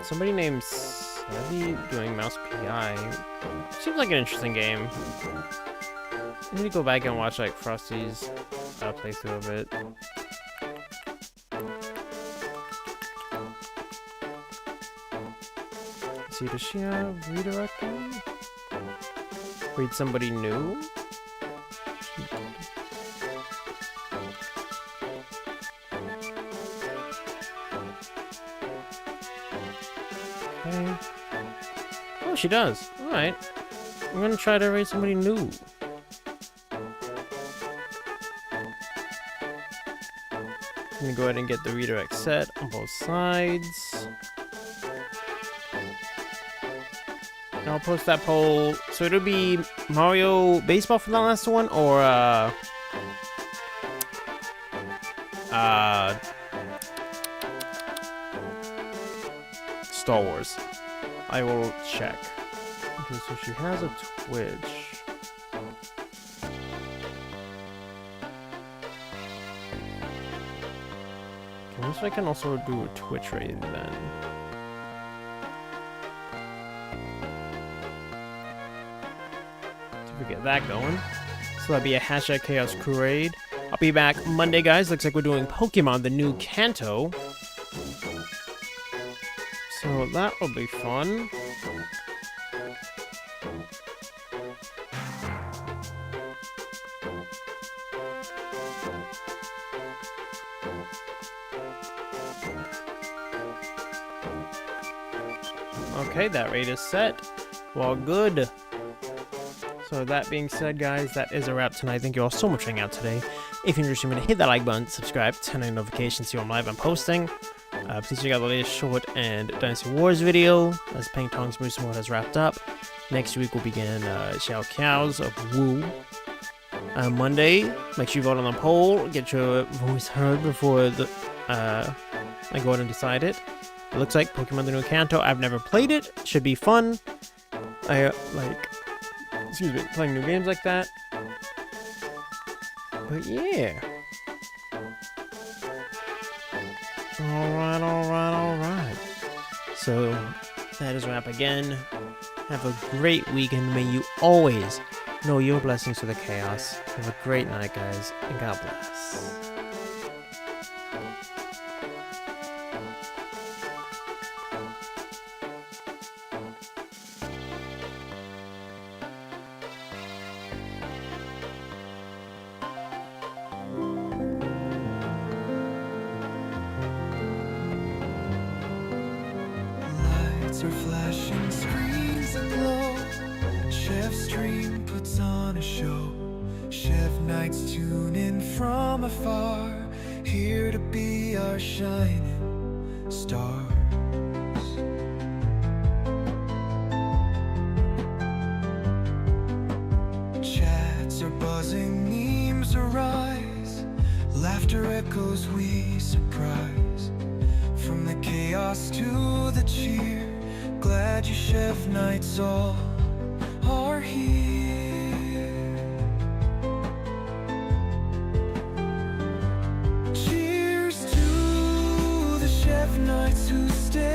Somebody named Savvy doing Mouse PI. Seems like an interesting game. I need to go back and watch like Frosty's playthrough of it. Let's see, does she have redirecting? Read somebody new? Okay. Oh, she does. Alright. I'm gonna try to raise somebody new. I'm gonna go ahead and get the redirect set on both sides. And I'll post that poll. So it'll be Mario Baseball for the last one, or Star Wars. I will check. Okay, so she has a Twitch. Okay, so I can also do a Twitch raid then. So we get that going. So that'll be a hashtag Chaos Crew raid. I'll be back Monday, guys. Looks like we're doing Pokemon, the new Kanto. So that will be fun. Okay, that raid is set. Well, good. So that being said, guys, that is a wrap tonight. Thank you all so much for hanging out today. If you're interested, hit that like button, subscribe, turn on notifications, see when I'm live and posting. Please check out the latest short and Dynasty Wars video, as Peng Tong's Moose Mode has wrapped up. Next week we'll begin Xiao Qiao's of Wu. Monday, make sure you vote on the poll, get your voice heard before the I go ahead and decide it. It looks like Pokemon the New Kanto. I've never played it. Should be fun. I like, playing new games like that. But yeah. Alright. So, that is a wrap again. Have a great weekend. May you always know your blessings to the chaos. Have a great night, guys, and God bless. Celebration screens aglow. Chev's stream puts on a show. Chev nights tune in from afar, here to be our shining stars. Chats are buzzing, memes arise, laughter echoes we surprise. From the chaos to the cheer, glad you Chev nights all are here. Cheers to the Chev nights who stay.